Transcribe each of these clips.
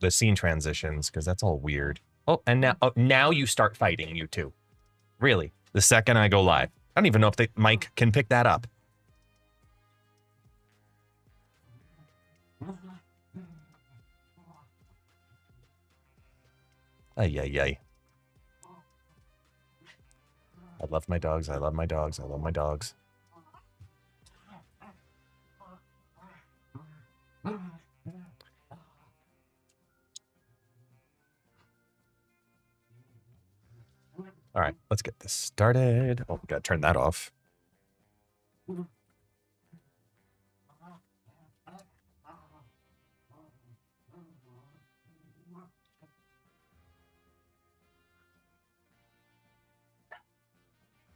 the scene transitions because that's all weird. Oh, and now you start fighting, you two. Really? The second I go live. I don't even know if the mic can pick that up. Ay, ay, ay. I love my dogs. I love my dogs. I love my dogs. All right, let's get this started. Oh, gotta turn that off.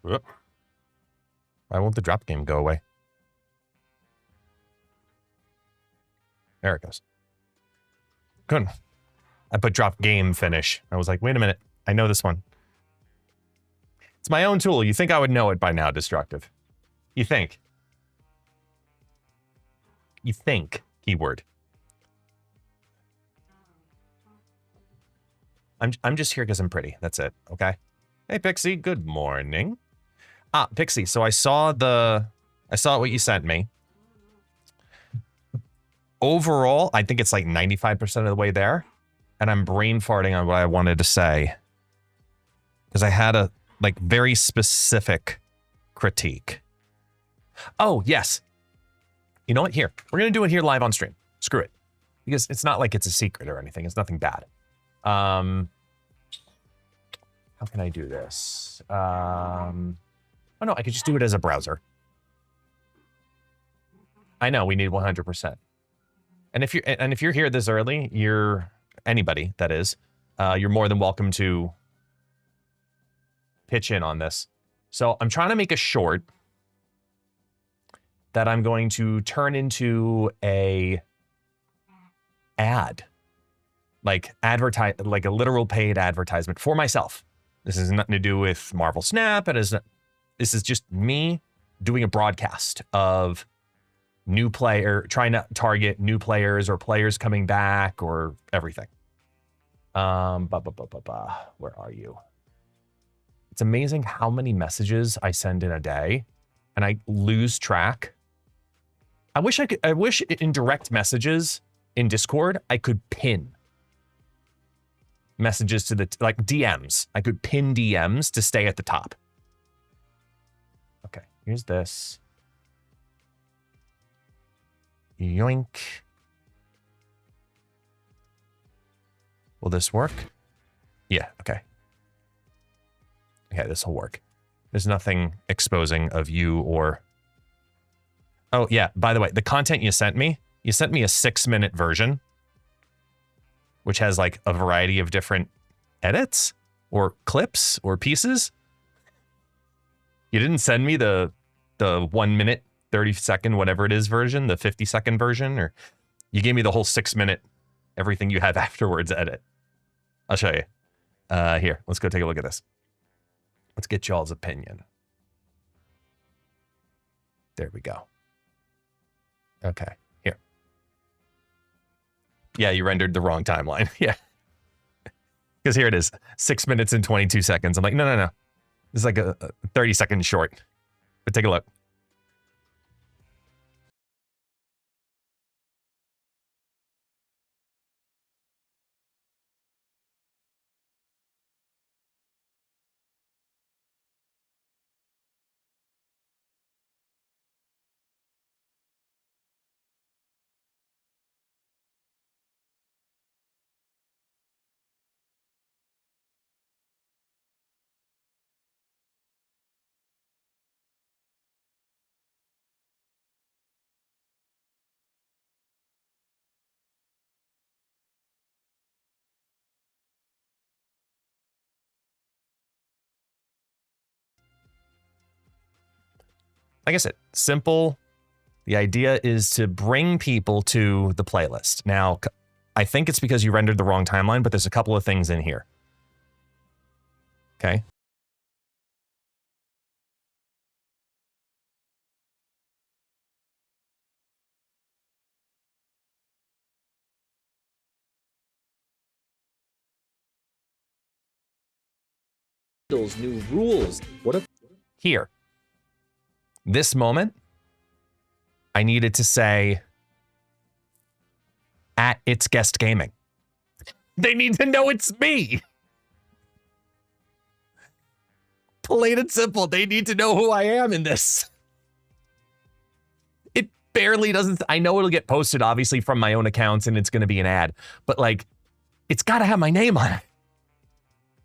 Whoop. Why won't the drop game go away? There it goes. Good. I put drop game finish. I was like, wait a minute. I know this one. It's my own tool. You think I would know it by now, Destructive. You think. You think, keyword. I'm just here because I'm pretty. That's it, okay? Hey, Pixie, good morning. Ah, Pixie, so I saw what you sent me. Overall, I think it's like 95% of the way there. And I'm brain farting on what I wanted to say. Because I had a, like, very specific critique. Oh, yes. You know what? Here. We're going to do it here live on stream. Screw it. Because it's not like it's a secret or anything. It's nothing bad. How can I do this? Oh, no. I could just do it as a browser. I know. We need 100%. And if you're here this early, anybody, that is, you're more than welcome to pitch in on this. So I'm trying to make a short that I'm going to turn into a ad, like a literal paid advertisement for myself. This has nothing to do with Marvel Snap. This is just me doing a broadcast of trying to target new players or players coming back or everything. Where are you? It's amazing how many messages I send in a day and I lose track. I wish in direct messages in Discord, I could pin messages to like DMs. I could pin DMs to stay at the top. Okay, here's this. Yoink. Will this work? Yeah, okay. Okay, this will work. There's nothing exposing of you or... Oh, yeah, by the way, the content you sent me a 6-minute version, which has like a variety of different edits or clips or pieces. You didn't send me the 1 minute, 30-second, whatever it is version, the 50-second version, or you gave me the whole 6-minute, everything you have afterwards edit. I'll show you. Here, let's go take a look at this. Let's get y'all's opinion. There we go. Okay, here. Yeah, you rendered the wrong timeline. Yeah. Because here it is, 6 minutes and 22 seconds. I'm like, no. This is like a 30-second short. But take a look. Like I said, simple. The idea is to bring people to the playlist. Now, I think it's because you rendered the wrong timeline, but there's a couple of things in here. Okay. those new rules. What if here, this moment, I needed to say at ItsGuestGaming. They need to know it's me. Plain and simple. They need to know who I am in this. It barely doesn't. I know it'll get posted, obviously, from my own accounts, and it's going to be an ad. But, like, it's got to have my name on it.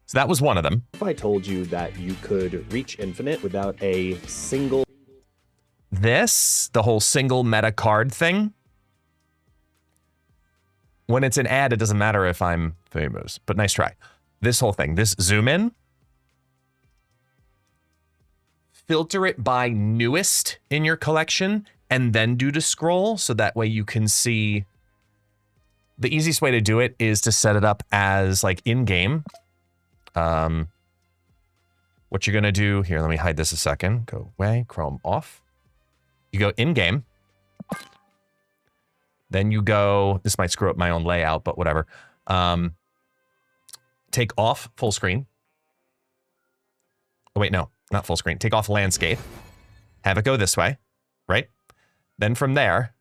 So that was one of them. if I told you that you could reach infinite without a single... This, the whole single meta card thing, when it's an ad, it doesn't matter if I'm famous. But nice try. This whole thing, this zoom in, filter it by newest in your collection, and then do to scroll, so that way you can see. The easiest way to do it is to set it up as like in-game. What you're gonna do here, let me hide this a second. Go away, Chrome off. You go in-game. Then you go, this might screw up my own layout, but whatever. Take off full screen. Oh wait, no, not full screen. Take off landscape. Have it go this way, right? Then from there,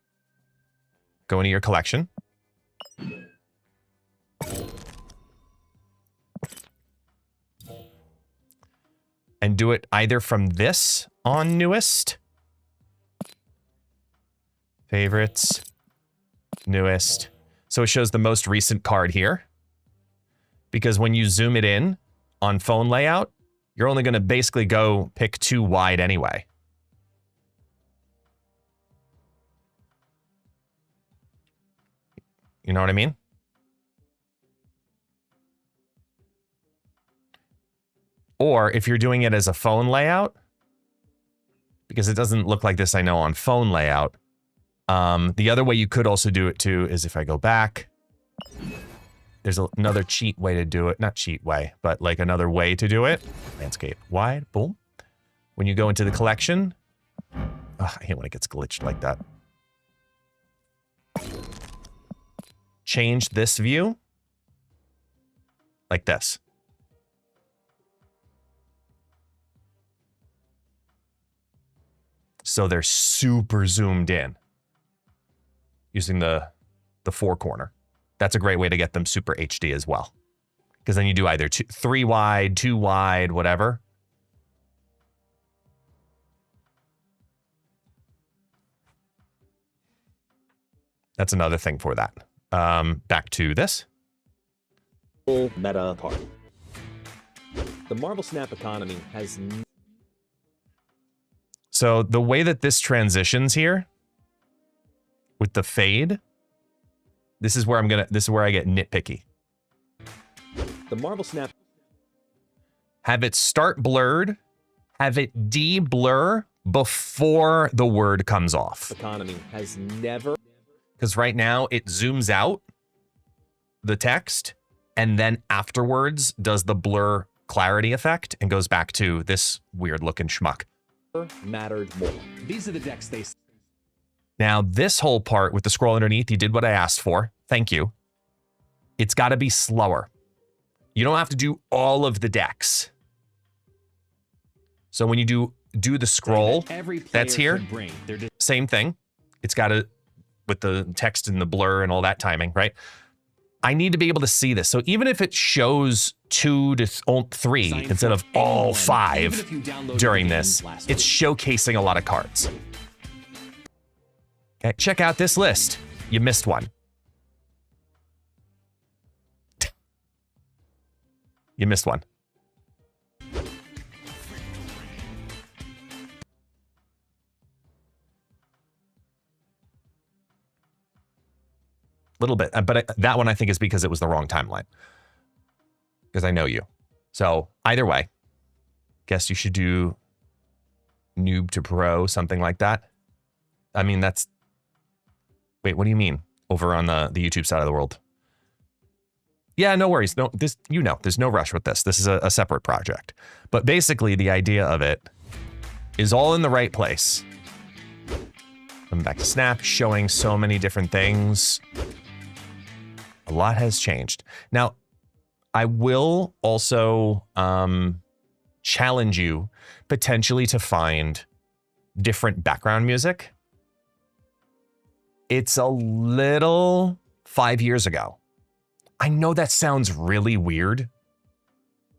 go into your collection. And do it either from this on newest, favorites, newest. So it shows the most recent card here. Because when you zoom it in on phone layout, you're only going to basically go pick too wide anyway. You know what I mean? Or if you're doing it as a phone layout, because it doesn't look like this, I know, on phone layout. The other way you could also do it too is if I go back, there's another cheat way to do it. Not cheat way, but like another way to do it. Landscape wide, boom. When you go into the collection, I hate when it gets glitched like that. Change this view like this. So they're super zoomed in using the four corner. That's a great way to get them super HD as well. Because then you do either 3 wide, 2 wide, whatever. That's another thing for that. Back to this. Full meta card. The Marvel Snap economy has... So the way that this transitions here with the fade, this is where I get nitpicky. The Marvel Snap... Have it start blurred, have it de-blur before the word comes off. Economy has never... Because right now it zooms out the text and then afterwards does the blur clarity effect and goes back to this weird looking schmuck. Mattered more. These are the decks they... Now this whole part with the scroll underneath, you did what I asked for. Thank you. It's got to be slower. You don't have to do all of the decks. So when you do the scroll that's here, same thing. It's got to, with the text and the blur and all that timing, right? I need to be able to see this. So even if it shows 2 to 3 instead of all 5 during this, it's showcasing a lot of cards. Okay, check out this list. You missed one. You missed one. Little bit, but that one I think is because it was the wrong timeline. Because I know you. So either way, guess you should do noob to pro, something like that. I mean, that's... Wait, what do you mean? Over on the YouTube side of the world. Yeah, no worries. No, this, you know, there's no rush with this. This is a separate project. But basically the idea of it is all in the right place. Coming back to Snap, showing so many different things. A lot has changed. Now, I will also challenge you potentially to find different background music. It's a little 5 years ago. I know that sounds really weird.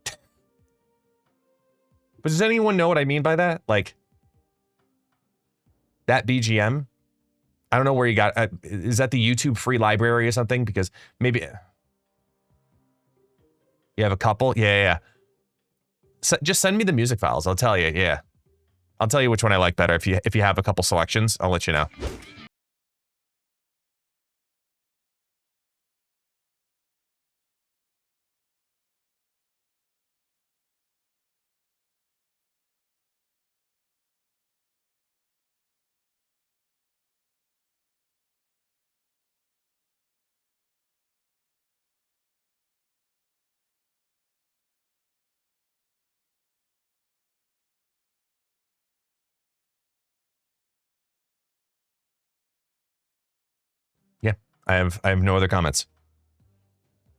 But does anyone know what I mean by that? Like, that BGM? I don't know where you got it. Is that the YouTube free library or something? Because maybe you have a couple? Yeah. So just send me the music files. I'll tell you. Yeah. I'll tell you which one I like better. If you have a couple selections, I'll let you know. Yeah, I have no other comments.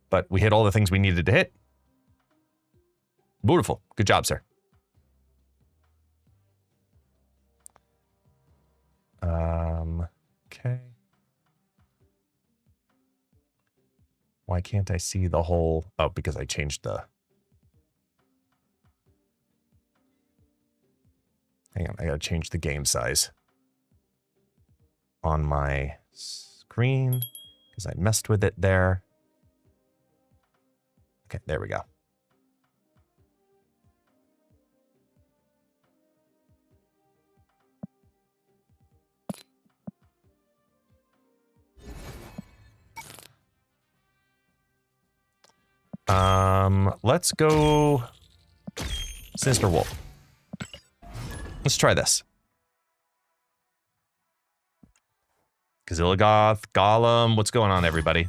But we hit all the things we needed to hit. Beautiful. Good job, sir. Okay. Why can't I see the whole... Oh, because I changed the... Hang on, I gotta change the game size on my screen because I messed with it there. Okay, there we go. Let's go Sinister Wolf. Let's try this. Gazilligoth, Gollum, what's going on, everybody?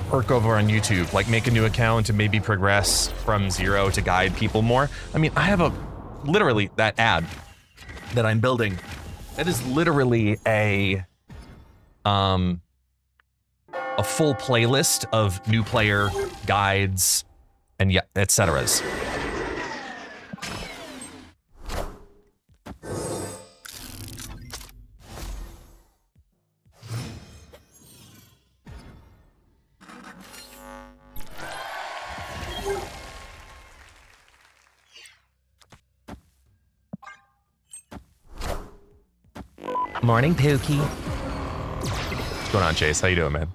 Perk over on YouTube, like make a new account and maybe progress from 0 to guide people more. I mean, I have literally that ad that I'm building. That is literally a full playlist of new player guides and yeah, etceteras. Morning, Pookie. What's going on, Chase? How you doing, man?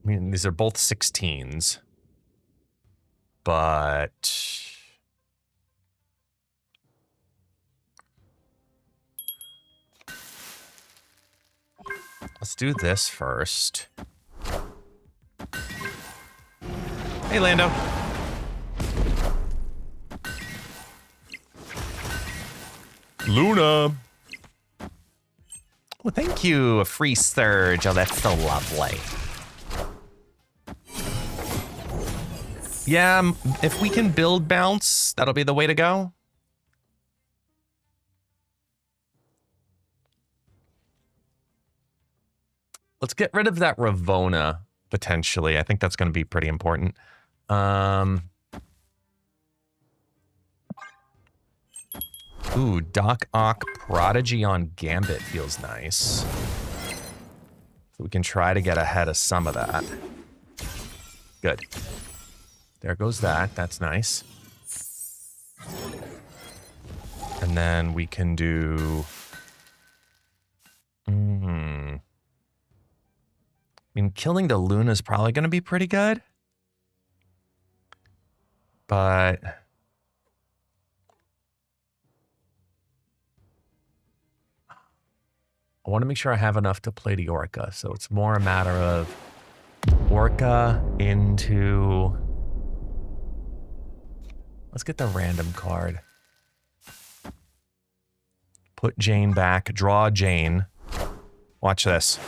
I mean, these are both 16s, but let's do this first. Hey, Lando. Luna. Well, thank you, a free surge. Oh, that's so lovely. Yeah, if we can build bounce, that'll be the way to go. Let's get rid of that Ravona, potentially. I think that's going to be pretty important. Ooh, Doc Ock Prodigy on Gambit feels nice. So we can try to get ahead of some of that. Good. There goes that. That's nice. And then we can do... I mean, killing the Luna is probably going to be pretty good. But... I want to make sure I have enough to play the Orca. So it's more a matter of Orca into... Let's get the random card. Put Jane back. Draw Jane. Watch this.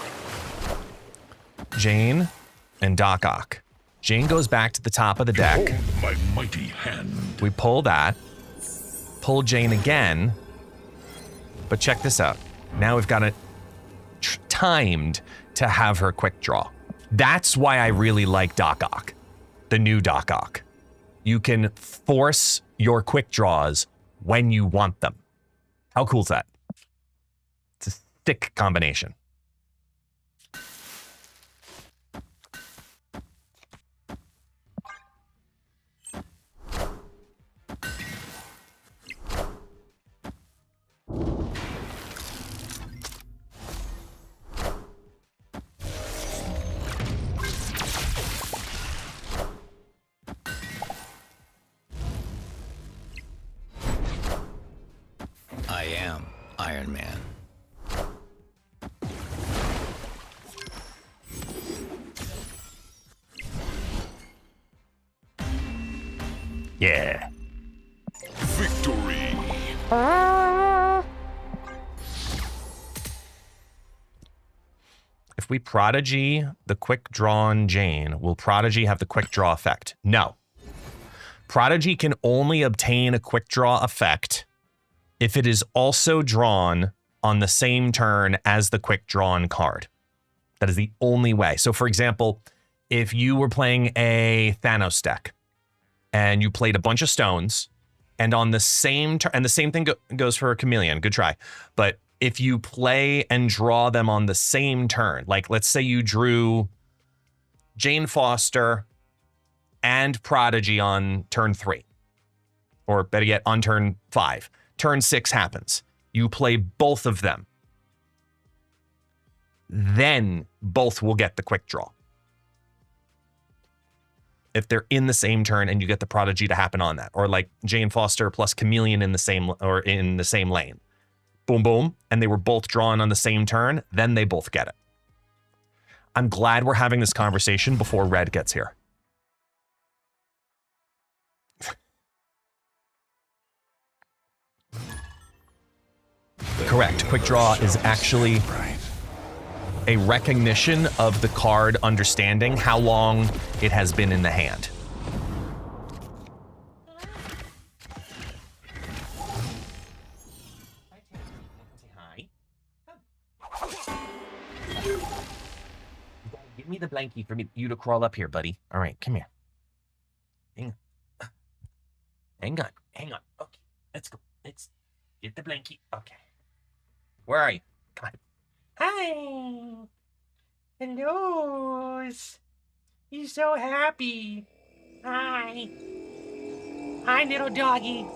Jane, and Doc Ock. Jane goes back to the top of the deck. Hold my mighty hand. We pull that. Pull Jane again. But check this out. Now we've got it timed to have her quick draw. That's why I really like Doc Ock, the new Doc Ock. You can force your quick draws when you want them. How cool is that? It's a sick combination. I am Iron Man. Yeah. Victory. If we Prodigy the quick draw on Jane, will Prodigy have the quick draw effect? No. Prodigy can only obtain a quick draw effect if it is also drawn on the same turn as the quick drawn card. That is the only way. So for example, if you were playing a Thanos deck and you played a bunch of stones and on the same turn, and the same thing goes for a Chameleon, good try. But if you play and draw them on the same turn, like let's say you drew Jane Foster and Prodigy on turn 3, or better yet, on turn 5. Turn 6 happens. You play both of them. Then both will get the quick draw. If they're in the same turn and you get the Prodigy to happen on that. Or like Jane Foster plus Chameleon in the same lane. Boom, boom. And they were both drawn on the same turn. Then they both get it. I'm glad we're having this conversation before Red gets here. Correct. Quick draw is actually a recognition of the card understanding how long it has been in the hand. Give me the blankie for you to crawl up here, buddy. All right, come here. Hang on. Okay, let's go. Let's get the blankie. Okay. Where are you? Come on. Hi. Hello. He's so happy. Hi. Hi, little doggy.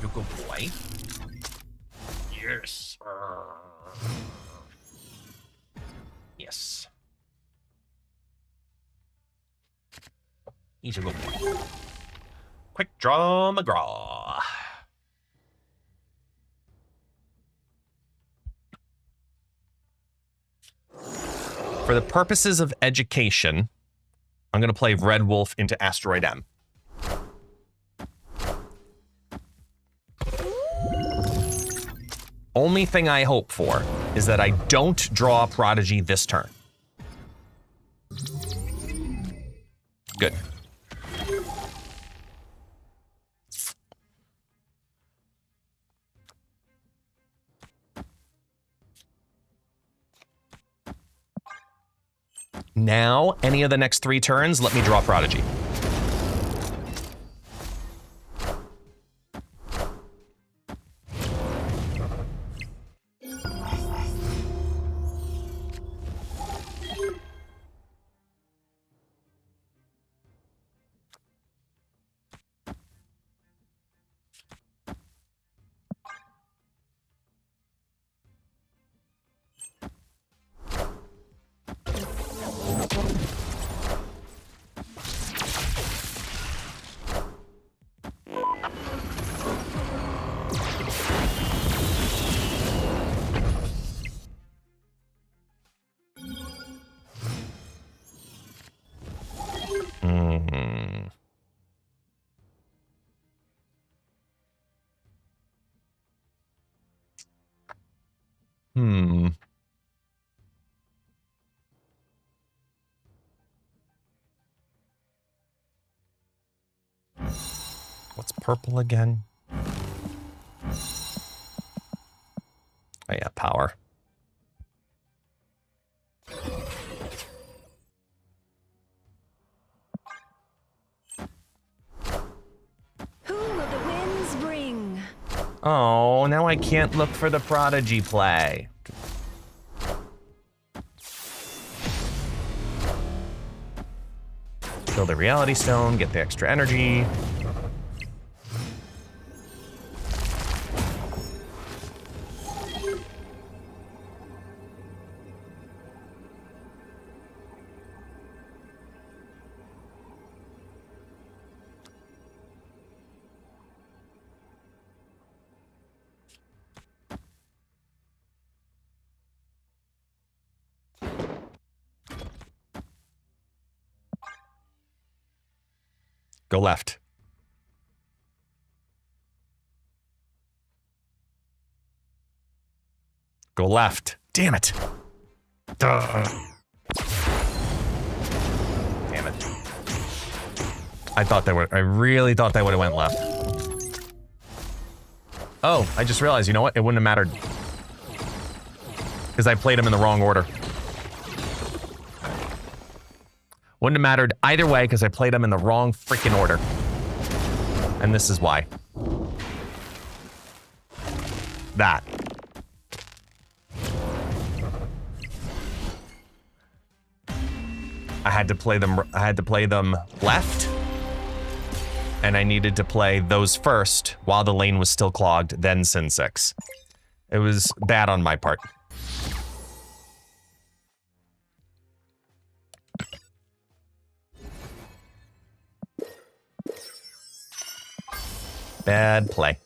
You go boy. Yes. Yes. He's a good boy. Quick draw McGraw. For the purposes of education, I'm going to play Red Wolf into Asteroid M. Only thing I hope for is that I don't draw Prodigy this turn. Good. Now, any of the next 3 turns, let me draw Prodigy. What's purple again? Oh yeah, power. Who will the winds bring? Oh, now I can't look for the prodigy play. Kill the reality stone, get the extra energy. Go left. Go left. Damn it. Duh. Damn it. I really thought they would have went left. Oh, I just realized, you know what? It wouldn't have mattered. Because I played them in the wrong order. Wouldn't have mattered either way because I played them in the wrong freaking order. And this is why. That. I had to play them left. And I needed to play those first while the lane was still clogged, then Sin 6. It was bad on my part. Bad play.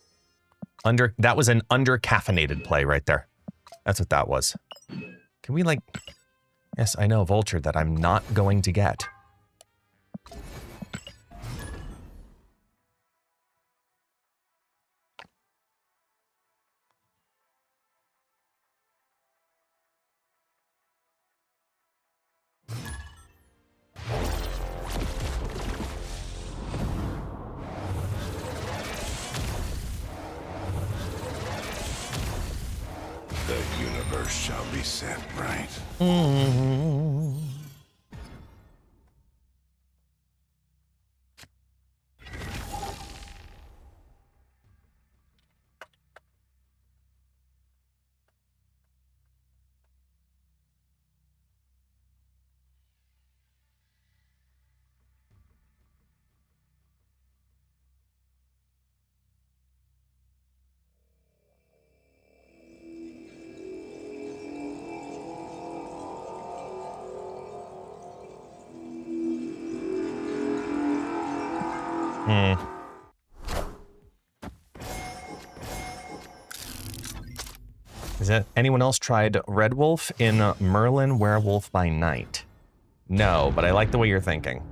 That was an under-caffeinated play right there. That's what that was. Can we, like... Yes, I know, Vulture, that I'm not going to get. The universe shall be set right. Is that anyone else tried Red Wolf in Merlin Werewolf by Night? No, but I like the way you're thinking.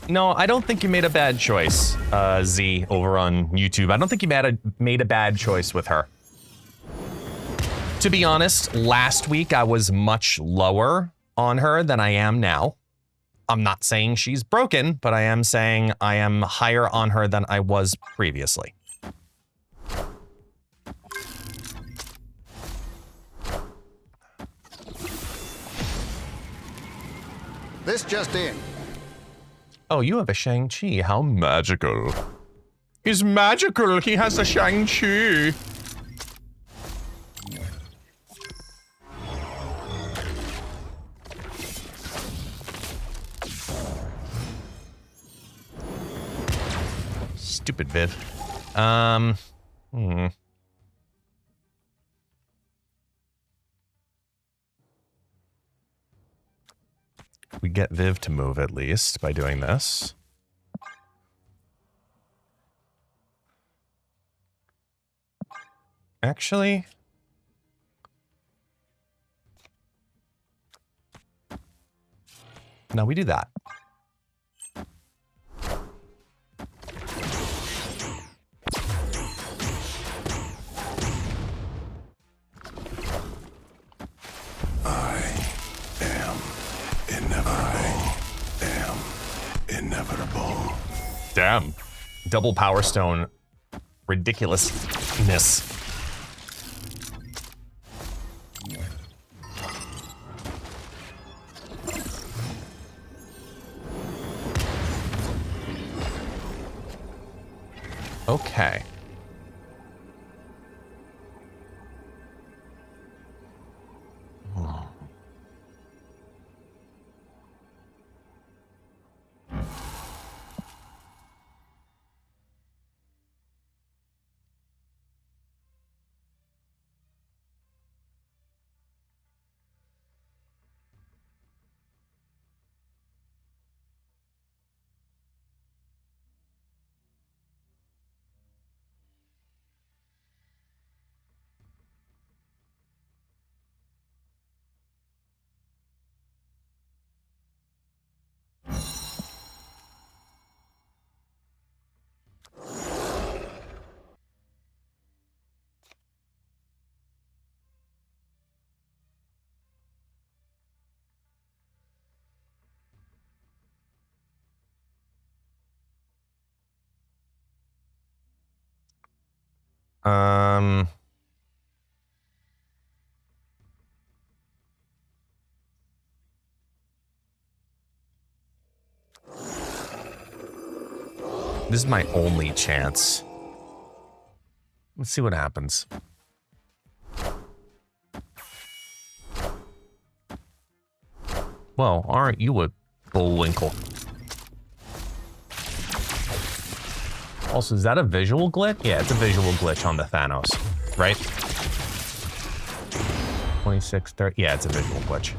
No, I don't think you made a bad choice, Z, over on YouTube. I don't think you made a bad choice with her. To be honest, last week I was much lower on her than I am now. I'm not saying she's broken, but I am saying I am higher on her than I was previously. This just in. Oh, you have a Shang-Chi. How magical. He's magical. He has a Shang-Chi. Stupid Viv. We get Viv to move at least by doing this. Actually, no, we do that. Inevitable. Damn. Double Power Stone ridiculousness. Okay. This is my only chance. Let's see what happens. Well, aren't you a bullwinkle? Also, is that a visual glitch? Yeah, it's a visual glitch on the Thanos, right? 26, 30. Yeah, it's a visual glitch.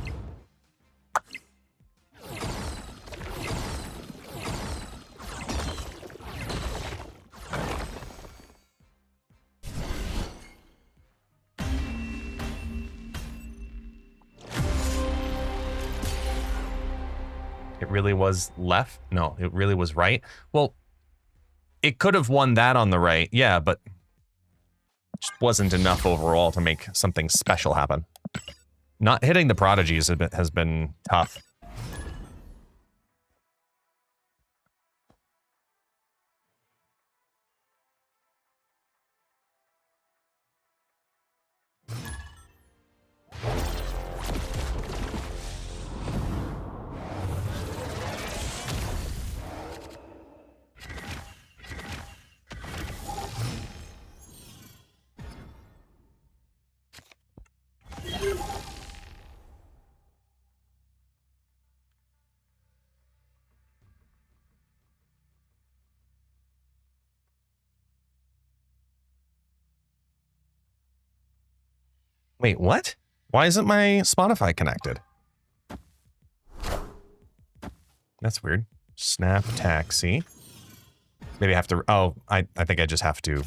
It really was left? No, it really was right. Well, it could have won that on the right, yeah, but just wasn't enough overall to make something special happen. Not hitting the prodigies has been tough. Wait, what? Why isn't my Spotify connected? That's weird. Snap taxi. Maybe I have to, oh, I think I just have to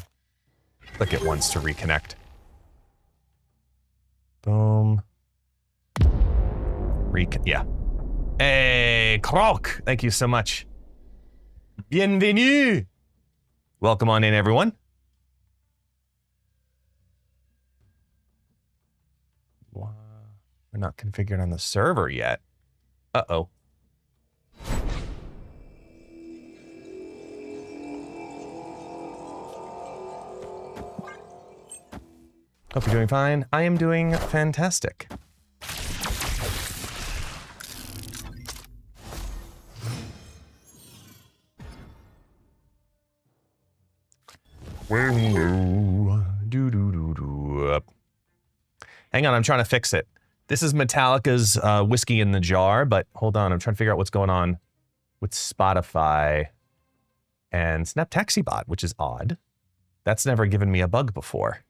click it once to reconnect. Boom. Yeah. Hey, Croc, thank you so much. Bienvenue! Welcome on in, everyone. We're not configured on the server yet. Uh-oh. Hope you're doing fine. I am doing fantastic. Hang on, I'm trying to fix it. This is Metallica's Whiskey in the Jar, but hold on, I'm trying to figure out what's going on with Spotify and Snap Taxi Bot, which is odd. That's never given me a bug before.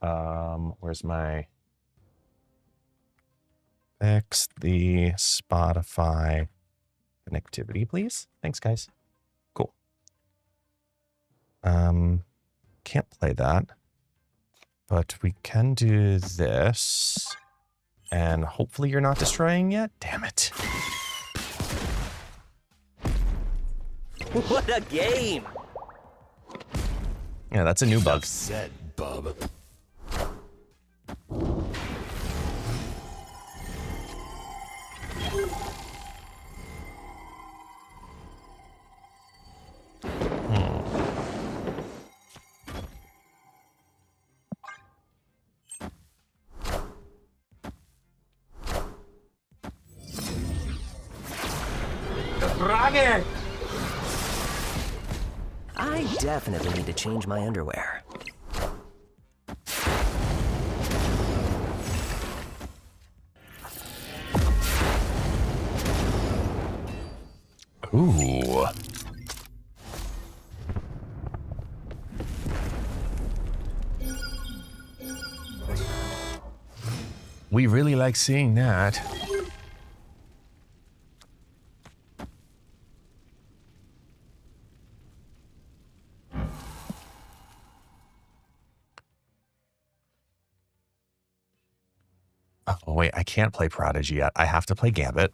Where's my... Fix the Spotify connectivity, please. Thanks, guys. Cool. Can't play that. But we can do this. And hopefully you're not destroying yet. Damn it. What a game! Yeah, that's a new bug. Said, bub. I definitely need to change my underwear. Ooh. We really like seeing that. Oh, wait, I can't play Prodigy yet. I have to play Gambit.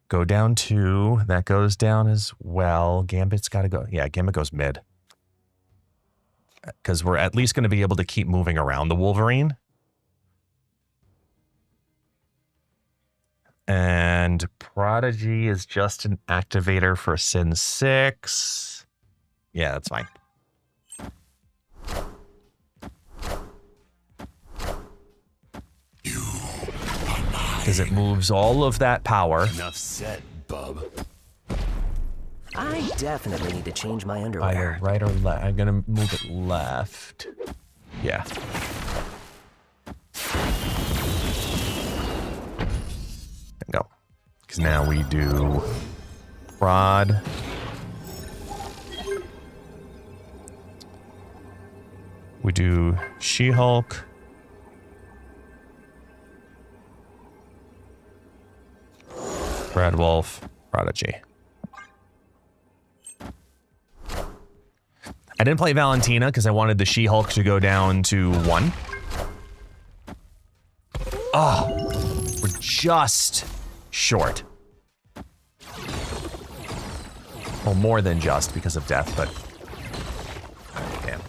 Go down 2. That goes down as well. Gambit's got to go. Yeah, Gambit goes mid. Because we're at least going to be able to keep moving around the Wolverine. And Prodigy is just an activator for Sin 6. Yeah, that's fine. Because it moves all of that power. Enough said, bub. I definitely need to change my underwear. Either right or left. I'm going to move it left. Yeah. There we go. Because now we do Prod. We do She-Hulk. Brad Wolf, Prodigy. I didn't play Valentina because I wanted the She-Hulk to go down to 1. Oh, we're just short. Well, more than just because of death, but... Damn.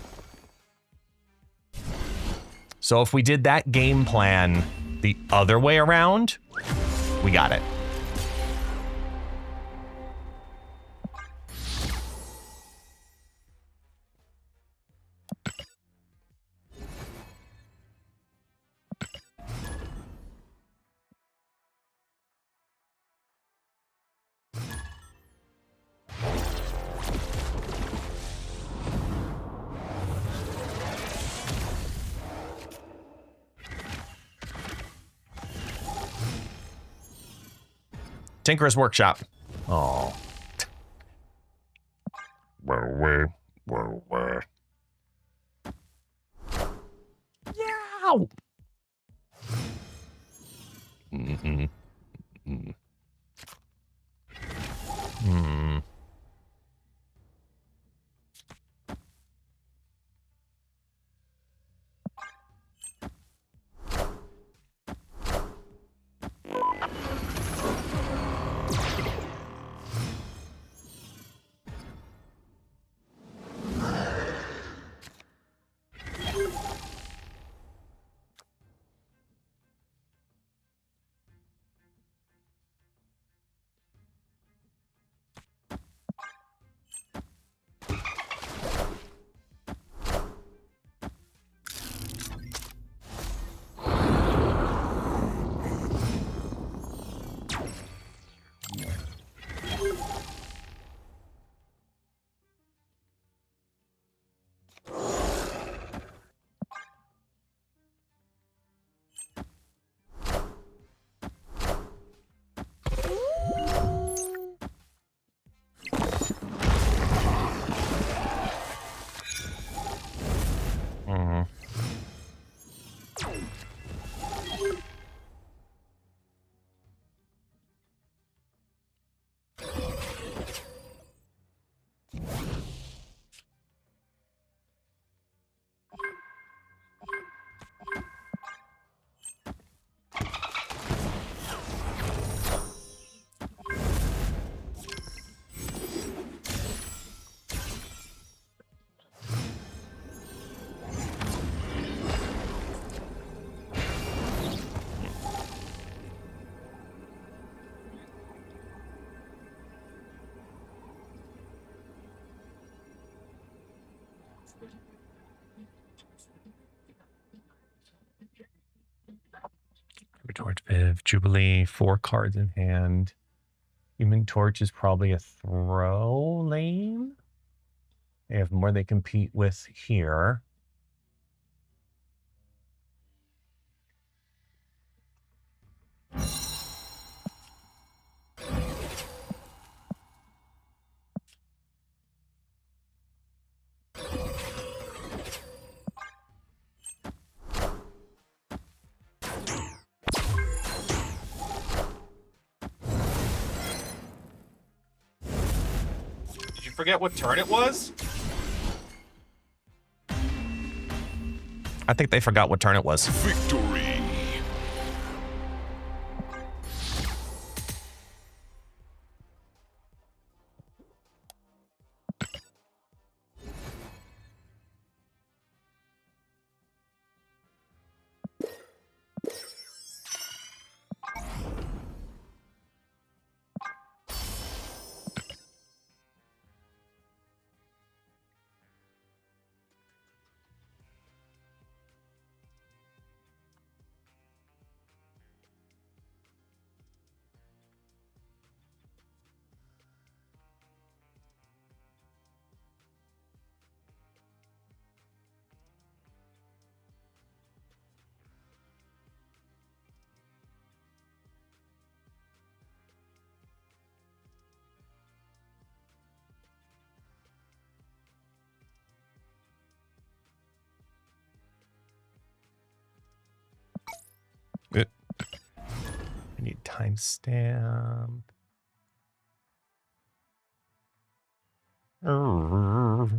So if we did that game plan the other way around, we got it. Tinker's Workshop. Oh. Yow! Mm-hmm. Mm-hmm. Hmm. Torch, Viv, Jubilee, 4 cards in hand. Human Torch is probably a throw lane. They have more they compete with here. Did you forget what turn it was? I think they forgot what turn it was. Victory. Good. I need timestamp. No.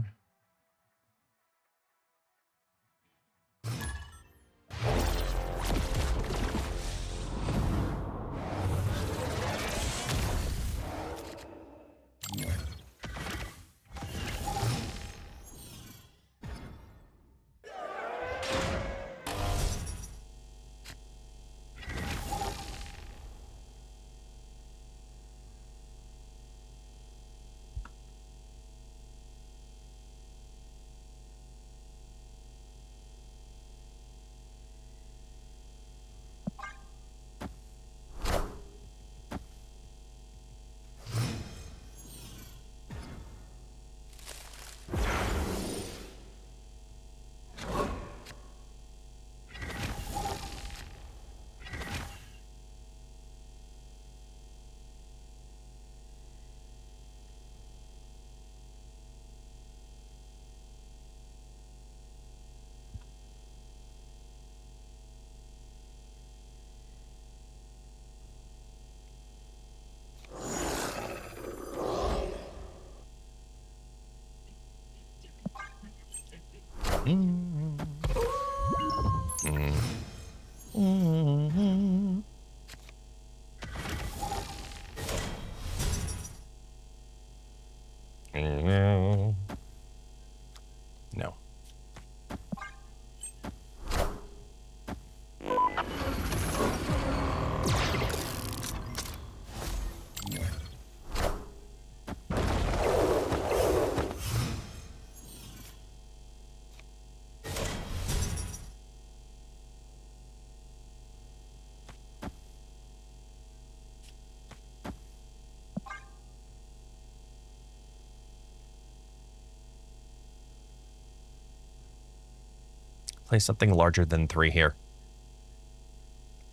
Play something larger than 3 here.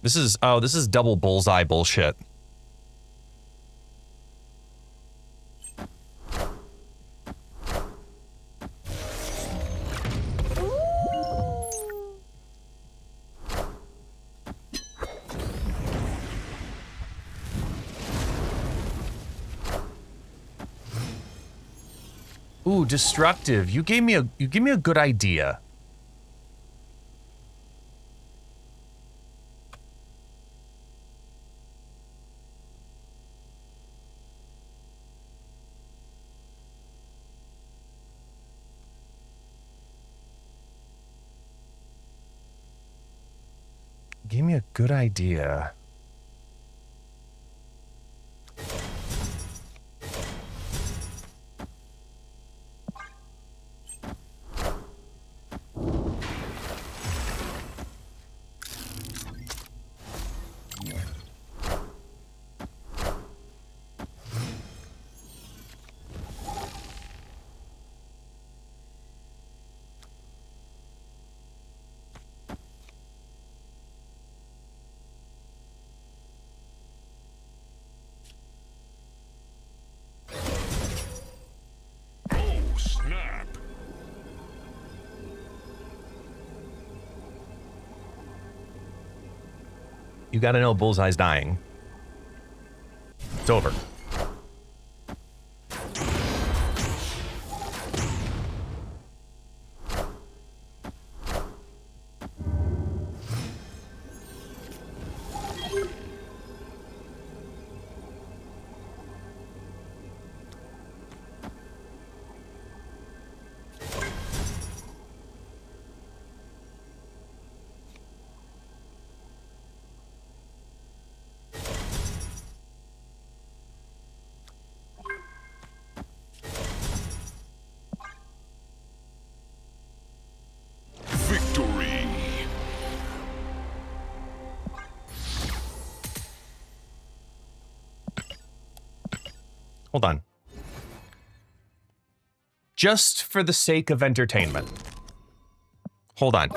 This is double bullseye bullshit. Ooh, destructive. You gave me a good idea. Gave me a good idea. You gotta know Bullseye's dying. It's over. Victory. Hold on. Just for the sake of entertainment. Hold on.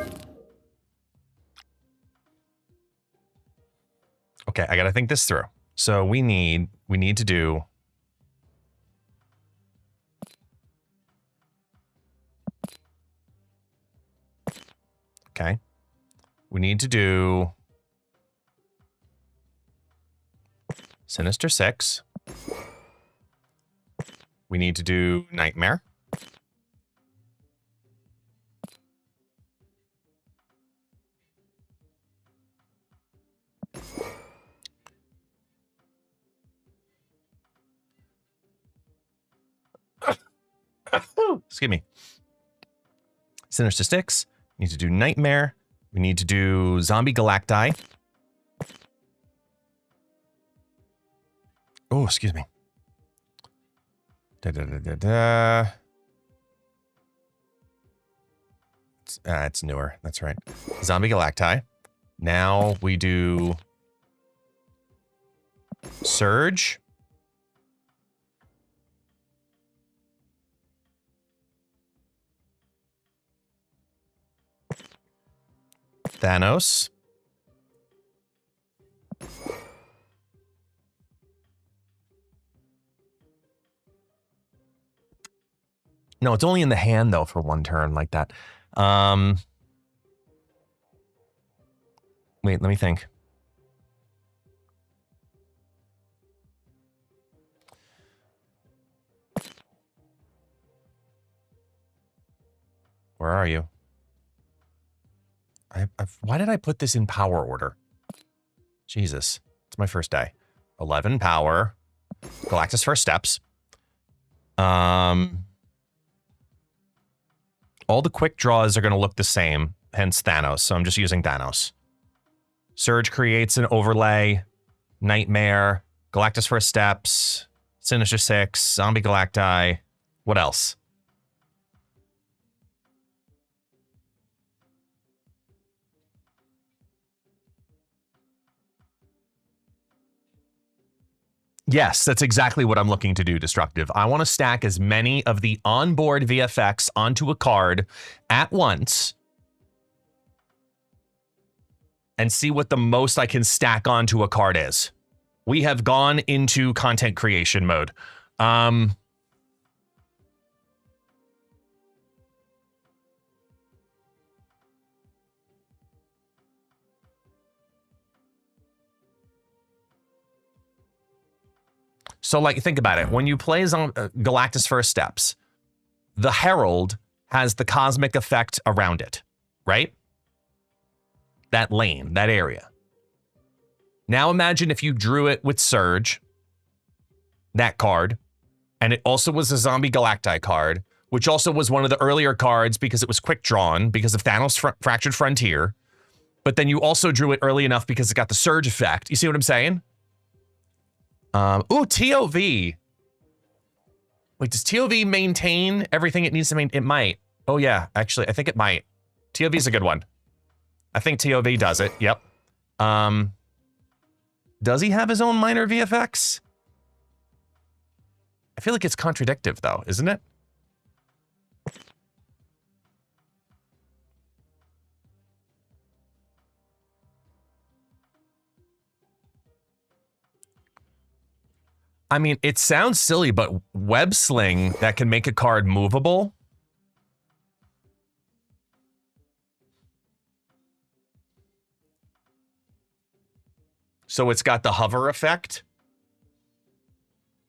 Okay, I gotta think this through. So we need to do okay. We need to do Sinister 6. We need to do Nightmare. Excuse me. Sinister 6. We need to do Nightmare. We need to do Zombie Galacti. Oh, excuse me. It's newer. That's right. Zombie Galacti. Now we do Surge. Thanos. No, it's only in the hand though for one turn like that. Wait, let me think. Where are you? Why did I put this in power order? Jesus, it's my first day. 11 power. Galactus First Steps. All the quick draws are going to look the same, hence Thanos. So I'm just using Thanos. Surge creates an overlay. Nightmare. Galactus First Steps. Sinister 6. Zombie Galacti. What else? Yes, that's exactly what I'm looking to do, Destructive. I want to stack as many of the onboard VFX onto a card at once and see what the most I can stack onto a card is. We have gone into content creation mode. So, like, think about it. When you play Galactus First Steps, the Herald has the cosmic effect around it, right? That lane, that area. Now imagine if you drew it with Surge, that card, and it also was a Zombie Galacti card, which also was one of the earlier cards because it was quick drawn because of Thanos' Fractured Frontier. But then you also drew it early enough because it got the Surge effect. You see what I'm saying? Ooh, TOV. Wait, does TOV maintain everything it needs to maintain? It might. Oh, yeah. Actually, I think it might. TOV is a good one. I think TOV does it. Yep. Does he have his own minor VFX? I feel like it's contradictive, though, isn't it? I mean, it sounds silly, but web sling that can make a card movable. So it's got the hover effect.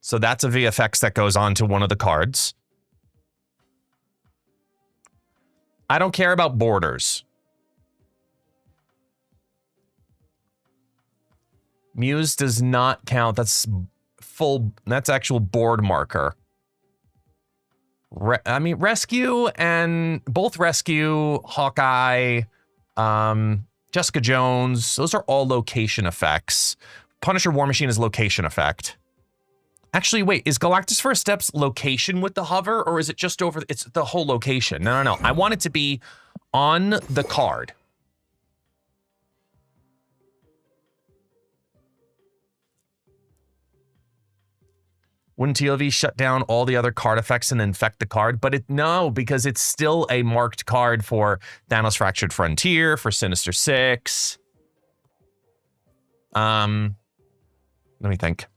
So that's a VFX that goes on to one of the cards. I don't care about borders. Muse does not count. That's actual board marker. Rescue and both Rescue, Hawkeye, Jessica Jones, those are all location effects. Punisher War Machine is location effect. Actually, wait, is Galactus First Steps location with the hover, or is it just over? It's the whole location. No. I want it to be on the card. Wouldn't TLV shut down all the other card effects and infect the card? But no, because it's still a marked card for Thanos Fractured Frontier, for Sinister Six. Let me think.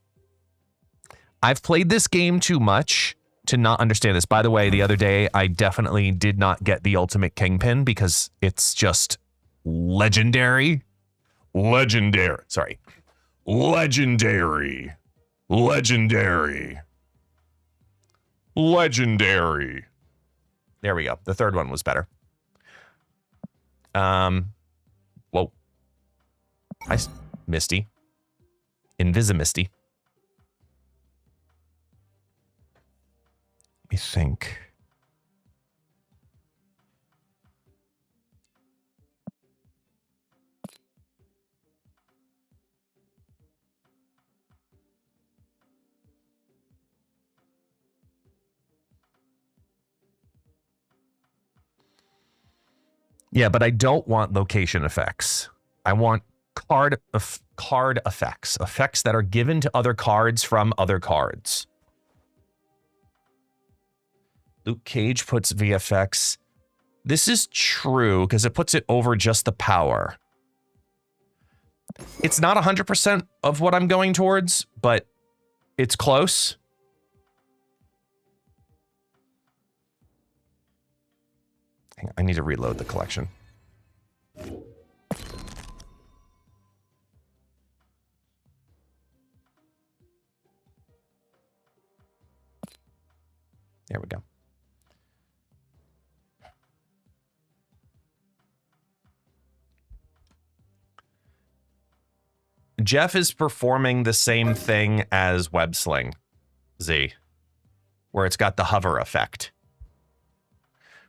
I've played this game too much to not understand this. By the way, the other day, I definitely did not get the Ultimate Kingpin because it's just legendary. Legendary. Sorry. Legendary. Legendary. Legendary. There we go. The third one was better. Whoa. Misty. Invisimisty. Let me think. Yeah, but I don't want location effects. I want card effects. Effects that are given to other cards from other cards. Luke Cage puts VFX. This is true because it puts it over just the power. It's not 100% of what I'm going towards, but it's close. Hang on, I need to reload the collection. There we go. Jeff is performing the same thing as Web Sling Z, where it's got the hover effect.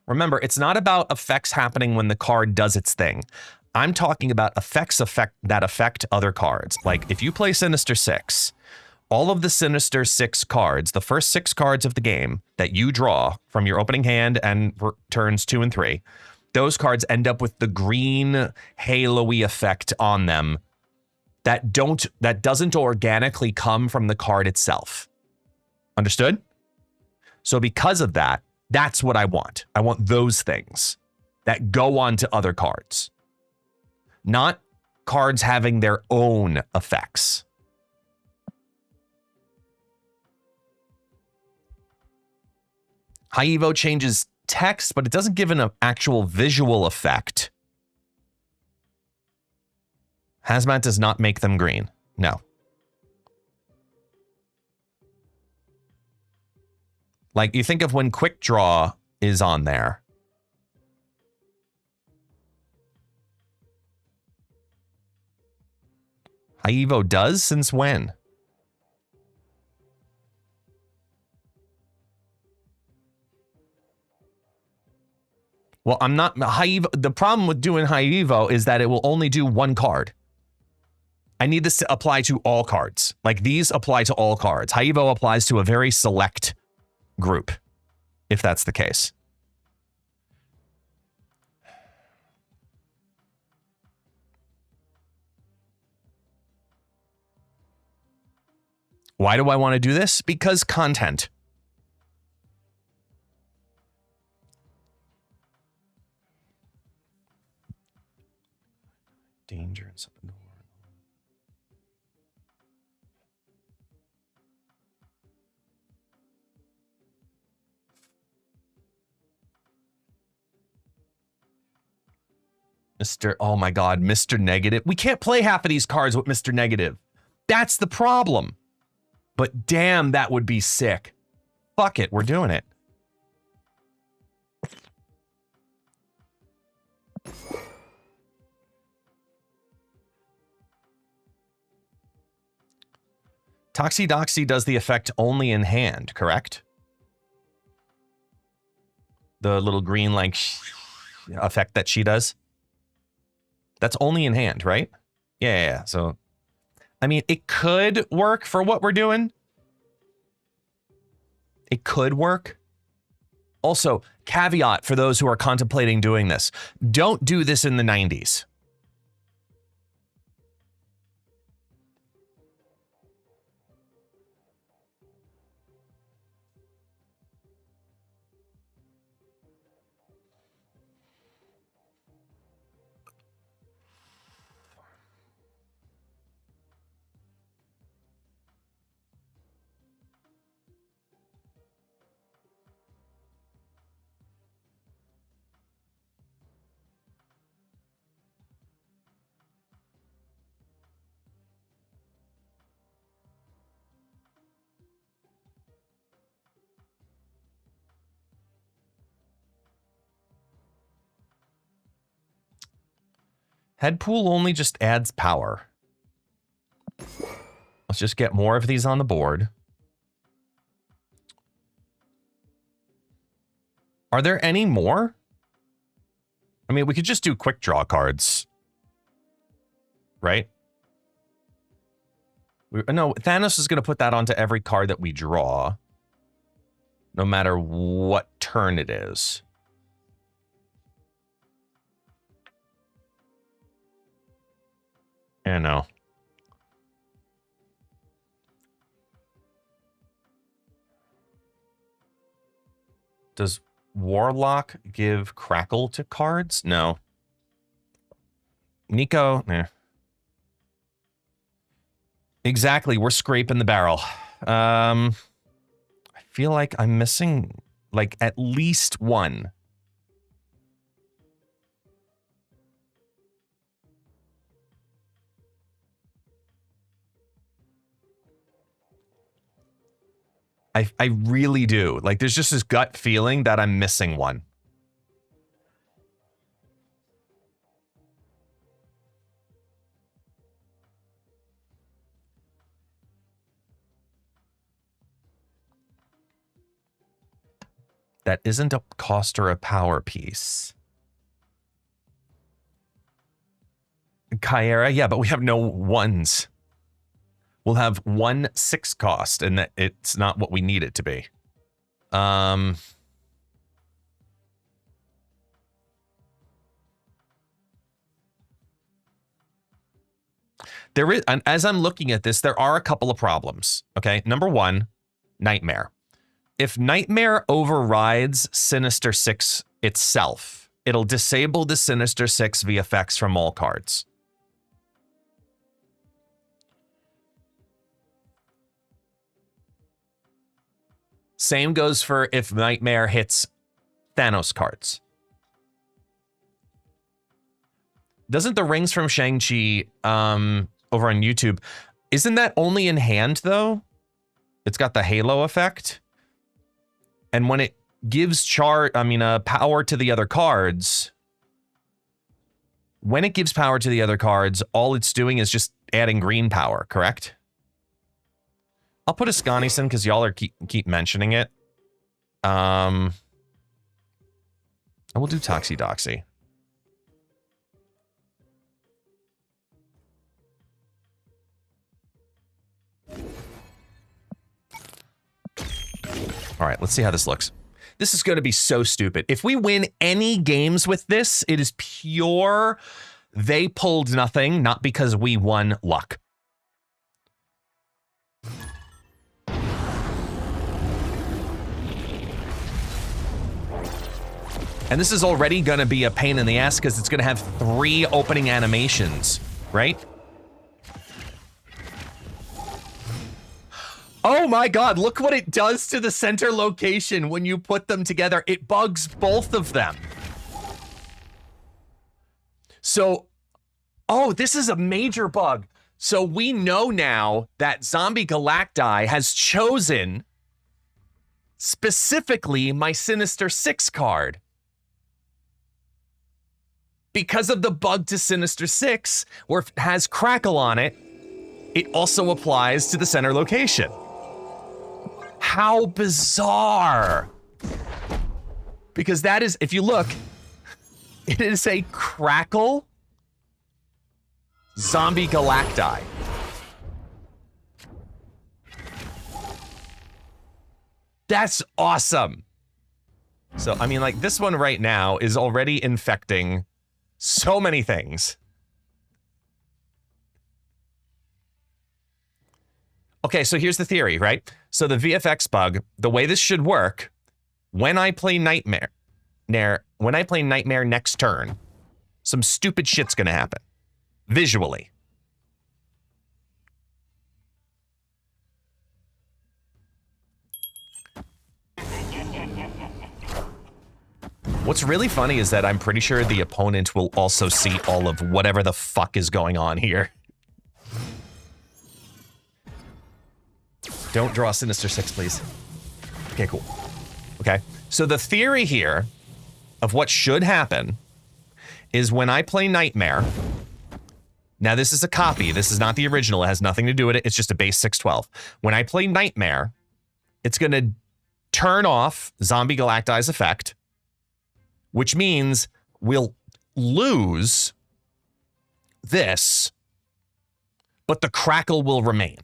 Remember, it's not about effects happening when the card does its thing. I'm talking about effects that affect other cards. Like if you play Sinister Six, all of the Sinister Six cards, the first 6 cards of the game that you draw from your opening hand and turns 2 and 3, those cards end up with the green halo-y effect on them that doesn't organically come from the card itself. Understood? So because of that, that's what I want. I want those things that go on to other cards. Not cards having their own effects. High Evo changes text, but it doesn't give an actual visual effect. Hazmat does not make them green. No. Like you think of when Quick Draw is on there. High Evo does? Since when? Well, I'm not High Evo. The problem with doing High Evo is that it will only do one card. I need this to apply to all cards. Like these apply to all cards. High Evo applies to a very select group, if that's the case. Why do I want to do this? Because content. Danger and something. Oh my God, Mr. Negative. We can't play half of these cards with Mr. Negative. That's the problem. But damn, that would be sick. Fuck it, we're doing it. Toxidoxy does the effect only in hand, correct? The little green, like, effect that she does. That's only in hand, right? Yeah. So, I mean, it could work for what we're doing. It could work. Also, caveat for those who are contemplating doing this. Don't do this in the 90s. Head pool only just adds power. Let's just get more of these on the board. Are there any more? I mean, we could just do quick draw cards. Right? No, Thanos is going to put that onto every card that we draw. No matter what turn it is. Yeah, no. Does Warlock give Crackle to cards? No. Nico? Eh. Exactly, we're scraping the barrel. I feel like I'm missing, like, at least one. I really do. Like, there's just this gut feeling that I'm missing one. That isn't a cost or a power piece. Kyera, yeah, but we have no ones. We'll have 1 6 cost, and that it's not what we need it to be. There is, and as I'm looking at this, there are a couple of problems. Okay, number one, Nightmare. If Nightmare overrides Sinister 6 itself, it'll disable the Sinister 6 VFX from all cards. Same goes for if Nightmare hits Thanos cards. Doesn't the rings from Shang-Chi over on YouTube, isn't that only in hand though? It's got the halo effect. And when it gives power to the other cards, when it gives power to the other cards, all it's doing is just adding green power, correct? I'll put a Sconison because y'all are keep mentioning it. I will do Toxidoxy. All right, let's see how this looks. This is going to be so stupid. If we win any games with this, it is pure they pulled nothing, not because we won luck. And this is already going to be a pain in the ass because it's going to have 3 opening animations, right? Oh my God, look what it does to the center location when you put them together. It bugs both of them. So, oh, this is a major bug. So we know now that Zombie Galacti has chosen specifically my Sinister Six card. Because of the bug to Sinister Six, where if it has Crackle on it, it also applies to the center location. How bizarre. Because that is, if you look, it is a Crackle Zombie Galacti. That's awesome. So, I mean, like, this one right now is already infecting so many things. Okay, so here's the theory, right? So the VFX bug, the way this should work, when I play Nightmare next turn, some stupid shit's gonna happen. Visually. What's really funny is that I'm pretty sure the opponent will also see all of whatever the fuck is going on here. Don't draw Sinister Six, please. Okay, cool. Okay, so the theory here of what should happen is when I play Nightmare, now this is a copy, this is not the original, it has nothing to do with it, it's just a base 612. When I play Nightmare, it's gonna turn off Zombie Galacti's effect, which means we'll lose this, but the Crackle will remain.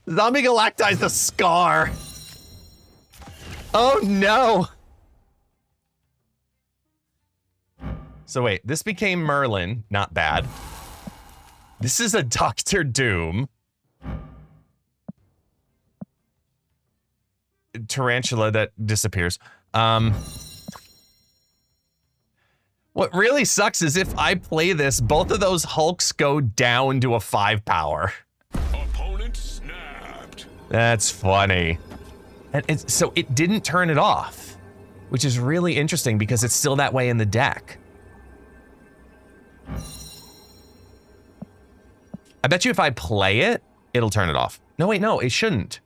Zombie Galacti's the scar. Oh no. So wait, this became Merlin. Not bad. This is a Doctor Doom. Tarantula that disappears. What really sucks is if I play this, both of those Hulks go down to a 5 power. Opponent snapped. That's funny. And so it didn't turn it off, which is really interesting because it's still that way in the deck. I bet you if I play it, it'll turn it off. No, wait, no, it shouldn't.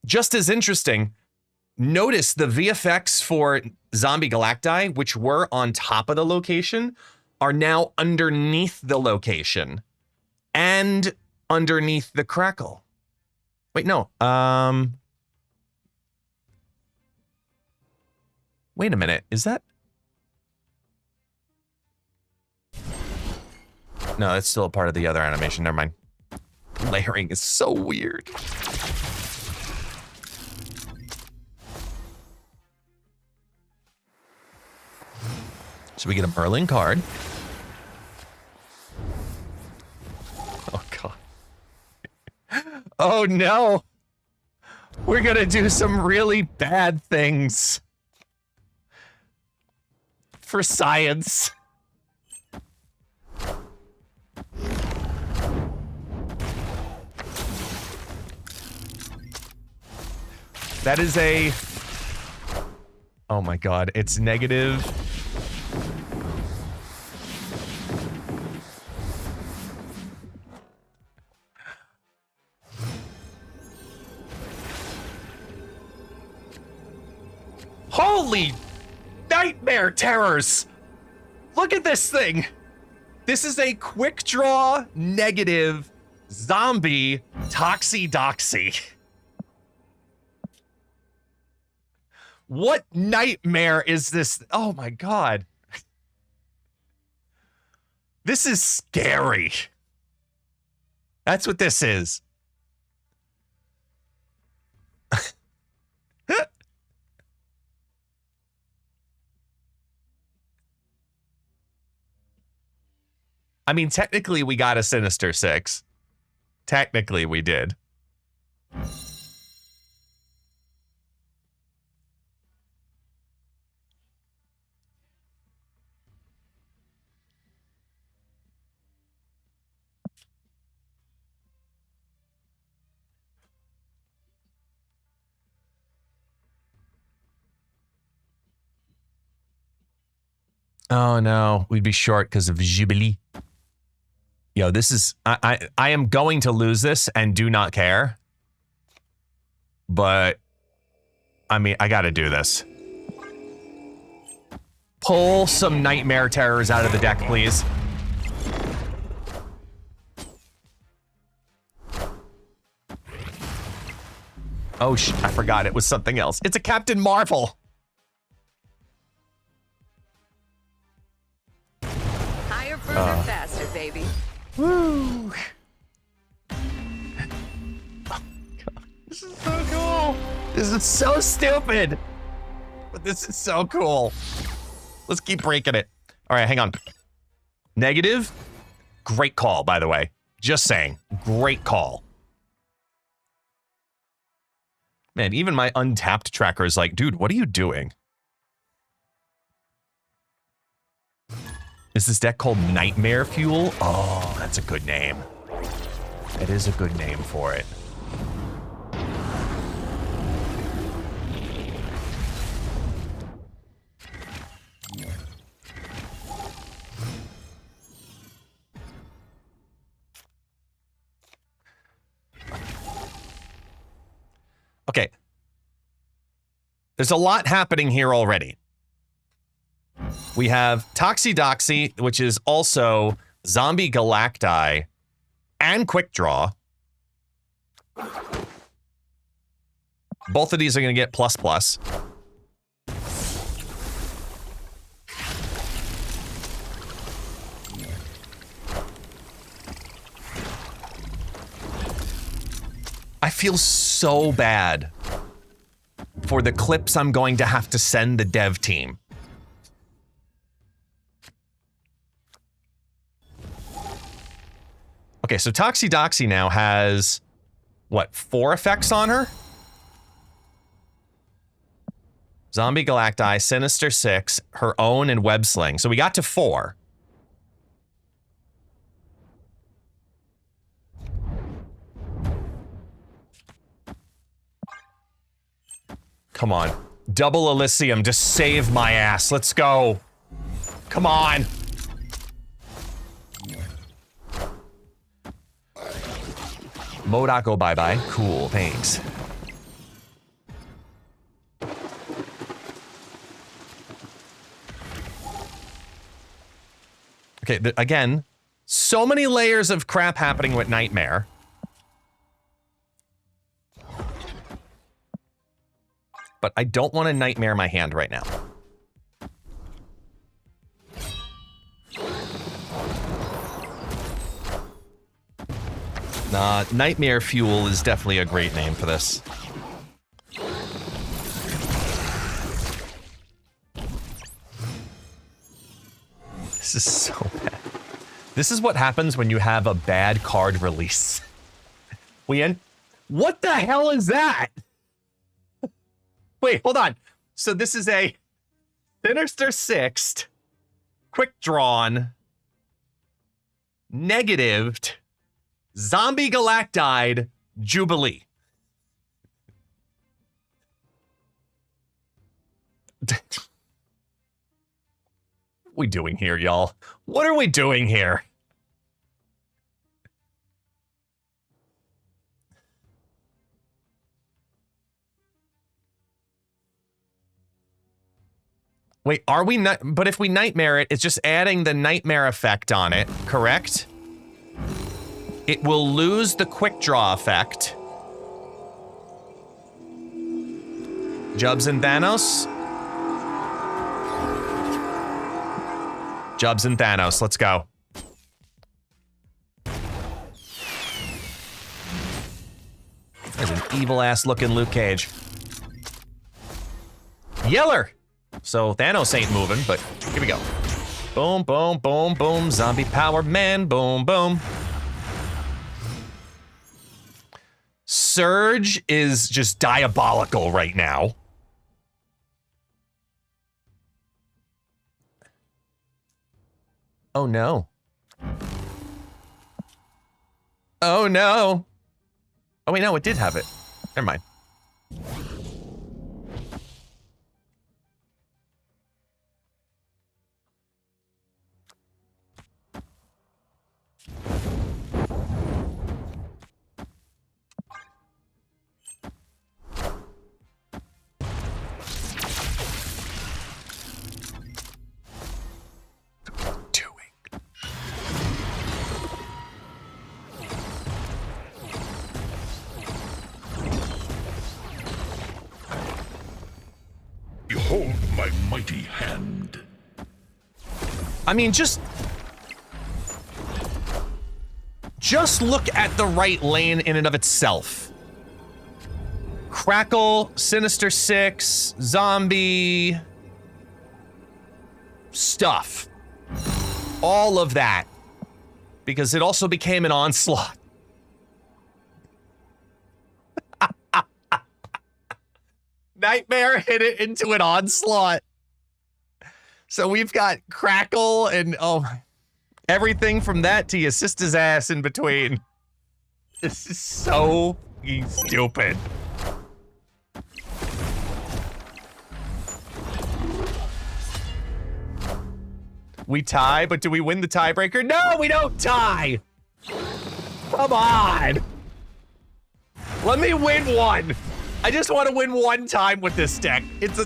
Just as interesting, notice the VFX for Zombie Galacti, which were on top of the location, are now underneath the location and underneath the Crackle. Wait, no. Wait a minute. Is that? No, that's still a part of the other animation. Never mind. Layering is so weird. So we get a Merlin card. Oh, God. Oh, no. We're going to do some really bad things. For science. That is a... Oh, my God. It's negative... Holy nightmare terrors! Look at this thing! This is a quick draw negative zombie Toxie-Doxie. What nightmare is this? Oh my God. This is scary. That's what this is. I mean, technically we got a Sinister Six. Technically we did. Oh no, we'd be short because of Jubilee. Yo, this is I am going to lose this and do not care. But I mean, I gotta do this. Pull some Nightmare Terrors out of the deck, please. Oh, I forgot it was something else. It's a Captain Marvel. Higher, further, faster, baby. Woo. This is so cool. This is so stupid. But this is so cool. Let's keep breaking it. All right, hang on. Negative. Great call, by the way. Just saying. Great call. Man, even my untapped tracker is like, dude, what are you doing? Is this deck called Nightmare Fuel? Oh, that's a good name. It is a good name for it. Okay. There's a lot happening here already. We have Toxidoxy, which is also Zombie Galacti and Quick Draw. Both of these are going to get ++. I feel so bad for the clips I'm going to have to send the dev team. Okay, so Toxidoxy now has, what, 4 effects on her? Zombie Galacti, Sinister Six, her own, and Web Sling. So we got to 4. Come on. Double Elysium, just save my ass. Let's go. Come on. MODOK go bye-bye. Cool, thanks. Okay, again, so many layers of crap happening with Nightmare. But I don't want to Nightmare my hand right now. Nah, Nightmare Fuel is definitely a great name for this. This is so bad. This is what happens when you have a bad card release. What the hell is that? Wait, hold on. So this is a Sinister Sixth, Quick Drawn, Negatived, Zombie Galactide, Jubilee. What are we doing here, y'all? What are we doing here? Wait, are we not? But if we Nightmare it, it's just adding the Nightmare effect on it, correct? It will lose the Quick Draw effect. Jubs and Thanos. Jubs and Thanos, let's go. There's an evil-ass looking Luke Cage. Yeller! So Thanos ain't moving, but here we go. Boom, boom, boom, boom. Zombie power man, boom, boom. surge is just diabolical right now. Oh no. Oh no. Oh wait, no, it did have it. Never mind. Behold my mighty hand. I mean, just look at the right lane in and of itself. Crackle, Sinister Six, zombie, stuff. All of that. Because it also became an onslaught. Nightmare hit it into an onslaught. So we've got Crackle and everything from that to your sister's ass in between. This is so fucking stupid. We tie, but do we win the tiebreaker? No, we don't tie. Come on. Let me win one. I just want to win one time with this deck.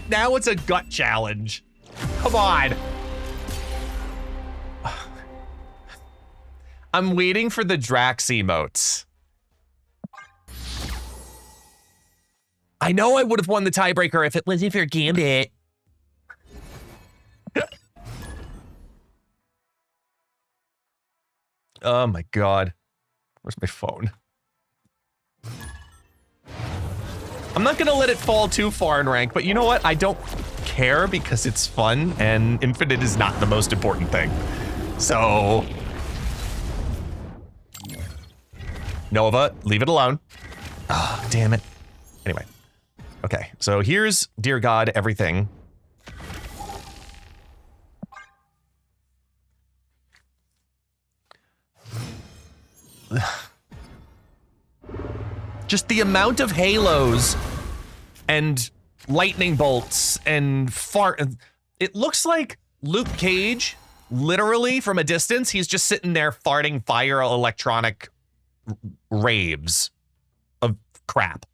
Now it's a gut challenge. Come on. I'm waiting for the Drax emotes. I know I would have won the tiebreaker if it wasn't for Gambit. Oh my god. Where's my phone? I'm not gonna let it fall too far in rank, but you know what? I don't care because it's fun and Infinite is not the most important thing. So... Nova, leave it alone. Ah, damn it. Anyway. Okay, so here's Dear God, everything. Just the amount of halos and lightning bolts and fart. It looks like Luke Cage, literally from a distance, he's just sitting there farting fire electronic raves of crap.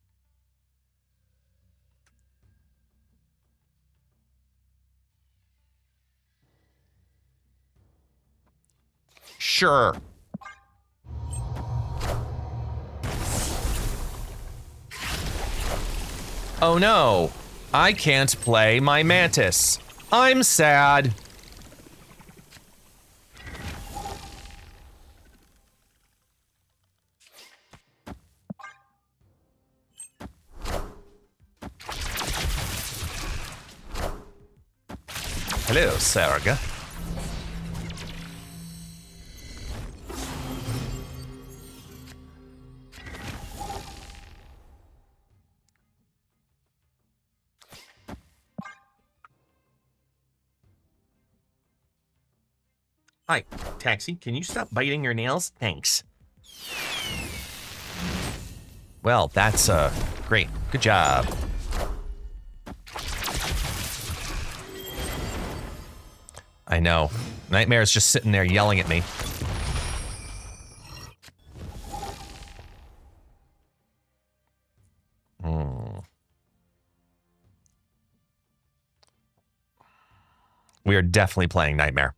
Sure. Oh no, I can't play my Mantis. I'm sad. Hello, Sarga. Hi, Taxi, can you stop biting your nails? Thanks. Well, that's, great. Good job. I know. Nightmare's just sitting there yelling at me. We are definitely playing Nightmare.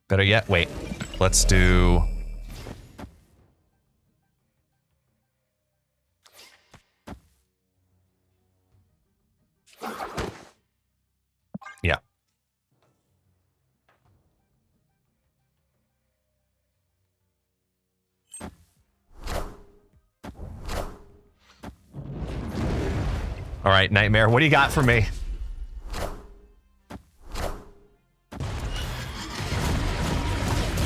Better yet, wait. Let's do... All right, Nightmare, what do you got for me?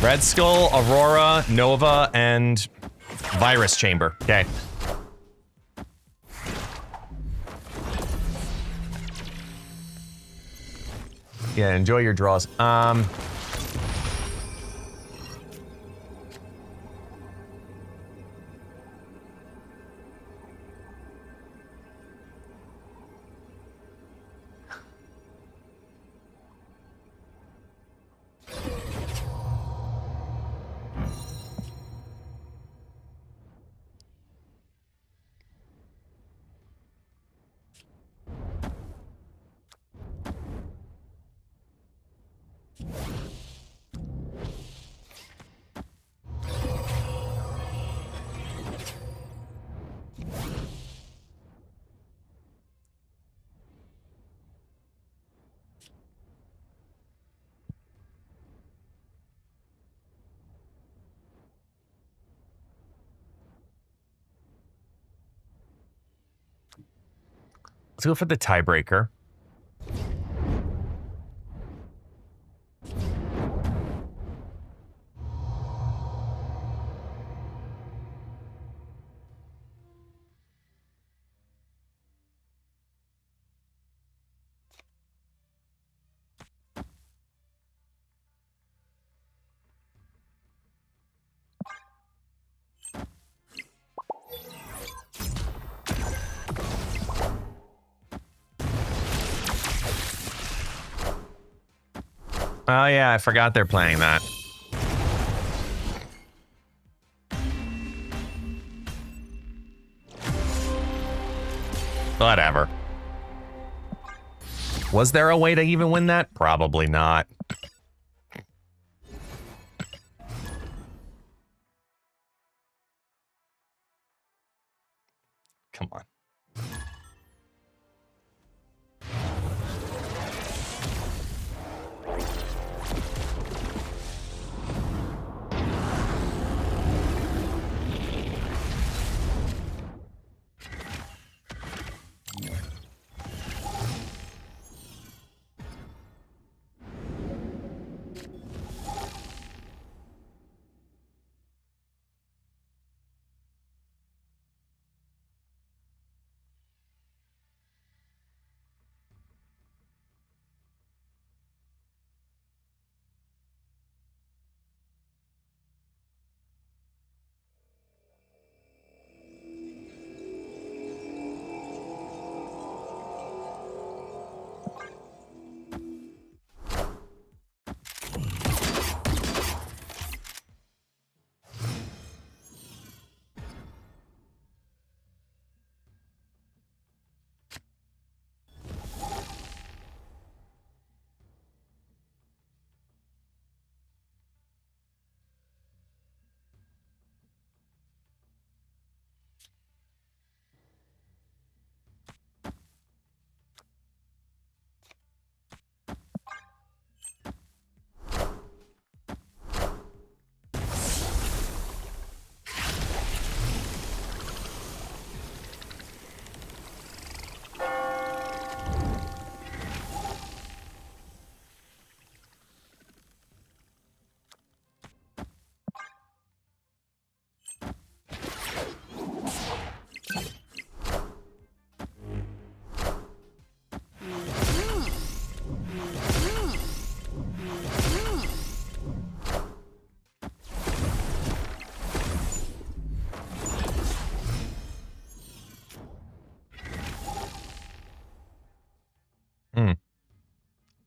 Red Skull, Aurora, Nova, and Virus Chamber. Okay. Yeah, enjoy your draws. Let's go for the tiebreaker. Oh yeah, I forgot they're playing that. Whatever. Was there a way to even win that? Probably not. Come on.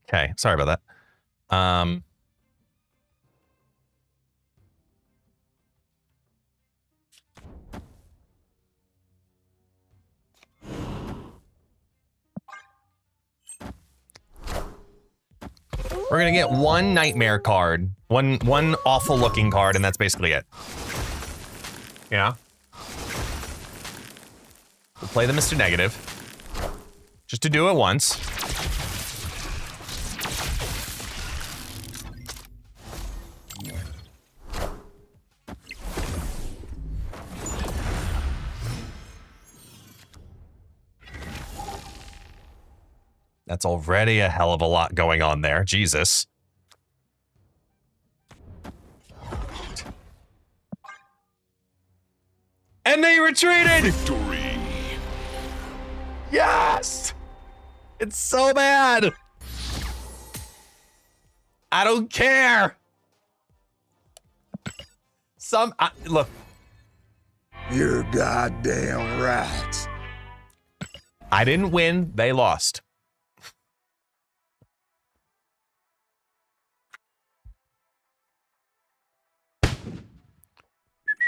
Okay, sorry about that. We're gonna get one nightmare card, one awful looking card, and that's basically it. Yeah. We'll play the Mr. Negative. Just to do it once. That's already a hell of a lot going on there. Jesus. And they retreated! Victory! Yes! It's so bad! I don't care! Look. You're goddamn right. I didn't win, they lost.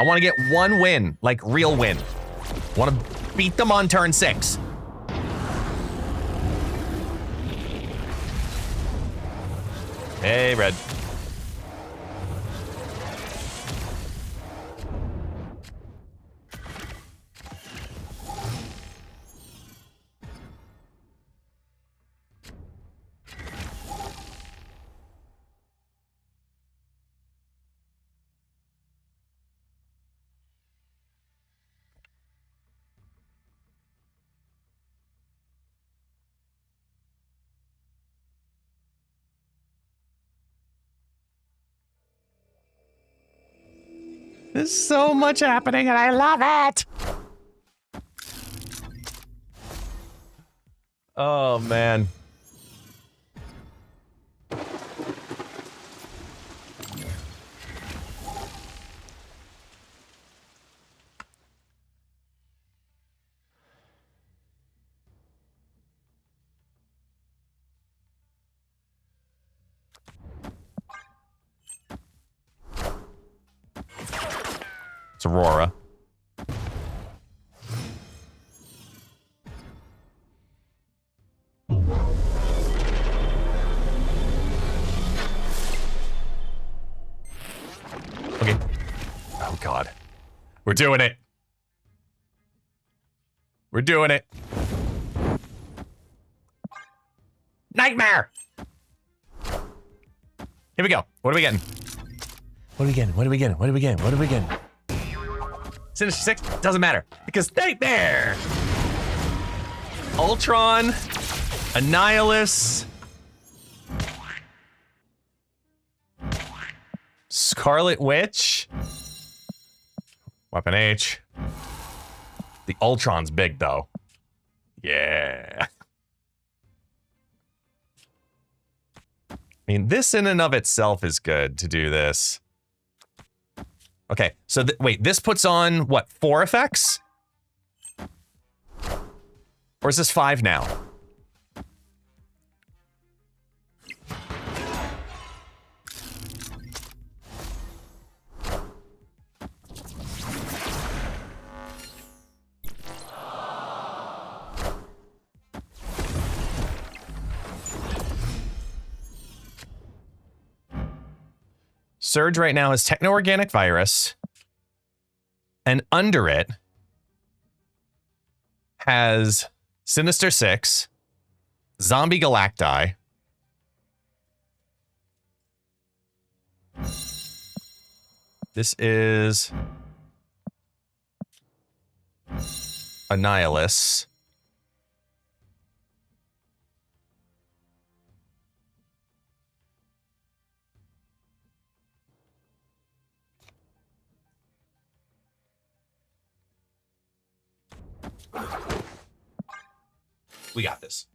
I want to get one win, like real win. Want to beat them on turn 6. Hey, Red. There's so much happening and I love it. Oh, man. It's Aurora. Okay. Oh, God. We're doing it. We're doing it. Nightmare! Here we go. What are we getting? What are we getting? What are we getting? What are we getting? What are we getting? Sinister 6? Doesn't matter. Because Nightmare! Ultron. Annihilus. Scarlet Witch. Weapon H. The Ultron's big, though. Yeah. I mean, this in and of itself is good to do this. Okay, so wait, this puts on, what, 4 effects? Or is this 5 now? Surge right now is Techno-Organic Virus, and under it has Sinister 6, Zombie Galacti, this is Annihilus, we got this.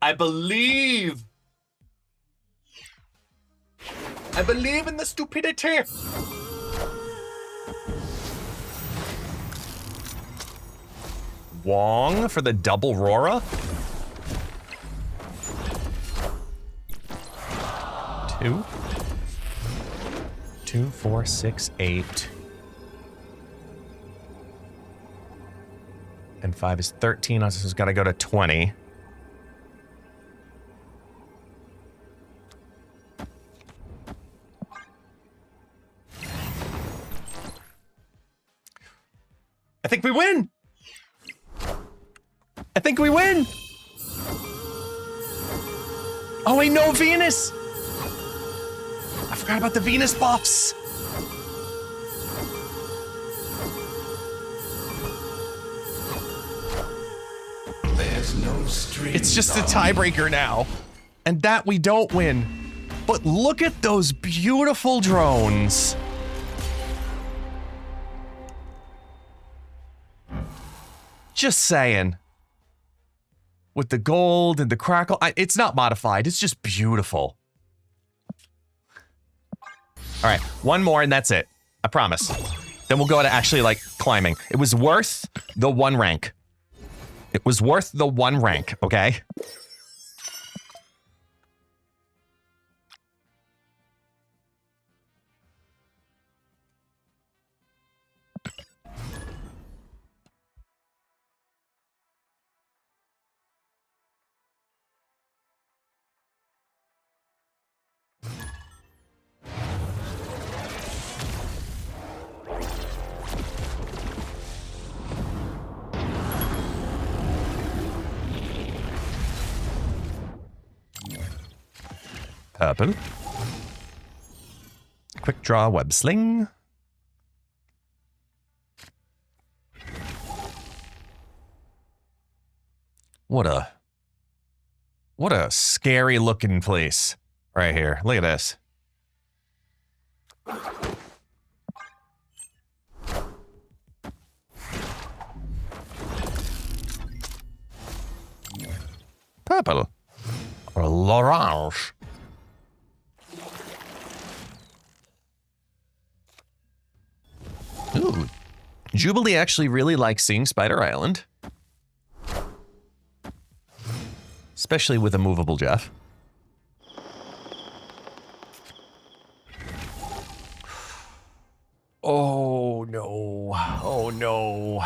I believe in the stupidity. Wong for the double Rora. 2, 4, 6, 8. And 5 is 13, so it's got to go to 20. I think we win! I think we win! Oh wait, no, Venus! I forgot about the Venus buffs! There's no It's just a tiebreaker now. And that we don't win. But look at those beautiful drones. Just saying. With the gold and the crackle. It's not modified. It's just beautiful. All right, one more and that's it. I promise. Then we'll go to actually like climbing. It was worth the 1 rank. It was worth the 1 rank, okay? Purple. Quick draw web sling. What a scary looking place right here. Look at this. Purple or l'orange. Ooh. Jubilee actually really likes seeing Spider Island. Especially with a movable Jeff. Oh no. Oh no.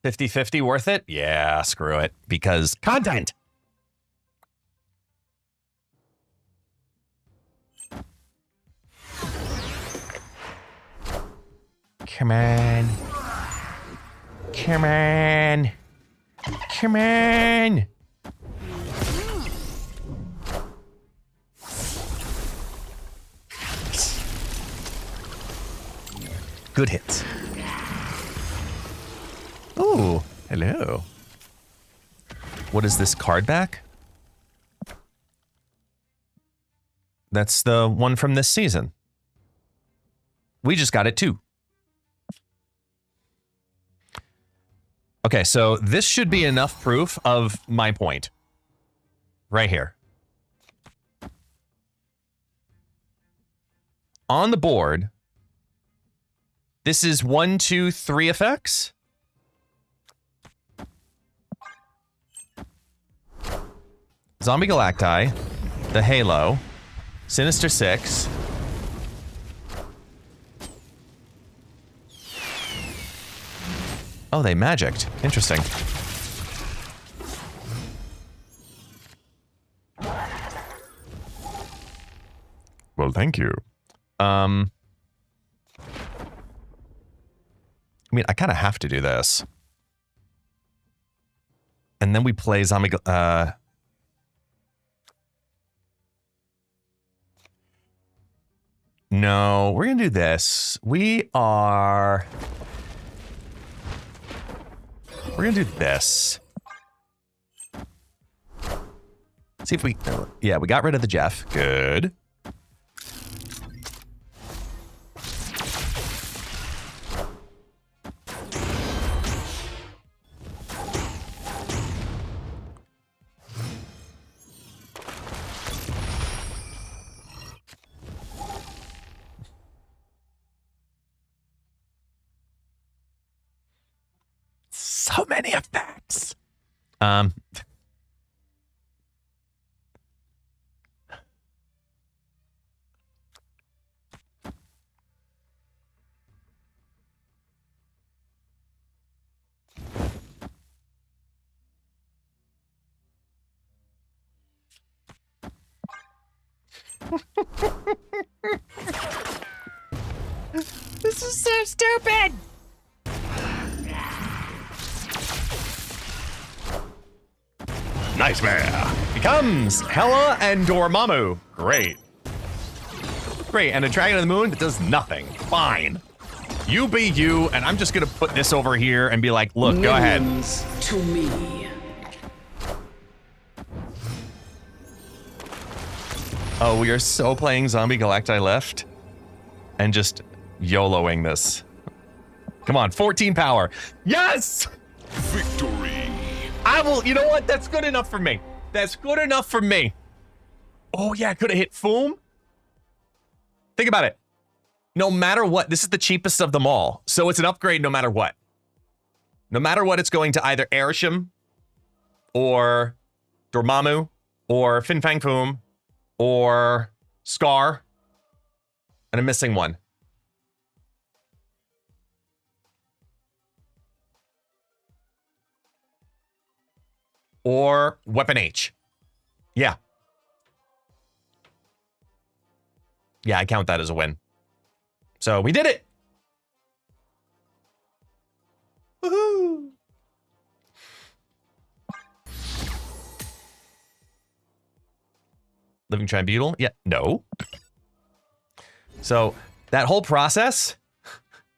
50-50 worth it? Yeah, screw it. Because content! Come on. Come on. Come on. Good hits. Ooh, hello. What is this card back? That's the one from this season. We just got it too. Okay, so this should be enough proof of my point. Right here. On the board, this is 1, 2, 3 effects. Zombie Galacti, the Halo, Sinister Six. Oh, they magicked. Interesting. Well, thank you. I mean, I kind of have to do this. And then we play Zombie... No, we're going to do this. We're going to do this. See if we... Yeah, we got rid of the Jeff. Good. So many effects. This is so stupid. Nightmare becomes Hela and Dormammu. Great. Great, and a Dragon of the Moon that does nothing. Fine. You be you, and I'm just gonna put this over here and be like, look, go ahead. To me. Oh, we are so playing Zombie Galacti left and just YOLOing this. Come on, 14 power. Yes! Victory. I will, you know what? That's good enough for me. That's good enough for me. Oh yeah, I could have hit Foom. Think about it. No matter what, this is the cheapest of them all. So it's an upgrade no matter what. No matter what, it's going to either Airshim or Dormammu or Fin Fang Foom or Scar. And I'm missing one. Or Weapon H. Yeah. Yeah, I count that as a win. So we did it. Woohoo. Living Tribunal? Yeah, no. So that whole process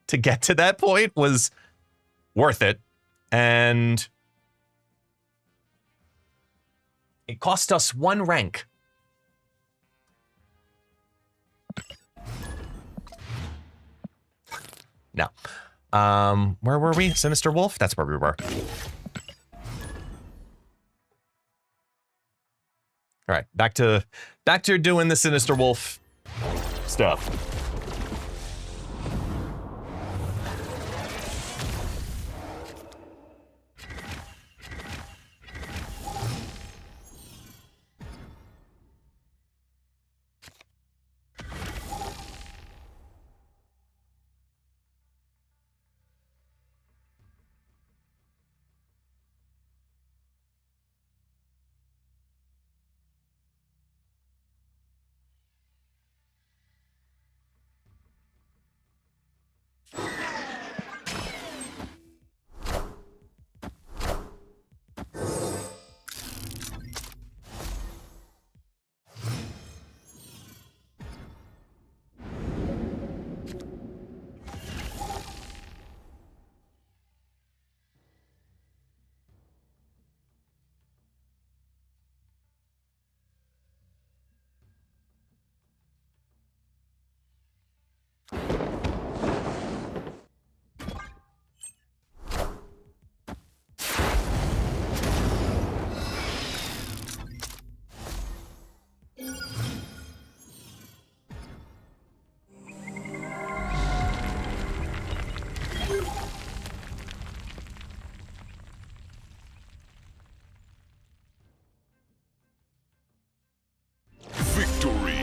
to get to that point was worth it. And it cost us 1 rank. No. Where were we? Sinister Wolf? That's where we were. All right, back to doing the Sinister Wolf stuff. Victory.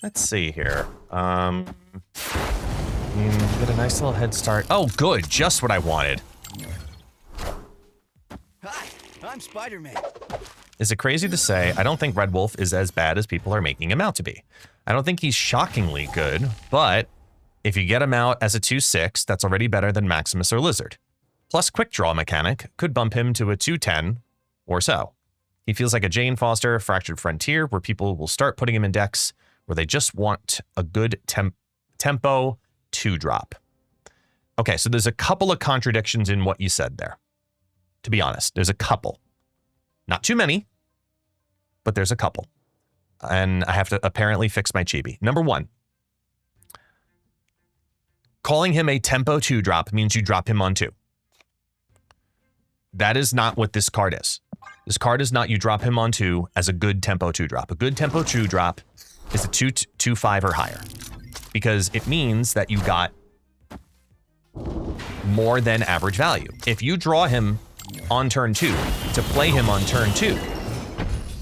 Let's see here. Get a nice little head start. Oh, good. Just what I wanted. Hi, I'm Spider-Man. Is it crazy to say I don't think Red Wolf is as bad as people are making him out to be? I don't think he's shockingly good, but if you get him out as a 2/6, that's already better than Maximus or Lizard. Plus, Quick Draw mechanic could bump him to a 2/10 or so. He feels like a Jane Foster, Fractured Frontier, where people will start putting him in decks where they just want a good tempo 2-drop. Okay, so there's a couple of contradictions in what you said there. To be honest, there's a couple. Not too many, but there's a couple. And I have to apparently fix my chibi. Number one, calling him a tempo 2-drop means you drop him on 2. That is not what this card is. This card is not you drop him on 2 as a good tempo 2-drop. A good tempo 2-drop is a 2/5 or higher, because it means that you got more than average value. If you draw him on turn 2 to play him on turn 2,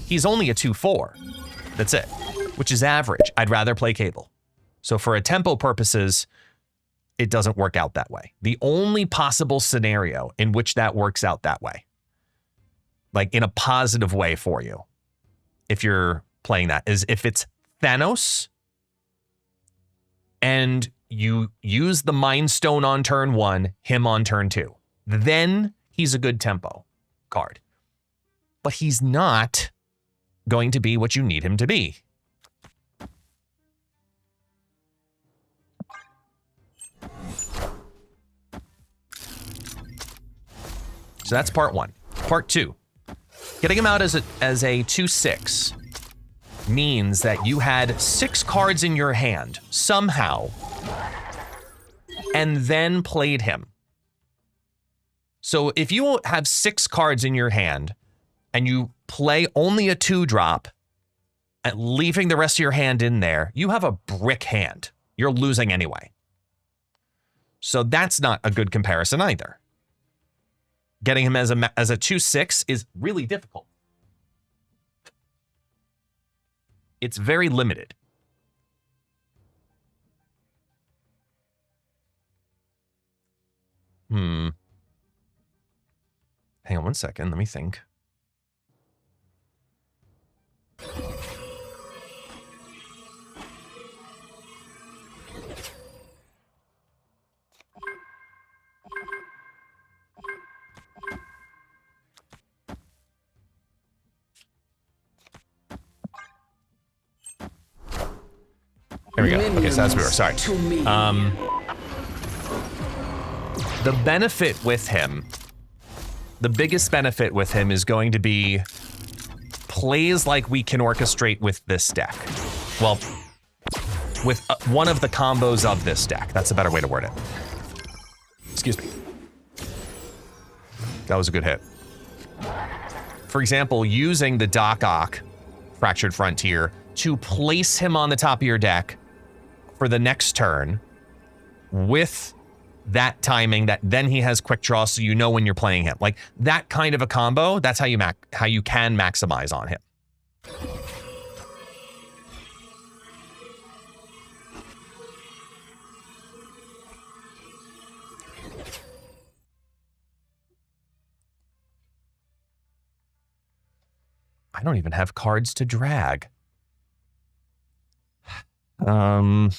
he's only a 2/4. That's it, which is average. I'd rather play Cable. So for a tempo purposes, it doesn't work out that way. The only possible scenario in which that works out that way, like in a positive way for you, if you're playing that, is if it's Thanos and you use the Mind Stone on turn 1, him on turn 2. Then he's a good tempo card. But he's not going to be what you need him to be. So that's part 1. Part 2. Getting him out as a 2/6 means that you had 6 cards in your hand somehow and then played him. So if you have 6 cards in your hand and you play only a 2-drop and leaving the rest of your hand in there, you have a brick hand. You're losing anyway. So that's not a good comparison either. Getting him as a 2/6 is really difficult. It's very limited. Hang on one second. Let me think. There we go. Okay, so that's where we were. Sorry. The benefit with him, the biggest benefit with him is going to be plays like we can orchestrate with this deck. Well, with one of the combos of this deck. That's a better way to word it. Excuse me. That was a good hit. For example, using the Doc Ock Fractured Frontier to place him on the top of your deck for the next turn with that timing that then he has quick draw, so you know when you're playing him. Like that kind of a combo, that's how you can maximize on him. I don't even have cards to drag. Well,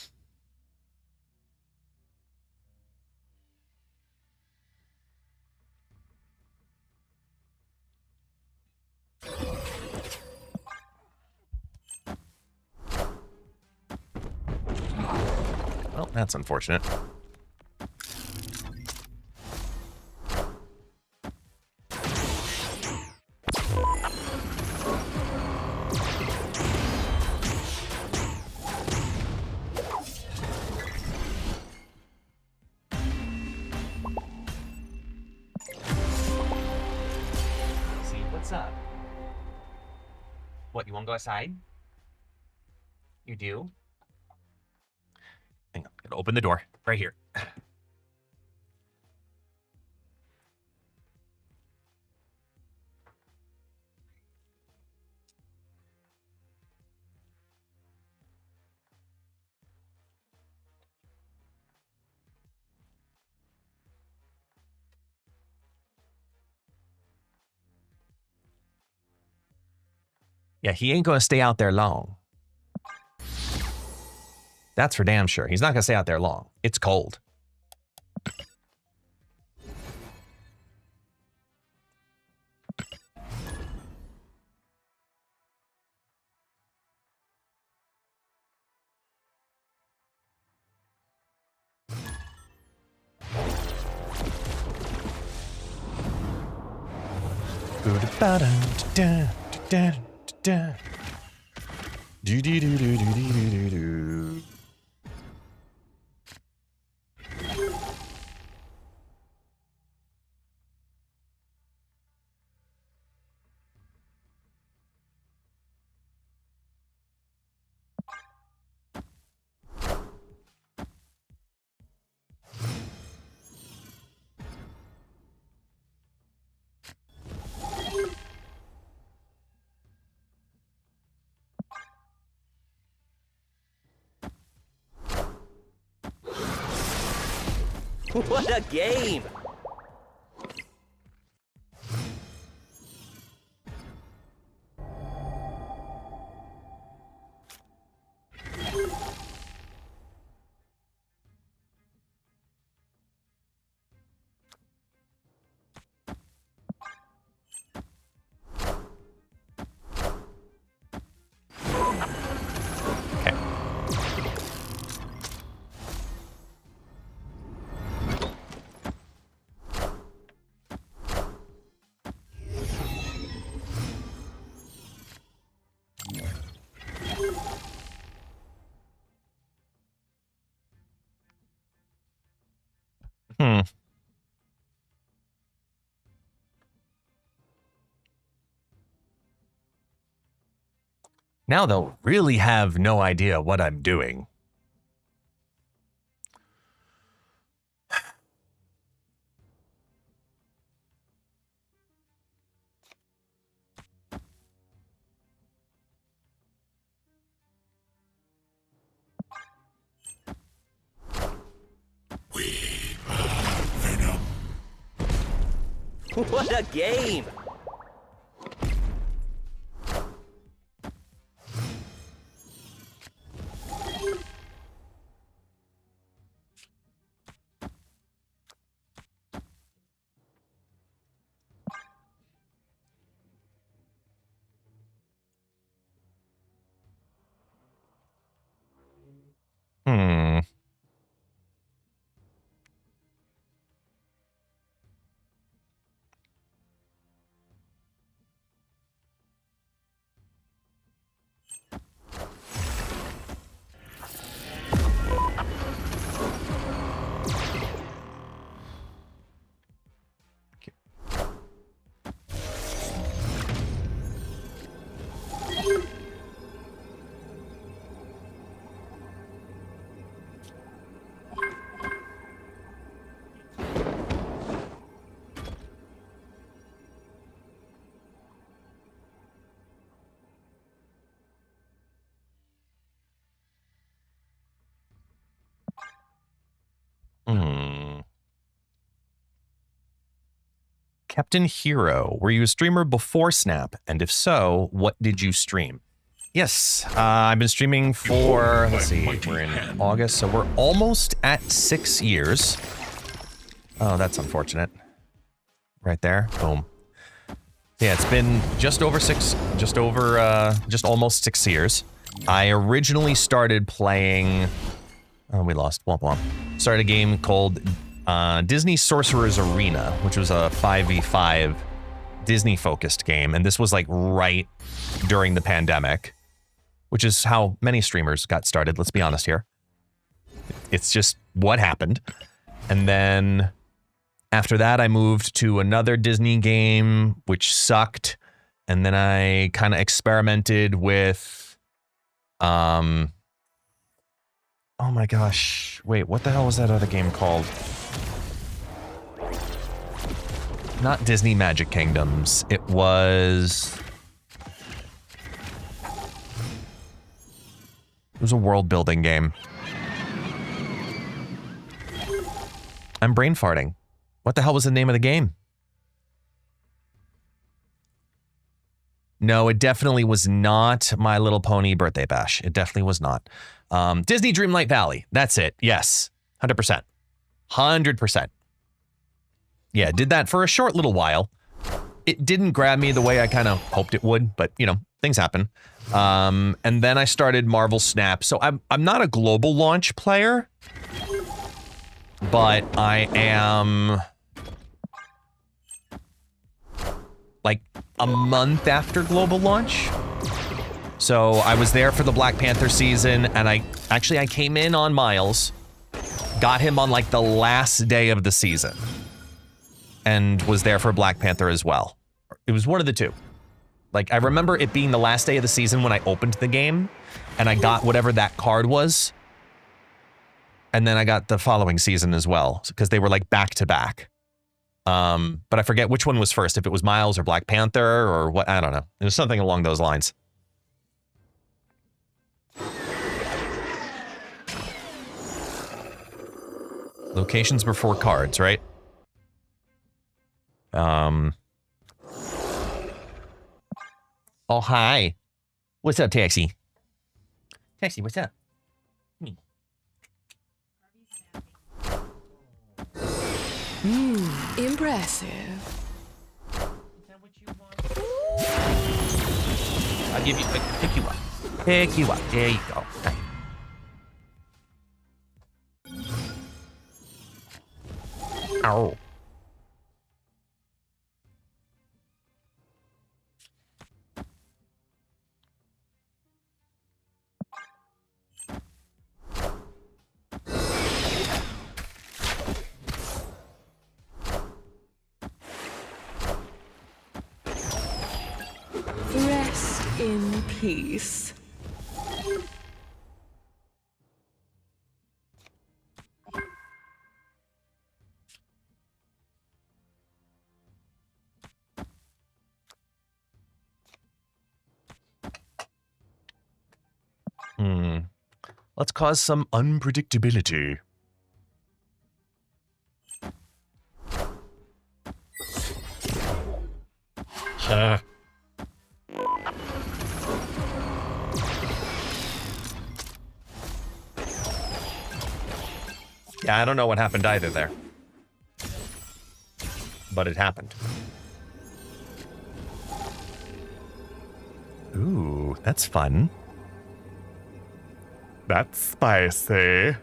that's unfortunate. See, what's up? What, you want to go outside? You do? Hang on, gotta open the door right here. Yeah, he ain't gonna stay out there long. That's for damn sure. He's not gonna stay out there long. It's cold. What a game! Hmm. Now they'll really have no idea what I'm doing. What a game! Hmm. Hmm. Captain Hero, were you a streamer before Snap? And if so, what did you stream? Yes, I've been streaming for, let's see, we're in August, so we're almost at 6 years. Oh, that's unfortunate. Right there, boom. Yeah, it's been just almost 6 years. I originally started playing, oh, we lost, womp womp. Started a game called Disney Sorcerer's Arena, which was a 5v5 Disney-focused game, and this was like right during the pandemic, which is how many streamers got started, let's be honest here. It's just what happened. And then after that, I moved to another Disney game, which sucked, and then I kind of experimented with, oh my gosh, wait, what the hell was that other game called? Not Disney Magic Kingdoms. It was a world building game. I'm brain farting. What the hell was the name of the game? No, it definitely was not My Little Pony Birthday Bash. It definitely was not. Disney Dreamlight Valley. That's it. Yes. 100%. 100%. Yeah, did that for a short little while. It didn't grab me the way I kind of hoped it would, but, you know, things happen. And then I started Marvel Snap. So I'm not a global launch player, but I am like a month after global launch. So I was there for the Black Panther season, and I came in on Miles, got him on like the last day of the season, and was there for Black Panther as well. It was one of the two. Like, I remember it being the last day of the season when I opened the game, and I got whatever that card was. And then I got the following season as well, because they were like back to back. But I forget which one was first, if it was Miles or Black Panther or what, I don't know. It was something along those lines. Locations before cards, right? Oh, hi. What's up, Taxi? Taxi, what's up? Impressive. I'll give you, pick you up. Pick you up. There you go. Ow. Rest in peace. Let's cause some unpredictability. Yeah, I don't know what happened either there. But it happened. Ooh, that's fun. That's spicy.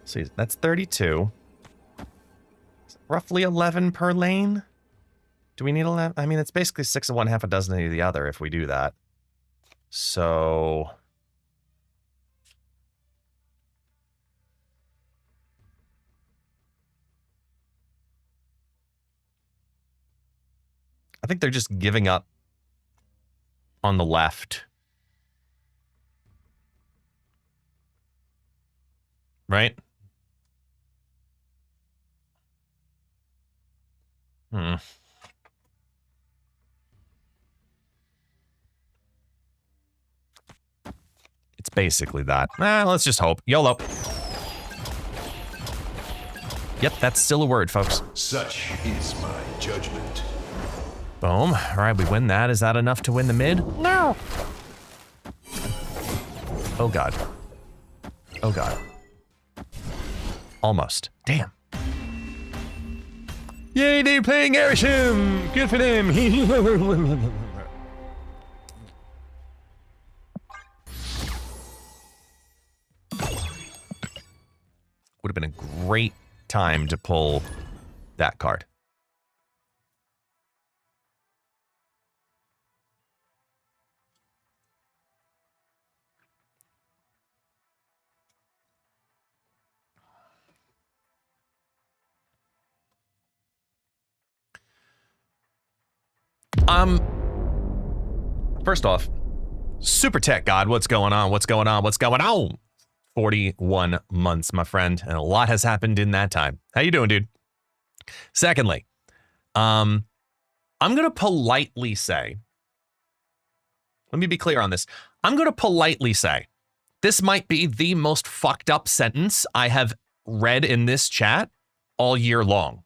See, that's 32. Roughly 11 per lane. Do we need 11? I mean, it's basically 6 of one, half a dozen of the other if we do that. So... I think they're just giving up on the left. Right? It's basically that. Let's just hope. YOLO. Yep, that's still a word, folks. Such is my judgment. Boom. All right, we win that. Is that enough to win the mid? No. Oh, God. Oh, God. Almost. Damn. Yay, they're playing Airshim! Good for them! Would have been a great time to pull that card. First off, Super Tech God, what's going on? What's going on? What's going on? 41 months, my friend, and a lot has happened in that time. How you doing, dude? Secondly, I'm going to politely say, let me be clear on this. I'm going to politely say, this might be the most fucked up sentence I have read in this chat all year long.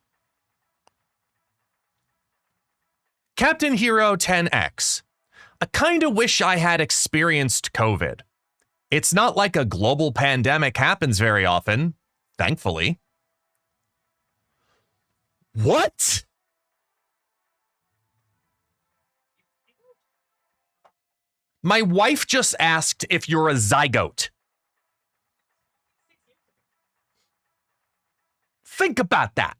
Captain Hero 10X. I kind of wish I had experienced COVID. It's not like a global pandemic happens very often, thankfully. What? My wife just asked if you're a zygote. Think about that.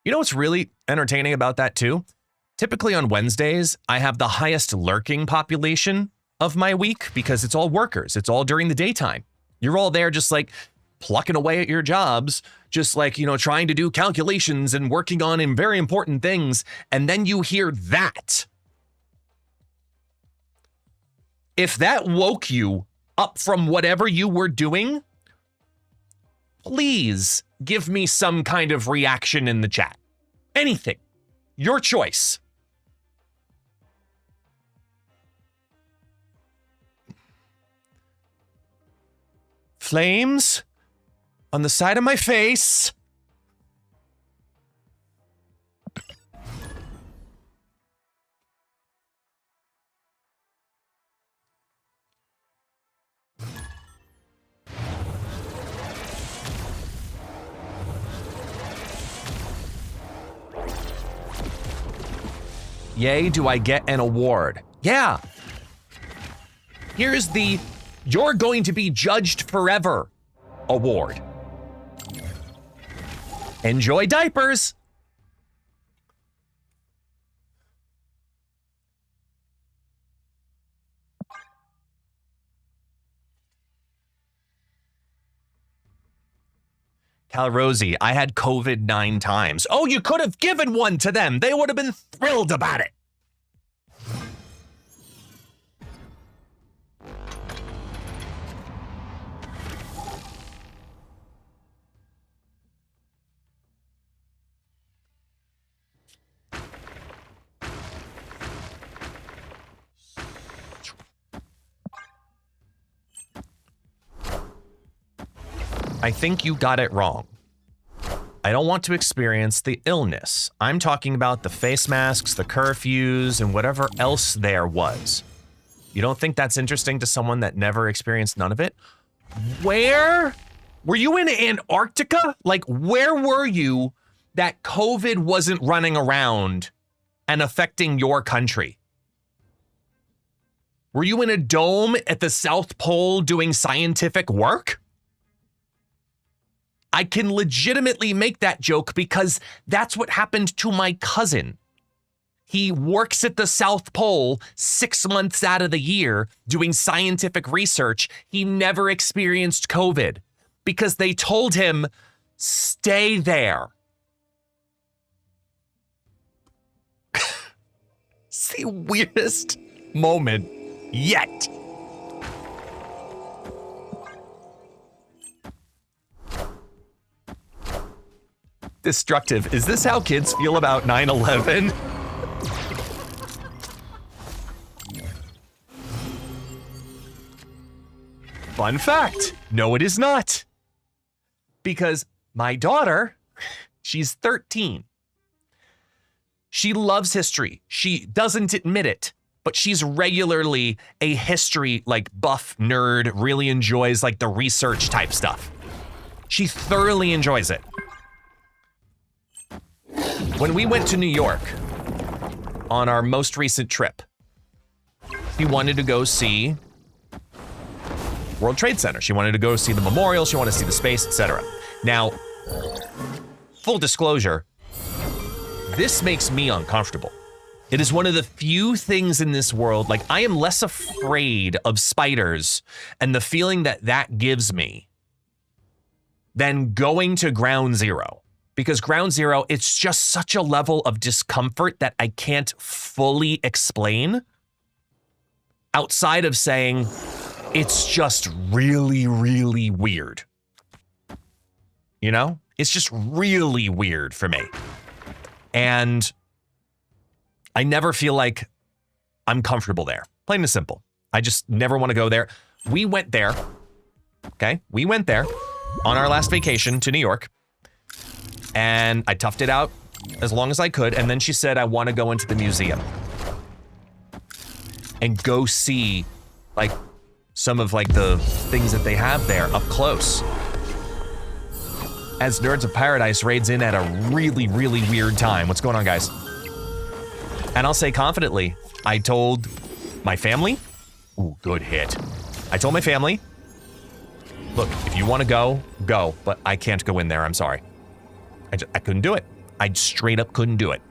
You know what's really entertaining about that too? Typically on Wednesdays, I have the highest lurking population of my week because it's all workers. It's all during the daytime. You're all there just like plucking away at your jobs, just like, you know, trying to do calculations and working on very important things. And then you hear that. If that woke you up from whatever you were doing, please give me some kind of reaction in the chat. Anything. Your choice. Flames on the side of my face. Yay, do I get an award? Yeah. Here's the "You're going to be judged forever" award. Enjoy diapers. Calrosi, I had COVID 9 times. Oh, you could have given one to them. They would have been thrilled about it. I think you got it wrong. I don't want to experience the illness. I'm talking about the face masks, the curfews, and whatever else there was. You don't think that's interesting to someone that never experienced none of it? Where? Were you in Antarctica? Like, where were you that COVID wasn't running around and affecting your country? Were you in a dome at the South Pole doing scientific work? I can legitimately make that joke because that's what happened to my cousin. He works at the South Pole 6 months out of the year doing scientific research. He never experienced COVID because they told him, stay there. It's the weirdest moment yet. Destructive. Is this how kids feel about 9/11? Fun fact. No, it is not. Because my daughter, she's 13. She loves history. She doesn't admit it, but she's regularly a history like buff nerd, really enjoys like the research type stuff. She thoroughly enjoys it. When we went to New York on our most recent trip, she wanted to go see World Trade Center. She wanted to go see the memorial. She wanted to see the space, etc. Now, full disclosure, this makes me uncomfortable. It is one of the few things in this world, like I am less afraid of spiders and the feeling that that gives me than going to Ground Zero. Because Ground Zero, it's just such a level of discomfort that I can't fully explain outside of saying it's just really, really weird. You know? It's just really weird for me. And I never feel like I'm comfortable there. Plain and simple. I just never want to go there. We went there. Okay? We went there on our last vacation to New York. And I toughed it out as long as I could. And then she said, I want to go into the museum. And go see, like, some of, like, the things that they have there up close. As Nerds of Paradise raids in at a really, really weird time. What's going on, guys? And I'll say confidently, I told my family, ooh, good hit. I told my family, look, if you want to go, go, but I can't go in there, I'm sorry. I couldn't do it. I straight up couldn't do it.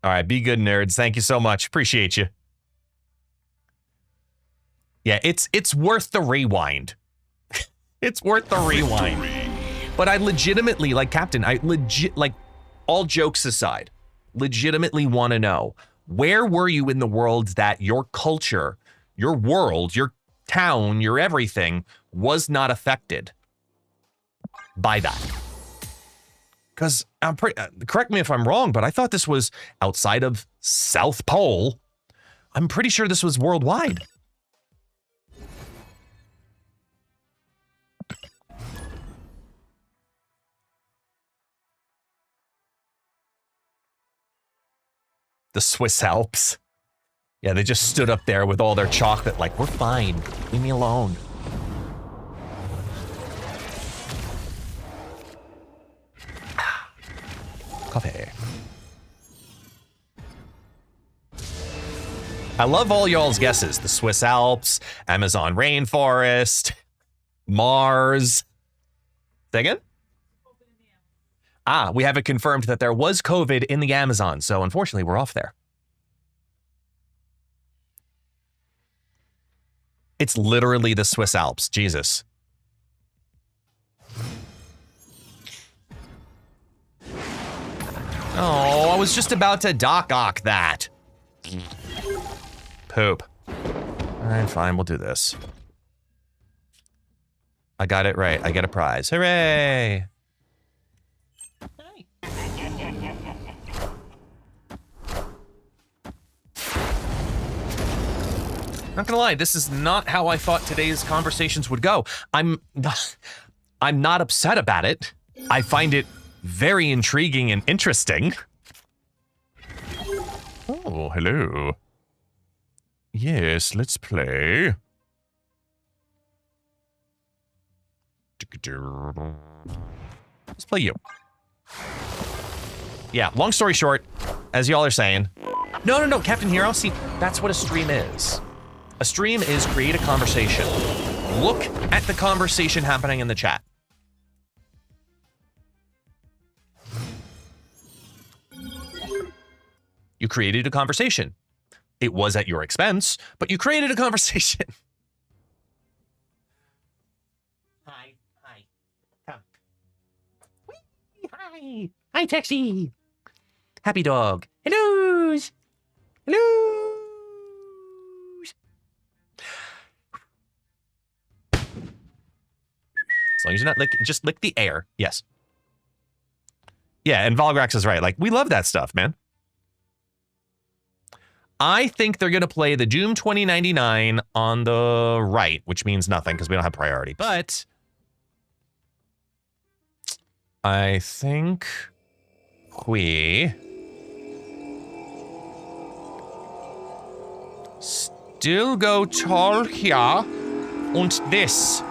All right, be good, nerds. Thank you so much. Appreciate you. Yeah, it's worth the rewind. It's worth the rewind. But I legitimately, like, Captain, like, all jokes aside, legitimately want to know, where were you in the world that your culture, your world, your town, your everything was not affected by that? Because I'm correct me if I'm wrong, but I thought this was outside of South Pole. I'm pretty sure this was worldwide. The Swiss Alps. Yeah, they just stood up there with all their chocolate like, we're fine, leave me alone. Coffee. I love all y'all's guesses. The Swiss Alps, Amazon rainforest, Mars. Say again? Ah, we have it confirmed that there was COVID in the Amazon, so unfortunately we're off there. It's literally the Swiss Alps. Jesus. Oh, I was just about to dock that. Poop. All right, fine, we'll do this. I got it right. I get a prize. Hooray! Not gonna lie, this is not how I thought today's conversations would go. I'm not upset about it. I find it very intriguing and interesting. Oh, hello. Yes, let's play. Let's play you. Yeah, long story short, as y'all are saying. No, Captain Hero, see, that's what a stream is. A stream is create a conversation. Look at the conversation happening in the chat. You created a conversation. It was at your expense, but you created a conversation. Hi. Come. Whee, hi. Hi, taxi. Happy dog. Hellos. Hellos. As long as you're not just lick the air. Yes. Yeah, and Volgrax is right. Like, we love that stuff, man. I think they're going to play the Doom 2099 on the right, which means nothing because we don't have priority. But I think we still go tall here and this.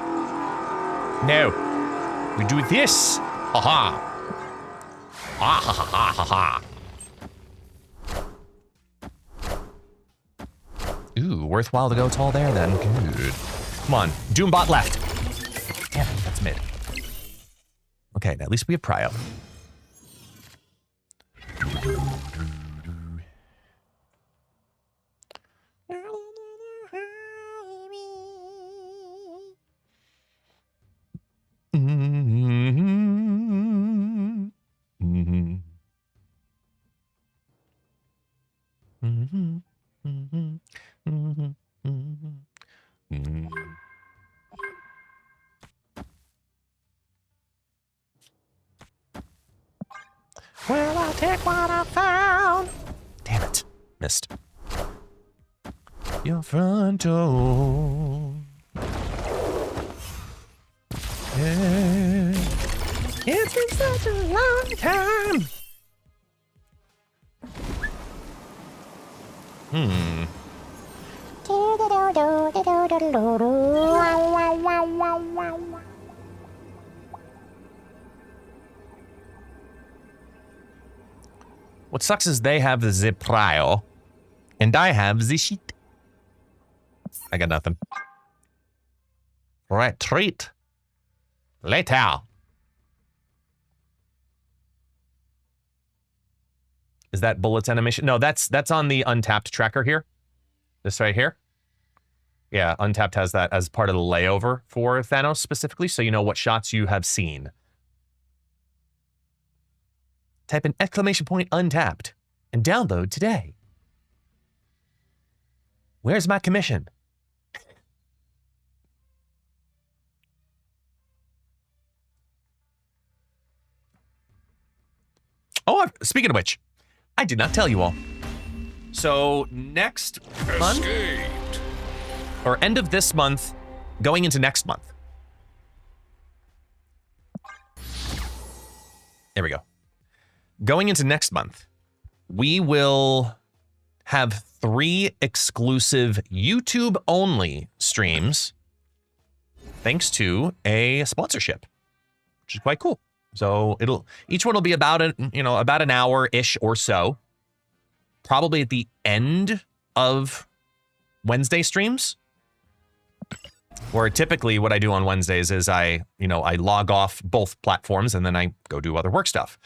No, we do this. Aha. Ah ha ha ha ha ha. Ooh, worthwhile to go tall there then. Good. Come on, Doombot left. Damn it, that's mid. Okay, at least we have prio. As Will I take what I found? Damn it. Missed. Your front door. Yeah. It's been such a long time. What sucks is they have the Ziprio, and I have the sheet. I got nothing. Retreat. Later. Is that bullets animation? No, that's on the Untapped tracker here. This right here. Yeah, Untapped has that as part of the layover for Thanos specifically, so you know what shots you have seen. Type in !Untapped and download today. Where's my commission? Oh, speaking of which, I did not tell you all. So next month, Escaped. or end of this month, going into next month. There we go. Going into next month, we will have 3 exclusive YouTube-only streams thanks to a sponsorship, which is quite cool. So each one will be about an hour-ish or so. Probably at the end of Wednesday streams. Where typically what I do on Wednesdays is I log off both platforms and then I go do other work stuff.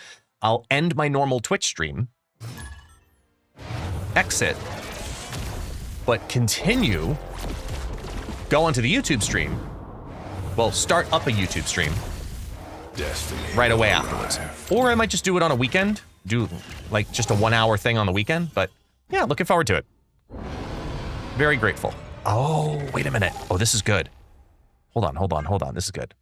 I'll end my normal Twitch stream, exit, but continue, go onto the YouTube stream. Well, start up a YouTube stream Destiny. right away afterwards. Or I might just do it on a weekend, do like just a 1 hour thing on the weekend, but yeah, looking forward to it. Very grateful. Oh, wait a minute. Oh, this is good. Hold on. This is good.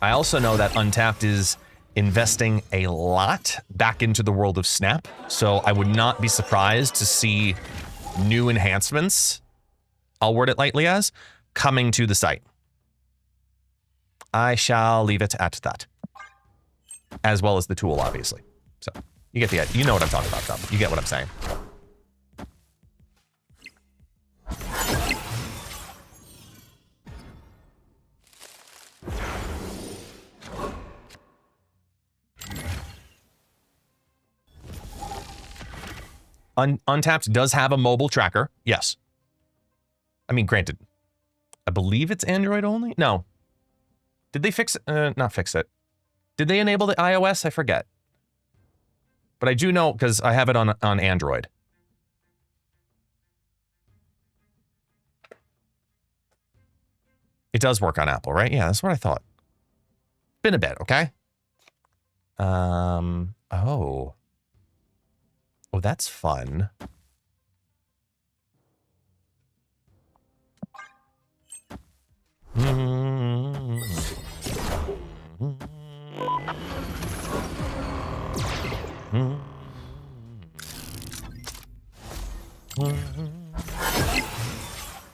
I also know that Untapped is investing a lot back into the world of Snap, so I would not be surprised to see new enhancements, I'll word it lightly as, coming to the site. I shall leave it at that. As well as the tool, obviously. So, you get the idea. You know what I'm talking about, though. You get what I'm saying. Untapped does have a mobile tracker. Yes. I mean, granted, I believe it's Android only. No. Did they fix it? Not fix it. Did they enable the iOS? I forget. But I do know because I have it on Android. It does work on Apple, right? Yeah, that's what I thought. Been a bit, okay? Oh. Oh, that's fun.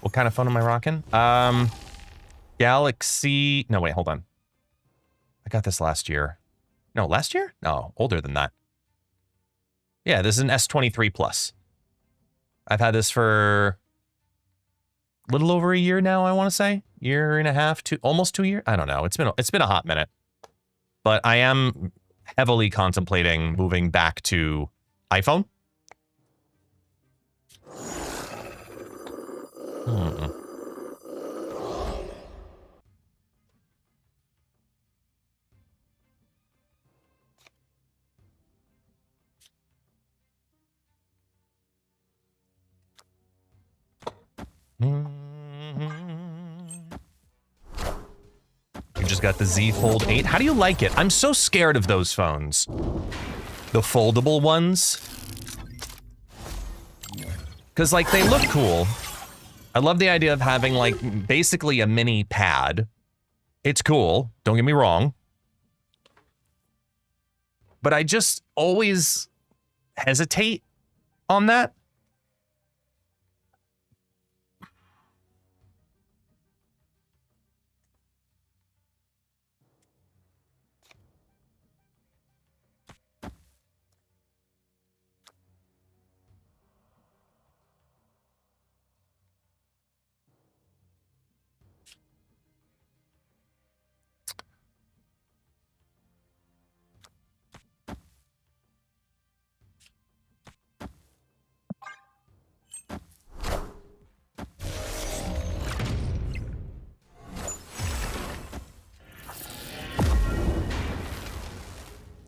What kind of phone am I rocking? Galaxy. No, wait, hold on. I got this last year. No, last year? No, older than that. Yeah, this is an S23 Plus. I've had this for a little over a year now, I want to say. Year and a half, almost 2 years. I don't know. It's been a hot minute. But I am heavily contemplating moving back to iPhone. You just got the Z Fold 8. How do you like it? I'm so scared of those phones. The foldable ones. Because, like, they look cool. I love the idea of having, like, basically a mini pad. It's cool, don't get me wrong. But I just always hesitate on that.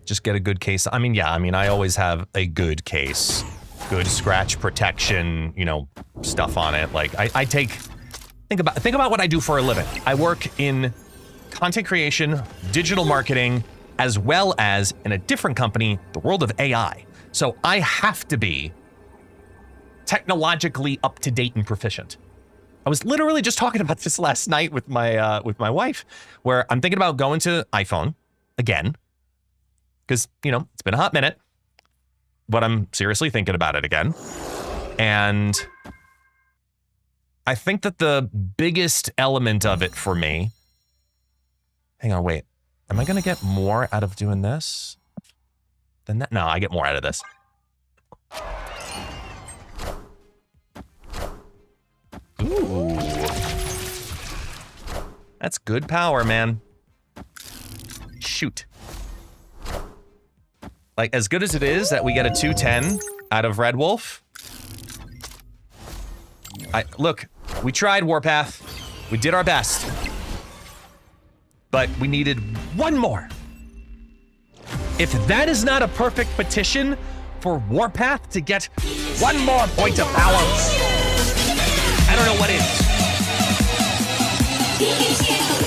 Just get a good case. I mean, yeah, I always have a good case. Good scratch protection, you know, stuff on it. Like, think about what I do for a living. I work in content creation, digital marketing, as well as in a different company, the world of AI. So I have to be technologically up to date and proficient. I was literally just talking about this last night with my wife, where I'm thinking about going to iPhone again. Because, you know, it's been a hot minute, but I'm seriously thinking about it again. And I think that the biggest element of it for me, hang on, wait, am I going to get more out of doing this than that? No, I get more out of this. Ooh. That's good power, man. Shoot. Like, as good as it is that we get a 210 out of Red Wolf. Look, we tried Warpath. We did our best. But we needed one more. If that is not a perfect petition for Warpath to get one more point of power, I don't know what is.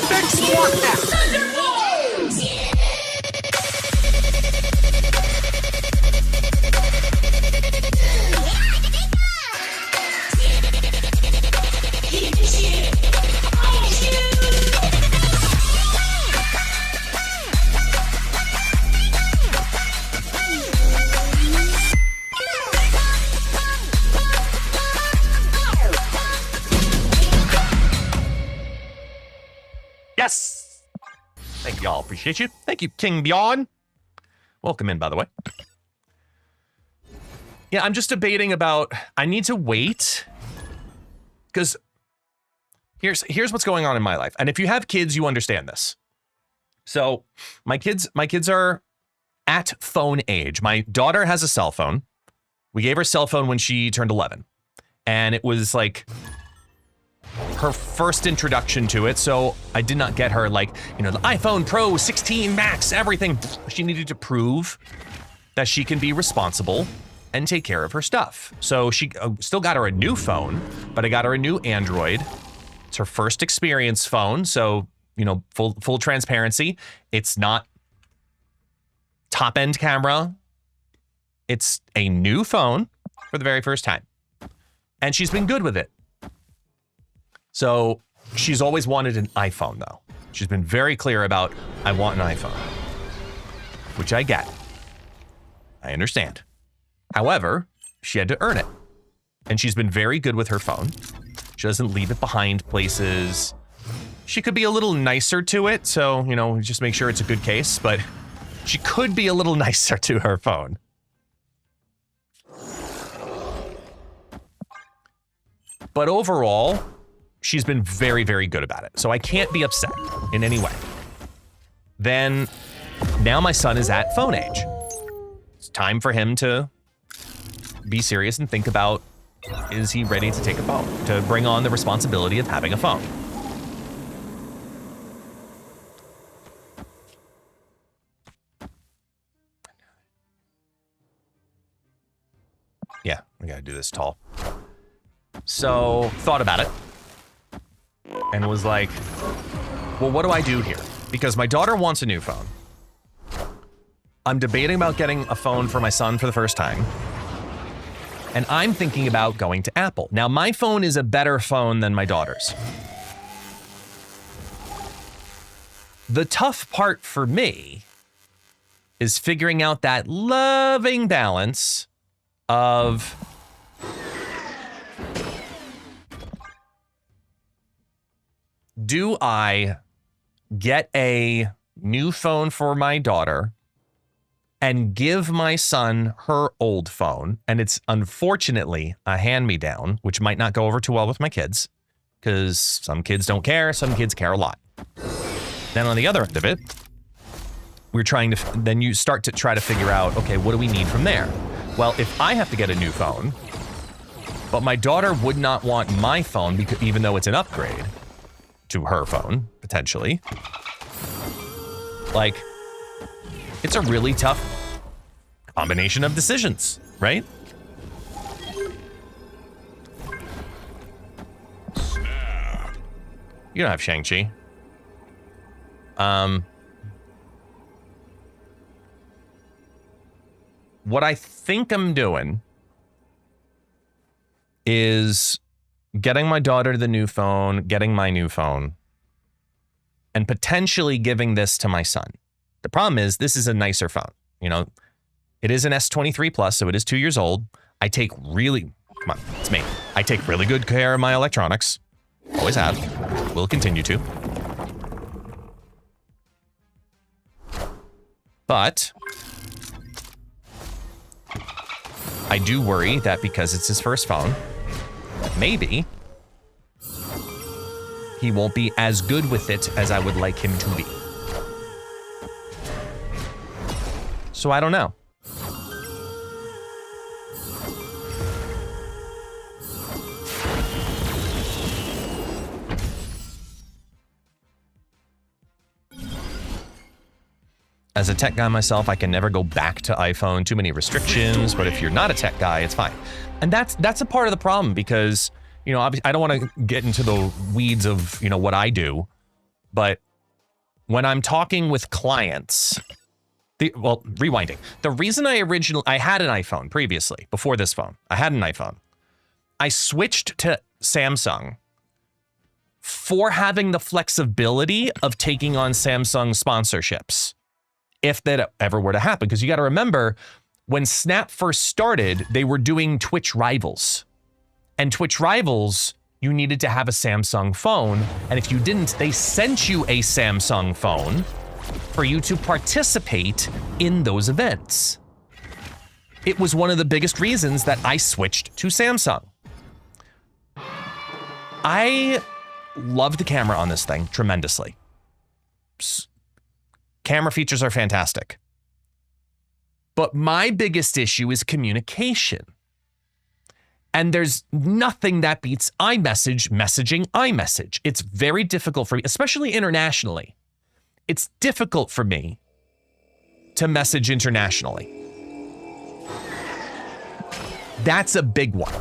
Fix Warpath! Yes! Thank y'all. Appreciate you. Thank you, King Bjorn. Welcome in, by the way. Yeah, I'm just debating about, I need to wait. Because here's what's going on in my life. And if you have kids, you understand this. So my kids are at phone age. My daughter has a cell phone. We gave her a cell phone when she turned 11. And it was like her first introduction to it, so I did not get her, like, you know, the iPhone Pro 16 Max, everything. She needed to prove that she can be responsible and take care of her stuff. So she still got her a new phone, but I got her a new Android. It's her first experience phone, so, you know, full transparency. It's not top-end camera. It's a new phone for the very first time. And she's been good with it. So she's always wanted an iPhone, though. She's been very clear about, I want an iPhone, which I get. I understand. However, she had to earn it. And she's been very good with her phone. She doesn't leave it behind places. She could be a little nicer to it, so, you know, just make sure it's a good case, but she could be a little nicer to her phone. But overall, she's been very, very good about it. So I can't be upset in any way. Then, now my son is at phone age. It's time for him to be serious and think about, is he ready to take a phone? To bring on the responsibility of having a phone. Yeah, we gotta do this tall. So, thought about it. And was like, well, what do I do here? Because my daughter wants a new phone. I'm debating about getting a phone for my son for the first time. And I'm thinking about going to Apple. Now, my phone is a better phone than my daughter's. The tough part for me is figuring out that loving balance of do I get a new phone for my daughter and give my son her old phone, and it's unfortunately a hand-me-down, which might not go over too well with my kids, because some kids don't care, some kids care a lot. Then on the other end of it, we're trying to, then you start to try to figure out, okay, what do we need from there? Well, if I have to get a new phone, but my daughter would not want my phone, because, even though it's an upgrade to her phone, potentially, like, it's a really tough combination of decisions, right? You don't have Shang-Chi. What I think I'm doing is getting my daughter the new phone, getting my new phone, and potentially giving this to my son. The problem is this is a nicer phone. You know, it is an S23 Plus, so it is 2 years old. I take really, come on, it's me. I take really good care of my electronics. Always have. Will continue to. But I do worry that because it's his first phone, maybe he won't be as good with it as I would like him to be. So I don't know. As a tech guy myself, I can never go back to iPhone. Too many restrictions. But if you're not a tech guy, it's fine. And that's a part of the problem because, you know, obviously I don't want to get into the weeds of, you know, what I do. But when I'm talking with clients, rewinding. The reason I had an iPhone previously, before this phone, I had an iPhone. I switched to Samsung for having the flexibility of taking on Samsung sponsorships. If that ever were to happen, because you got to remember, when Snap first started, they were doing Twitch Rivals. And Twitch Rivals, you needed to have a Samsung phone. And if you didn't, they sent you a Samsung phone for you to participate in those events. It was one of the biggest reasons that I switched to Samsung. I love the camera on this thing tremendously. Camera features are fantastic. But my biggest issue is communication. And there's nothing that beats messaging iMessage. It's very difficult for me, especially internationally. It's difficult for me to message internationally. That's a big one.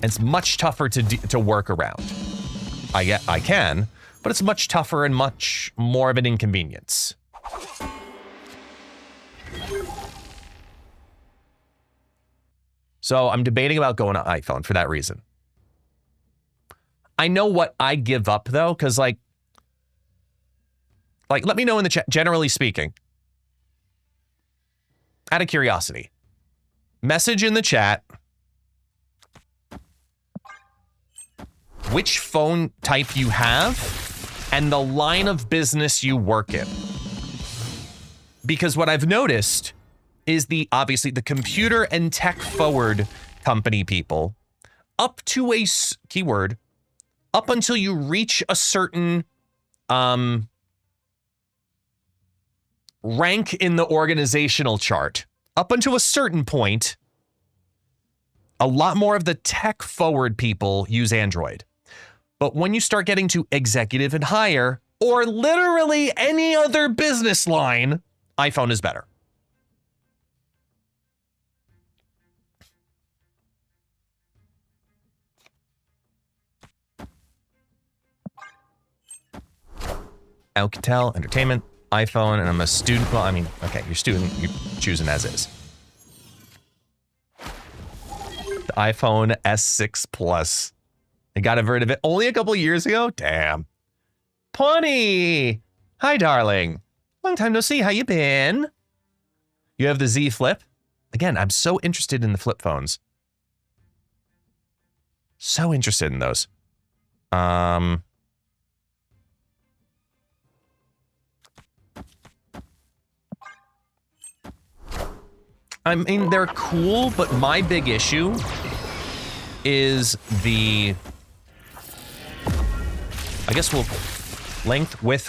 It's much tougher to work around. I can, but it's much tougher and much more of an inconvenience. So I'm debating about going to iPhone for that reason. I know what I give up though, because like let me know in the chat, generally speaking, out of curiosity, message in the chat which phone type you have and the line of business you work in. Because what I've noticed is obviously the computer and tech forward company people, up to a keyword, up until you reach a certain rank in the organizational chart, up until a certain point, a lot more of the tech forward people use Android. But when you start getting to executive and higher, or literally any other business line, iPhone is better. Alcatel, entertainment, iPhone, and I'm a student. Well, I mean, okay, you're student, you're choosing as is. iPhone S6 Plus. I got rid of it only a couple years ago. Damn. Pony! Hi, darling. Long time no see. How you been? You have the Z Flip. Again, I'm so interested in the flip phones. So interested in those. I mean, they're cool, but my big issue is the, I guess we'll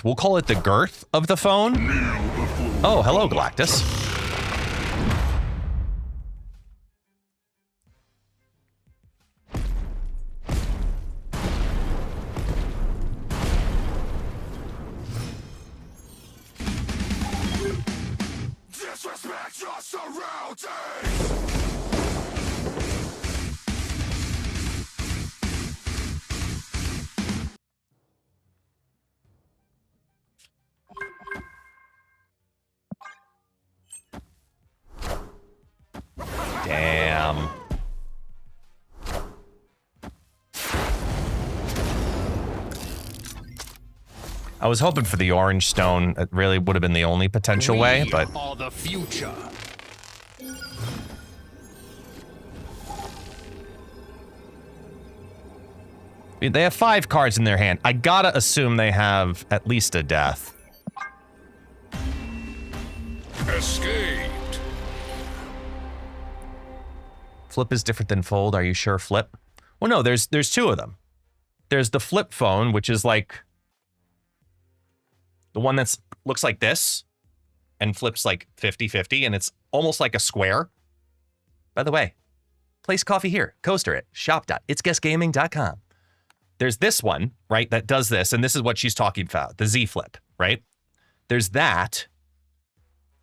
we'll call it the girth of the phone. Oh, hello, Galactus. Disrespect your surroundings! Damn. I was hoping for the orange stone. It really would have been the only potential way, but All the future. they have 5 cards in their hand. I gotta assume they have at least a death. Escaped. Flip is different than fold. Are you sure, Flip? Well, no, there's 2 of them. There's the flip phone, which is like the one that's looks like this and flips like 50-50, and it's almost like a square. By the way, place coffee here. Coaster it. Shop.ItsGuestGaming.com. There's this one, right, that does this, and this is what she's talking about, the Z Flip, right? There's that,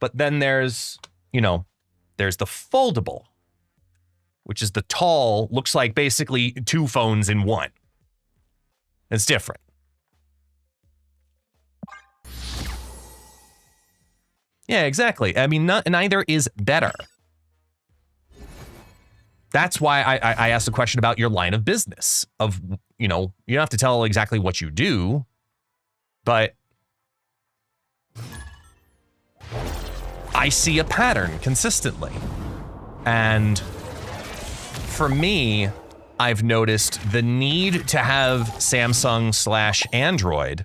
but then there's, there's the foldable, which is the tall, looks like basically 2 phones in one. It's different. Yeah, exactly. I mean, neither is better. That's why I asked the question about your line of business of, you don't have to tell exactly what you do, but I see a pattern consistently. And for me, I've noticed the need to have Samsung/Android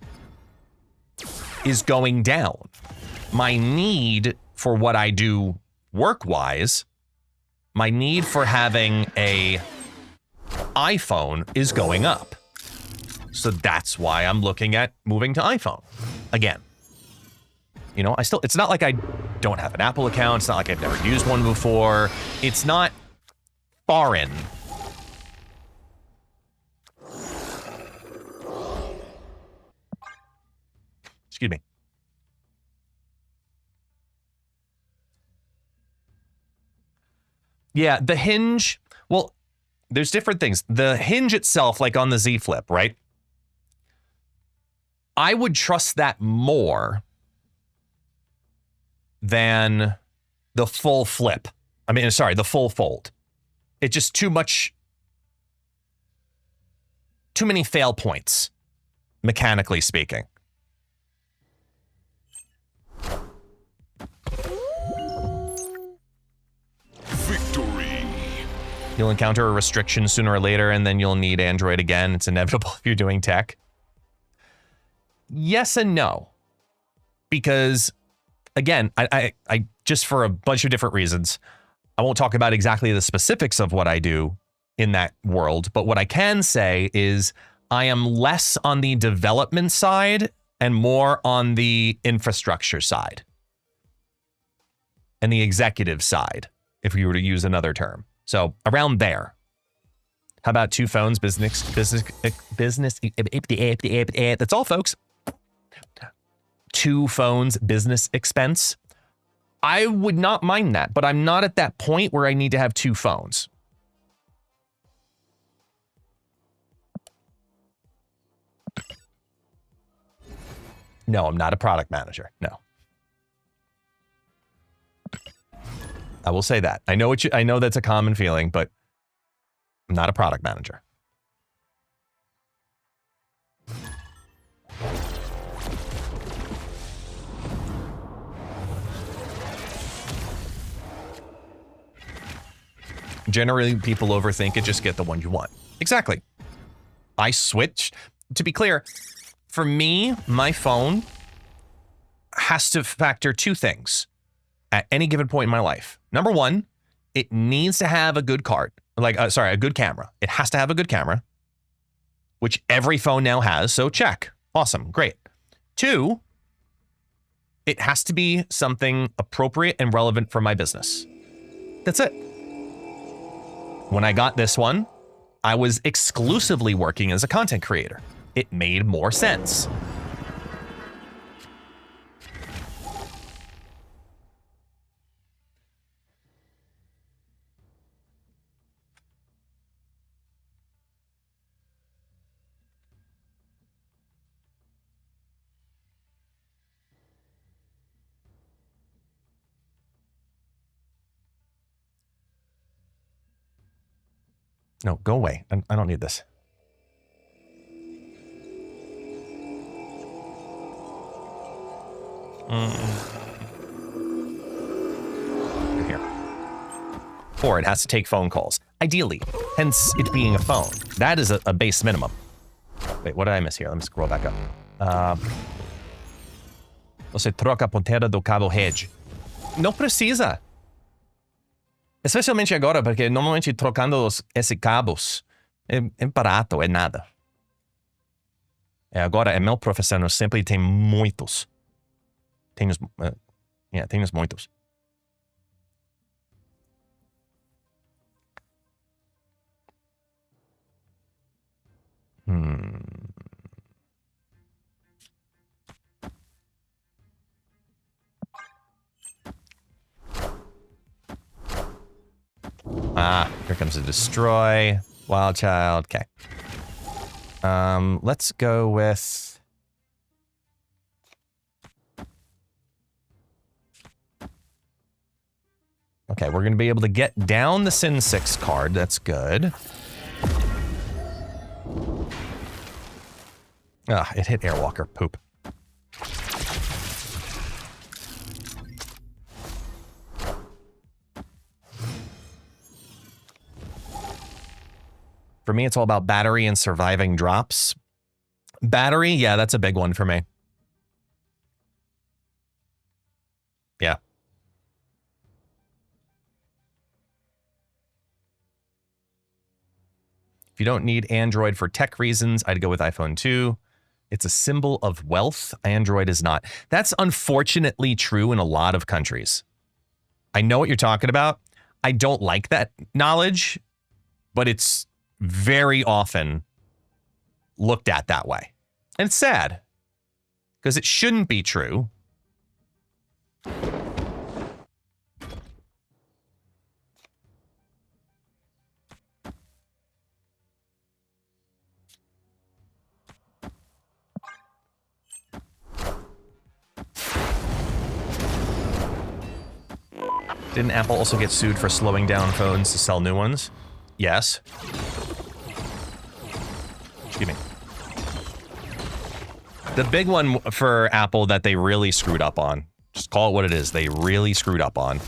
is going down. My need for what I do work-wise, my need for having a iPhone is going up. So that's why I'm looking at moving to iPhone again. It's not like I don't have an Apple account. It's not like I've never used one before. It's not foreign. Excuse me. Yeah, the hinge, well, there's different things. The hinge itself, like on the Z Flip, right? I would trust that more than the full flip. The full fold. It's just too many fail points, mechanically speaking. You'll encounter a restriction sooner or later, and then you'll need Android again. It's inevitable if you're doing tech. Yes and no. Because, again, I just for a bunch of different reasons, I won't talk about exactly the specifics of what I do in that world, but what I can say is I am less on the development side and more on the infrastructure side and the executive side, if we were to use another term. So around there. How about 2 phones, business? That's all, folks. 2 phones, business expense. I would not mind that, but I'm not at that point where I need to have 2 phones. No, I'm not a product manager. No. I will say that. I know that's a common feeling, but I'm not a product manager. Generally, people overthink it. Just get the one you want. Exactly. I switched. To be clear, for me, my phone has to factor two things at any given point in my life. Number one, it needs to have a good card. A good camera. It has to have a good camera, which every phone now has. So check. Awesome. Great. Two, it has to be something appropriate and relevant for my business. That's it. When I got this one, I was exclusively working as a content creator. It made more sense. No, go away. I don't need this. Here. 4, it has to take phone calls. Ideally, hence it being a phone. That is a base minimum. Wait, what did I miss here? Let me scroll back up. Você troca a ponteira do cabo rede. Não precisa. Especialmente agora, porque normalmente trocando esses cabos é barato, é nada. Agora, é meu professor sempre tem muitos. Tem muitos. Here comes a destroy. Wild child. Okay. Let's go with... Okay, we're going to be able to get down the Sin 6 card. That's good. It hit Airwalker. Poop. For me, it's all about battery and surviving drops. Battery, yeah, that's a big one for me. Yeah. If you don't need Android for tech reasons, I'd go with iPhone 2. It's a symbol of wealth. Android is not. That's unfortunately true in a lot of countries. I know what you're talking about. I don't like that knowledge, but it's very often looked at that way. And it's sad because it shouldn't be true. Didn't Apple also get sued for slowing down phones to sell new ones? Yes. Excuse me. The big one for Apple that they really screwed up on, just call it what it is, they really screwed up on,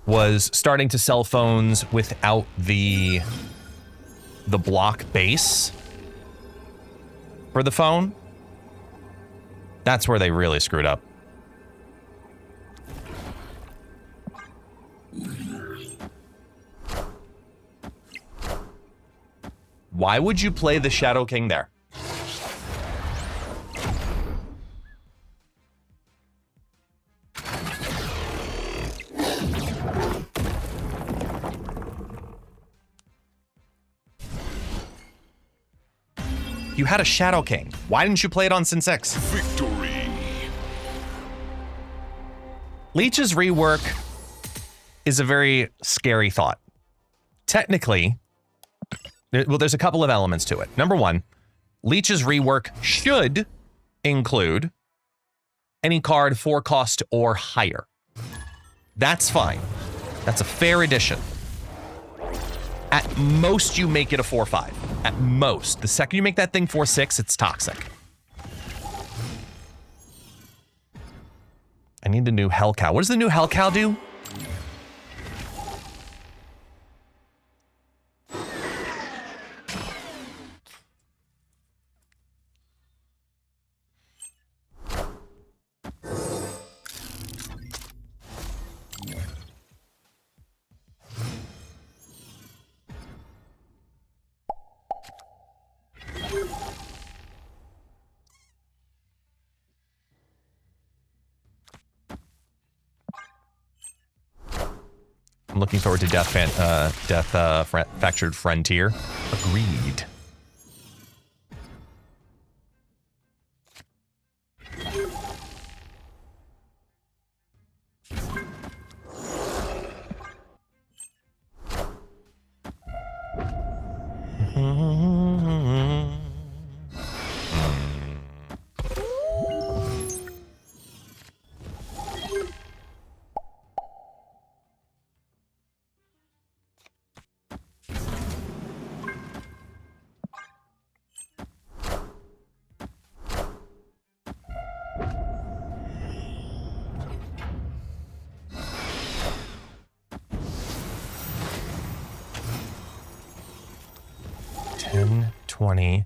was starting to sell phones without the block base for the phone. That's where they really screwed up. Why would you play the Shadow King there? You had a Shadow King. Why didn't you play it on Sin 6? Victory. Leech's rework is a very scary thought. Technically, well, there's a couple of elements to it. Number one, Leech's rework should include any card 4 cost or higher. That's fine. That's a fair addition. At most, you make it a 4-5. At most. The second you make that thing 4-6, it's toxic. I need the new Hell Cow. What does the new Hell Cow do? I'm looking forward to Fractured Frontier. Agreed. $10, $20,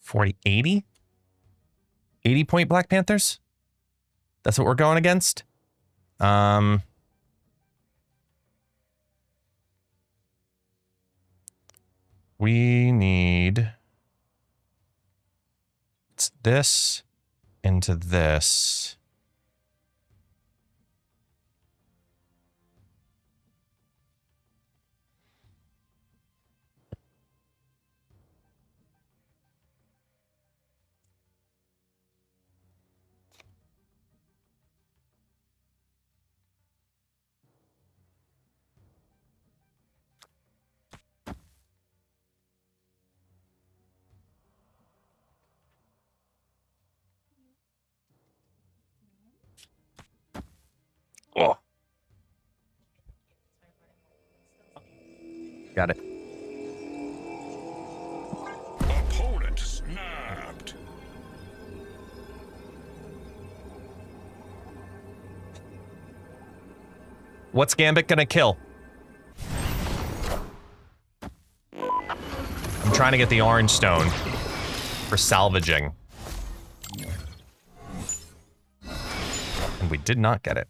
$40, $80? 80-point Black Panthers? That's what we're going against? We need this into this. Oh. Got it. Opponent snapped. What's Gambit gonna kill? I'm trying to get the orange stone for salvaging. And we did not get it.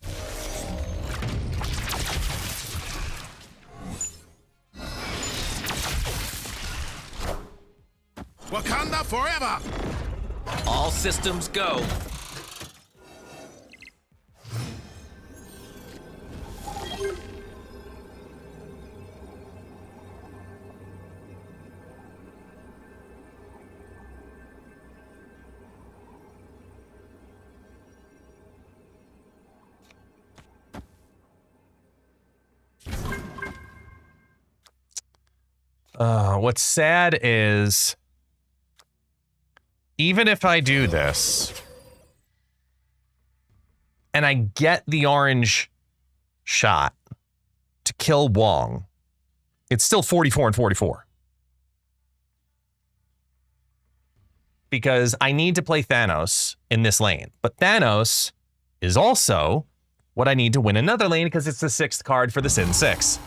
Wakanda forever! All systems go. What's sad is, even if I do this, and I get the orange shot to kill Wong, it's still 44 and 44. Because I need to play Thanos in this lane. But Thanos is also what I need to win another lane because it's the 6th card for the Sin 6.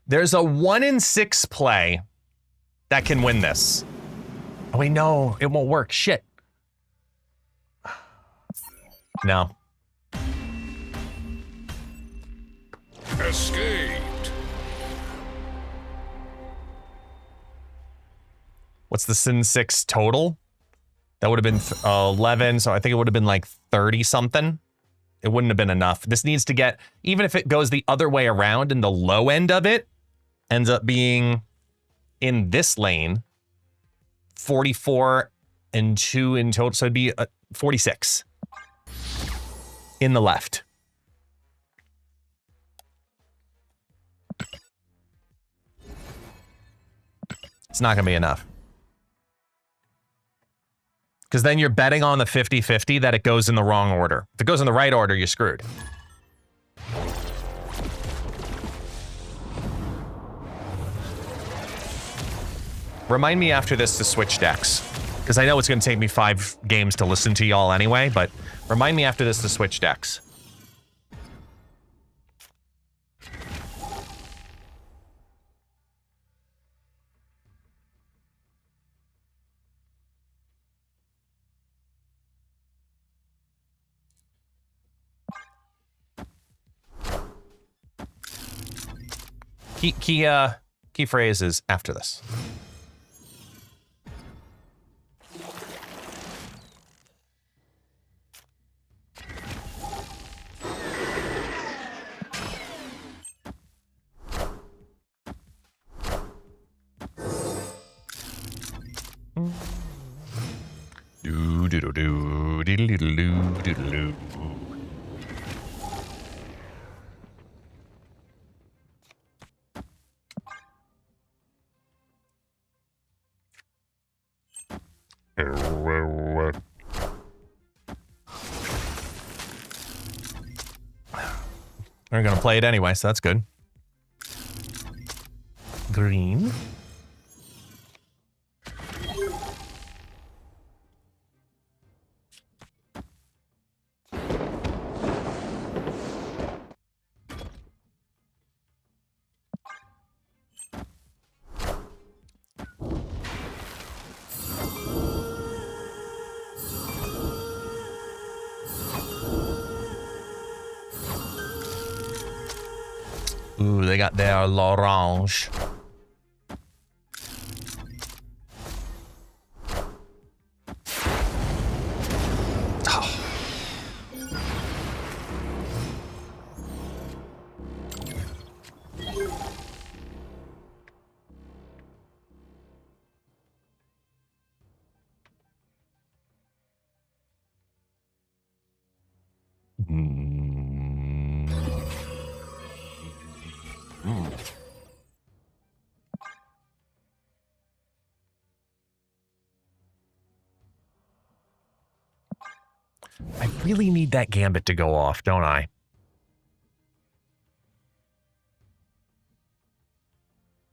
There's a 1 in 6 play that can win this. Oh, wait, no, it won't work. Shit. No. Escaped. What's the Sin 6 total? That would have been 11, so I think it would have been like 30 something. It wouldn't have been enough. This needs to get, even if it goes the other way around and the low end of it ends up being in this lane, 44 and 2 in total. So it'd be 46 in the left. It's not going to be enough. Because then you're betting on the 50-50 that it goes in the wrong order. If it goes in the right order, you're screwed. Remind me after this to switch decks. Because I know it's going to take me 5 games to listen to y'all anyway, but remind me after this to switch decks. Key phrase is after this. Do do do do do do do do do. We're gonna play it anyway, so that's good. Green. Ooh, they got their l'orange. Oh. I really need that gambit to go off, don't I?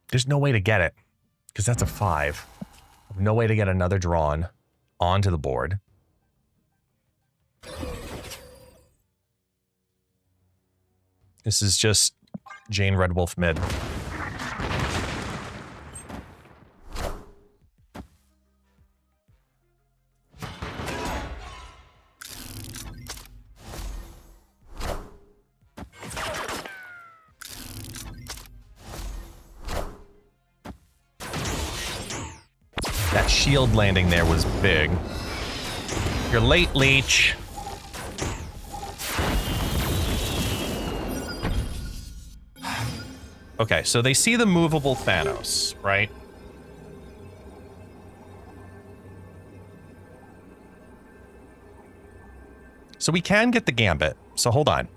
There's no way to get it, because that's a 5. No way to get another drawn onto the board. This is just Jane Red Wolf mid. That shield landing there was big. You're late, Leech. Okay, so they see the movable Thanos, right? So we can get the gambit. So hold on.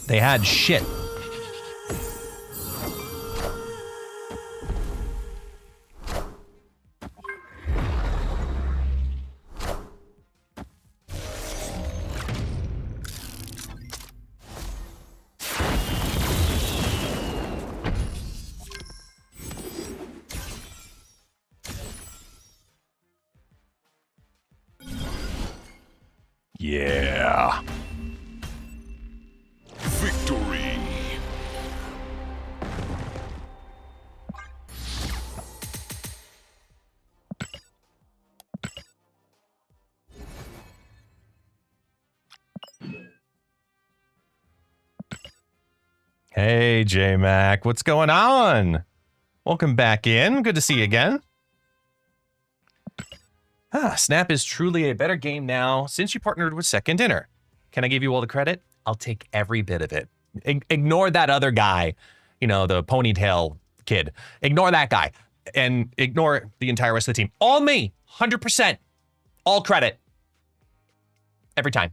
They had shit. Yeah. Victory. Hey, J-Mac, what's going on? Welcome back in. Good to see you again. Snap is truly a better game now since you partnered with Second Dinner. Can I give you all the credit? I'll take every bit of it. Ignore that other guy, you know, the ponytail kid. Ignore that guy and ignore the entire rest of the team. All me, 100%. All credit. Every time.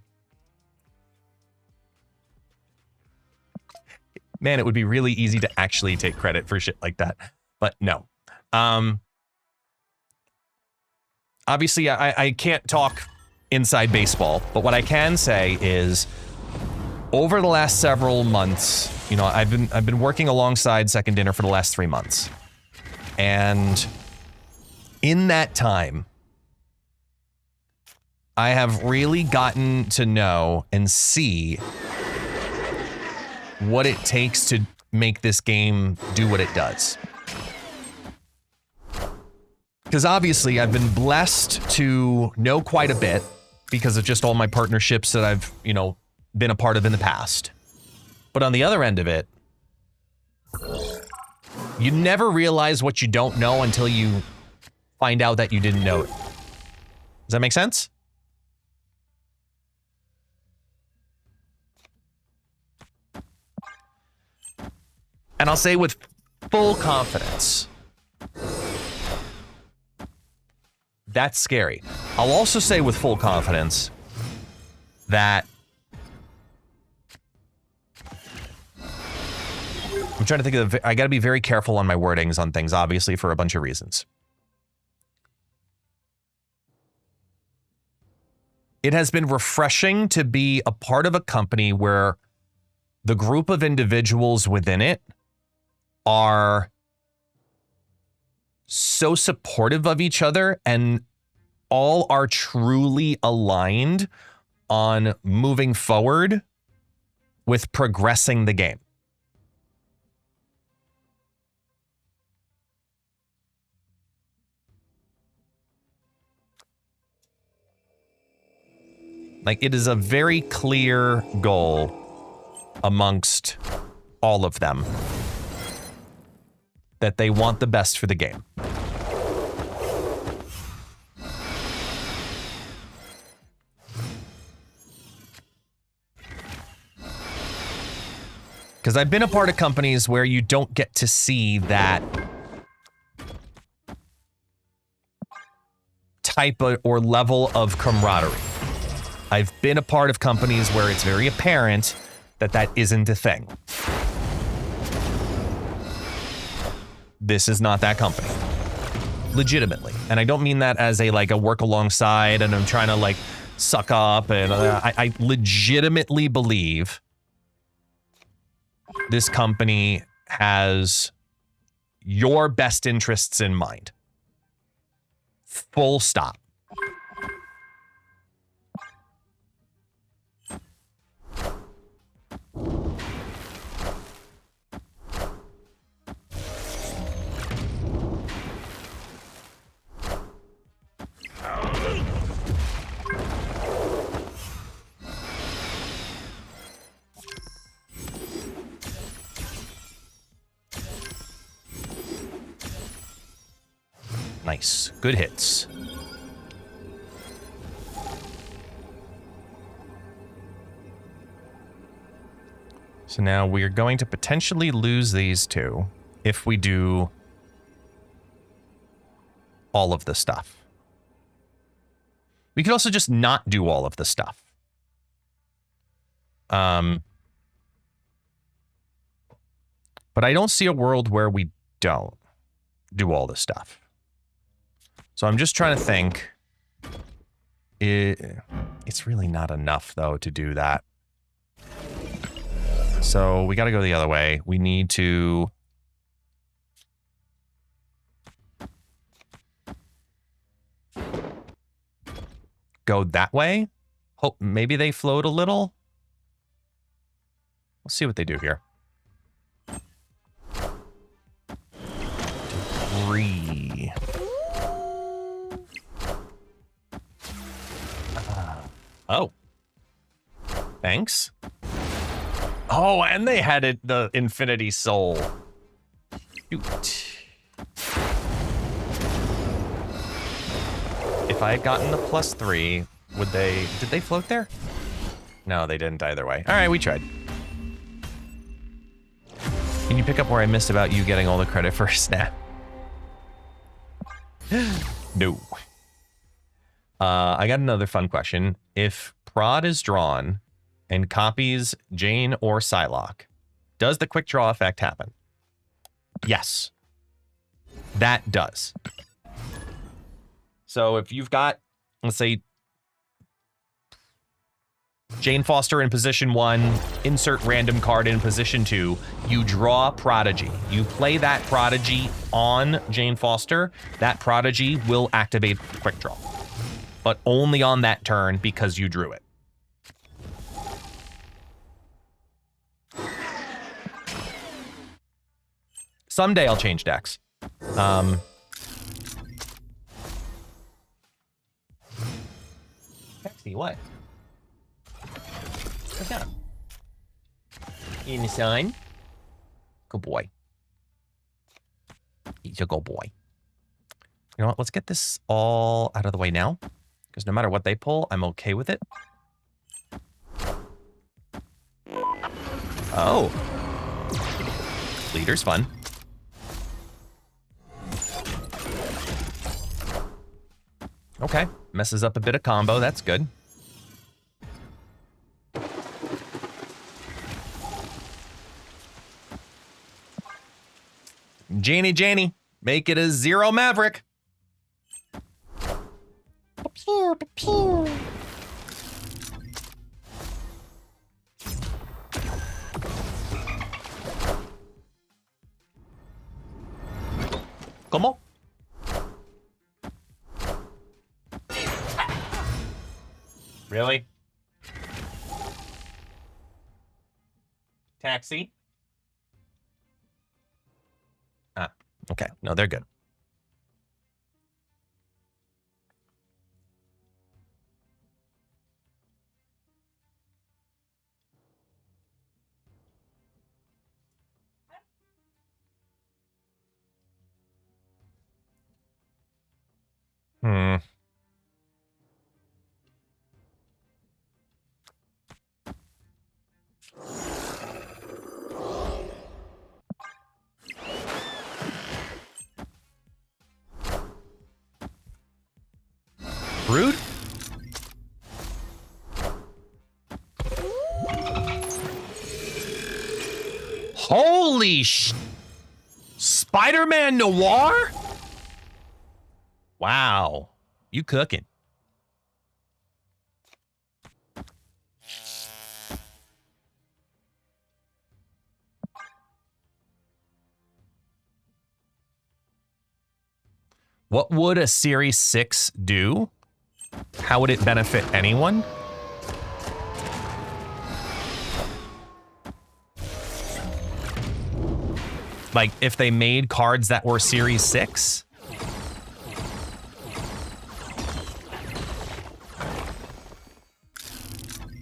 Man, it would be really easy to actually take credit for shit like that, but no. Obviously, I can't talk inside baseball, but what I can say is, over the last several months, you know, I've been working alongside Second Dinner for the last 3 months, and in that time, I have really gotten to know and see what it takes to make this game do what it does. Because obviously I've been blessed to know quite a bit because of just all my partnerships that I've, you know, been a part of in the past. But on the other end of it, you never realize what you don't know until you find out that you didn't know it. Does that make sense? And I'll say with full confidence, that's scary. I'll also say with full confidence that I'm trying to think of, I gotta be very careful on my wordings on things, obviously, for a bunch of reasons. It has been refreshing to be a part of a company where the group of individuals within it are so supportive of each other and all are truly aligned on moving forward with progressing the game. Like, it is a very clear goal amongst all of them that they want the best for the game. Because I've been a part of companies where you don't get to see that type of, or level of camaraderie. I've been a part of companies where it's very apparent that that isn't a thing. This is not that company. Legitimately. And I don't mean that as a work alongside and I'm trying to like suck up and I legitimately believe this company has your best interests in mind. Full stop. Nice. Good hits. So now we are going to potentially lose these two if we do all of the stuff. We could also just not do all of the stuff. But I don't see a world where we don't do all this stuff. So I'm just trying to think. It's really not enough, though, to do that. So we got to go the other way. We need to... go that way. Hope maybe they float a little. We'll see what they do here. 3. Oh. Thanks. Oh, and they had it, the Infinity Soul. Shoot. If I had gotten the +3, would they... Did they float there? No, they didn't either way. All right, we tried. Can you pick up where I missed about you getting all the credit for a snap? No. I got another fun question. If Prod is drawn and copies Jane or Psylocke, does the quick draw effect happen? Yes. That does. So if you've got, let's say, Jane Foster in position 1, insert random card in position 2, you draw Prodigy. You play that Prodigy on Jane Foster, that Prodigy will activate quick draw. But only on that turn because you drew it. Someday I'll change decks. Taxi, what? What's up? Inside? Good boy. He's a good boy. You know what? Let's get this all out of the way now. Because no matter what they pull, I'm okay with it. Oh. Leader's fun. Okay. Messes up a bit of combo. That's good. Janie, make it a 0 Maverick. ¿Cómo? Really? Taxi? Ah, okay. No, they're good. Hmm. Rude? Holy sh... Spider-Man Noir? Wow. You cooking. What would a Series 6 do? How would it benefit anyone? Like, if they made cards that were Series 6?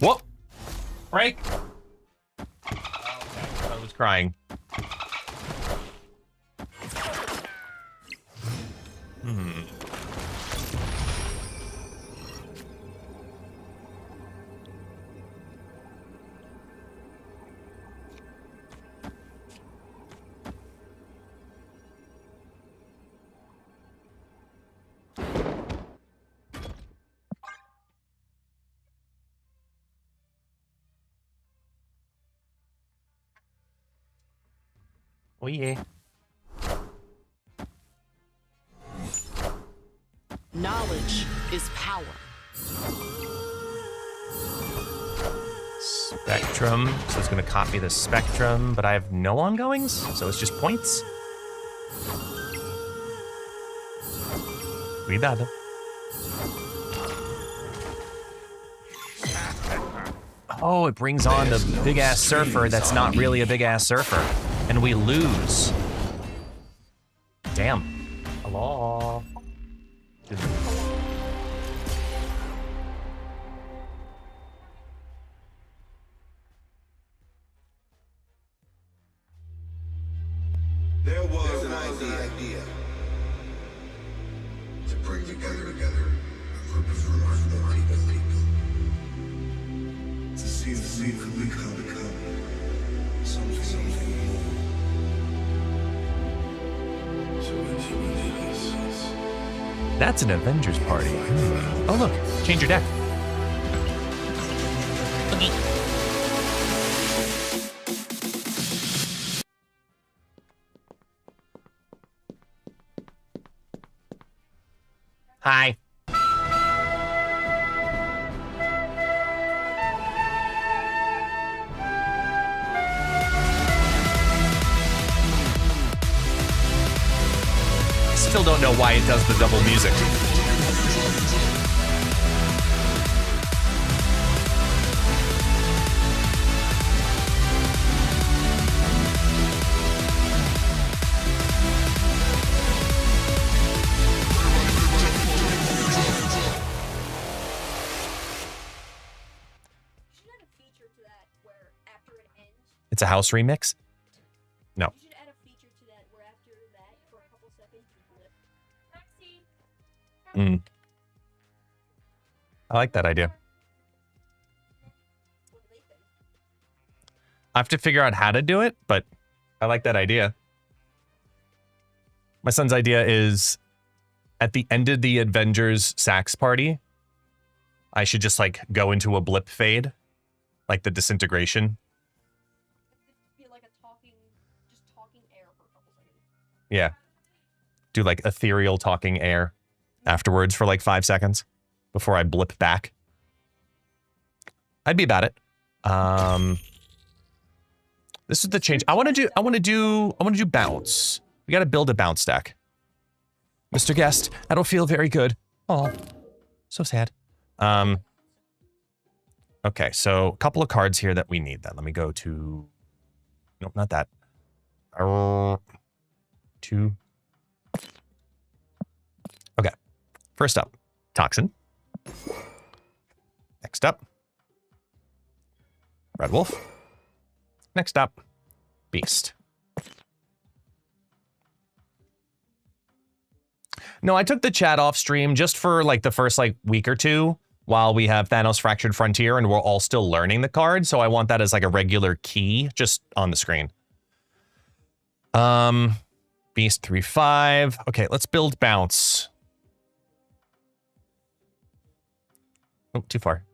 Whoop! Break! Okay, I was crying. Oh yeah. Knowledge is power. Spectrum. So it's going to copy the spectrum, but I have no ongoings, so it's just points. Cuidado. Oh, it brings on the big-ass surfer that's not really a big-ass surfer. And we lose. Damn. Hello. There was an idea to bring together a group of remarkable people. To see the sea could become something more. So intimidate us. That's an Avengers party. Oh, look. Change your deck. Hi. I still don't know why it does the double music. It's a house remix? No. You should add a feature to that where after that, for a couple seconds, you blip. Mm. I like that idea. I have to figure out how to do it, but I like that idea. My son's idea is at the end of the Avengers sax party, I should just like go into a blip fade, like the disintegration. Yeah. Do like ethereal talking air afterwards for like 5 seconds before I blip back. I'd be about it. This is the change. I want to do bounce. We got to build a bounce deck. Mr. Guest, I don't feel very good. Oh, so sad. Okay, so a couple of cards here that we need then. Let me go to, nope, not that. 2. Okay. First up, Toxin. Next up, Red Wolf. Next up, Beast. No, I took the chat off stream just for like the first like week or two while we have Thanos Fractured Frontier and we're all still learning the card. So I want that as like a regular key just on the screen. Beast 3/5. Okay, let's build bounce. Oh, too far.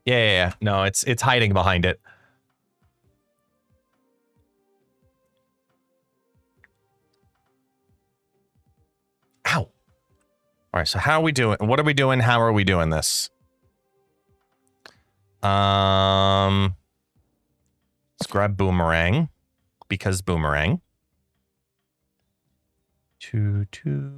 Yeah. No, it's hiding behind it. Ow. All right, so how are we doing? What are we doing? How are we doing this? Let's grab Boomerang because Boomerang. 2, 2.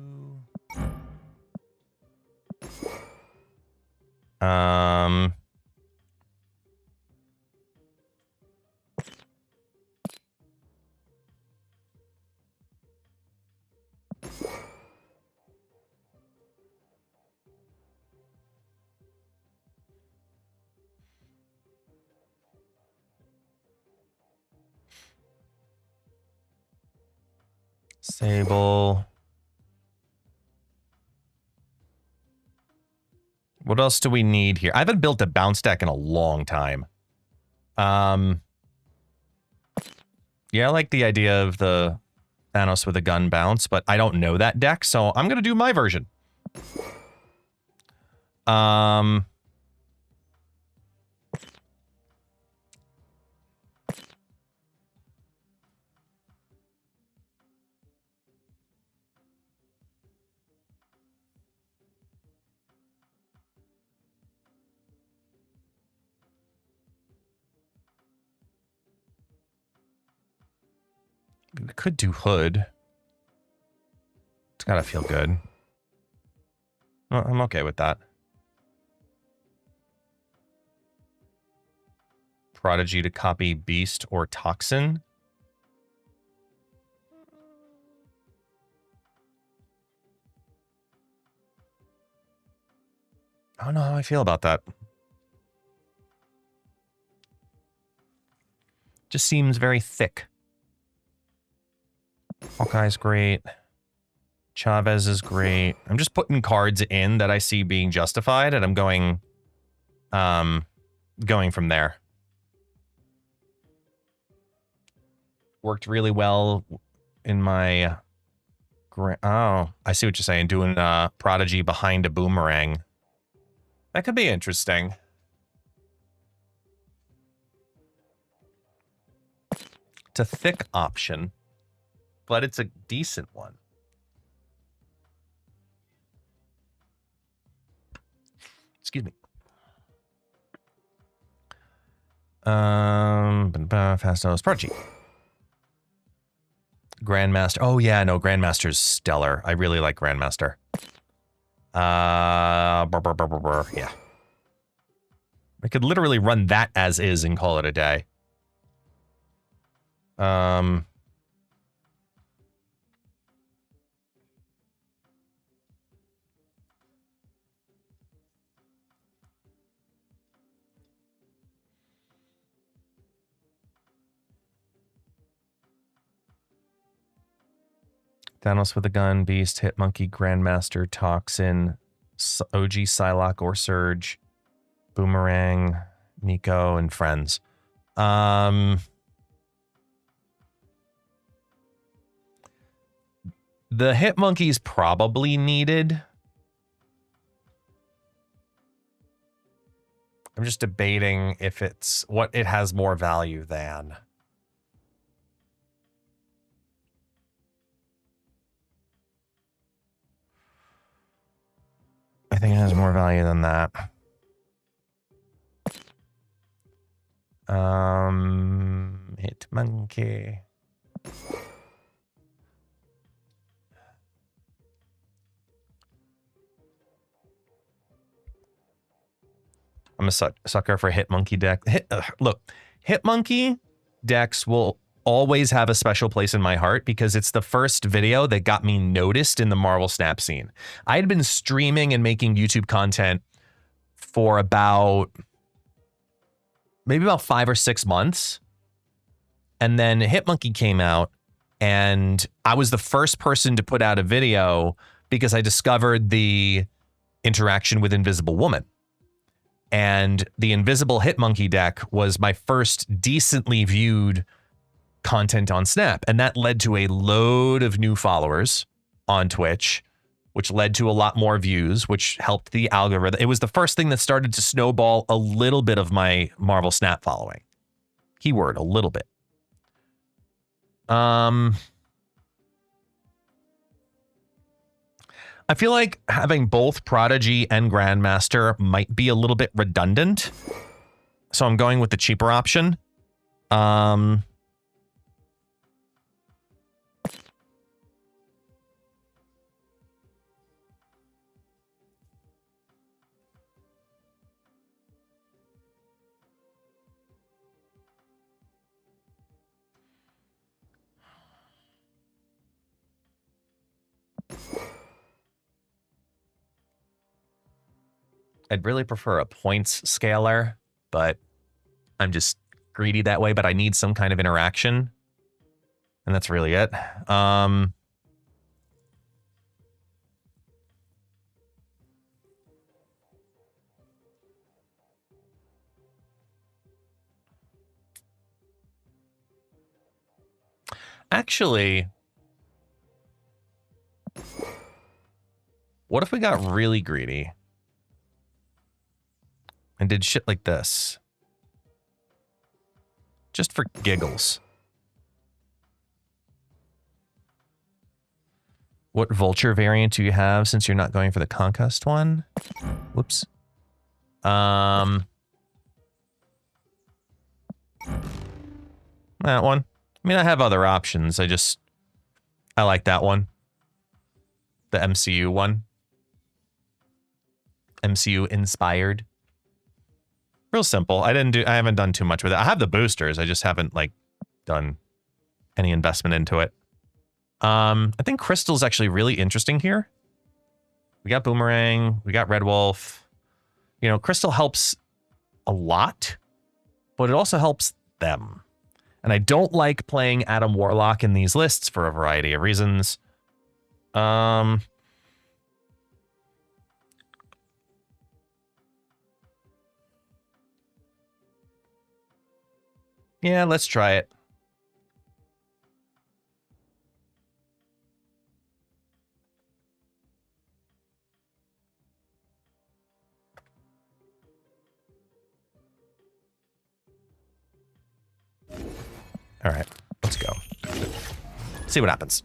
Sable. What else do we need here? I haven't built a bounce deck in a long time. Yeah, I like the idea of the Thanos with a gun bounce, but I don't know that deck, so I'm gonna do my version. could do hood. It's gotta feel good. Well, I'm okay with that. Prodigy to copy Beast or Toxin. I don't know how I feel about that. Just seems very thick. Hawkeye's great. Chavez is great. I'm just putting cards in that I see being justified, and I'm going from there. Worked really well in my... Oh, I see what you're saying. Doing Prodigy behind a boomerang. That could be interesting. It's a thick option, but it's a decent one. Excuse me. Fast nose Prodigy. Grandmaster. Oh yeah, no, Grandmaster's stellar. I really like Grandmaster. Yeah. I could literally run that as is and call it a day. Thanos with a gun, Beast, Hitmonkey, Grandmaster, Toxin, OG Psylocke or Surge, Boomerang, Nico, and friends. The Hitmonkey's probably needed. I'm just debating if it's what it has more value than. I think it has more value than that. Hitmonkey. I'm a sucker for Hitmonkey deck. Look, Hitmonkey decks will always have a special place in my heart because it's the first video that got me noticed in the Marvel Snap scene. I had been streaming and making YouTube content for maybe about 5 or 6 months. And then Hitmonkey came out and I was the first person to put out a video because I discovered the interaction with Invisible Woman. And the Invisible Hitmonkey deck was my first decently viewed content on Snap. And that led to a load of new followers on Twitch, which led to a lot more views, which helped the algorithm. It was the first thing that started to snowball a little bit of my Marvel Snap following. Keyword, a little bit. I feel like having both Prodigy and Grandmaster might be a little bit redundant. So I'm going with the cheaper option. I'd really prefer a points scaler, but I'm just greedy that way, but I need some kind of interaction. And that's really it. Actually, what if we got really greedy and did shit like this? Just for giggles. What vulture variant do you have since you're not going for the conquest one? Whoops. That one. I mean, I have other options. I like that one. The MCU one. MCU inspired. Real simple. I haven't done too much with it. I have the boosters. I just haven't like done any investment into it. I think Crystal's actually really interesting here. We got Boomerang. We got Red Wolf. You know, Crystal helps a lot, but it also helps them. And I don't like playing Adam Warlock in these lists for a variety of reasons. Yeah, let's try it. All right, let's go. See what happens.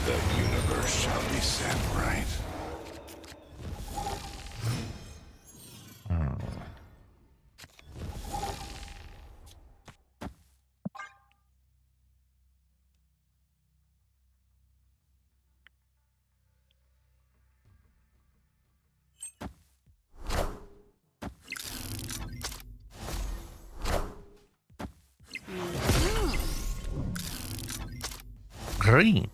The universe shall be set right. Green.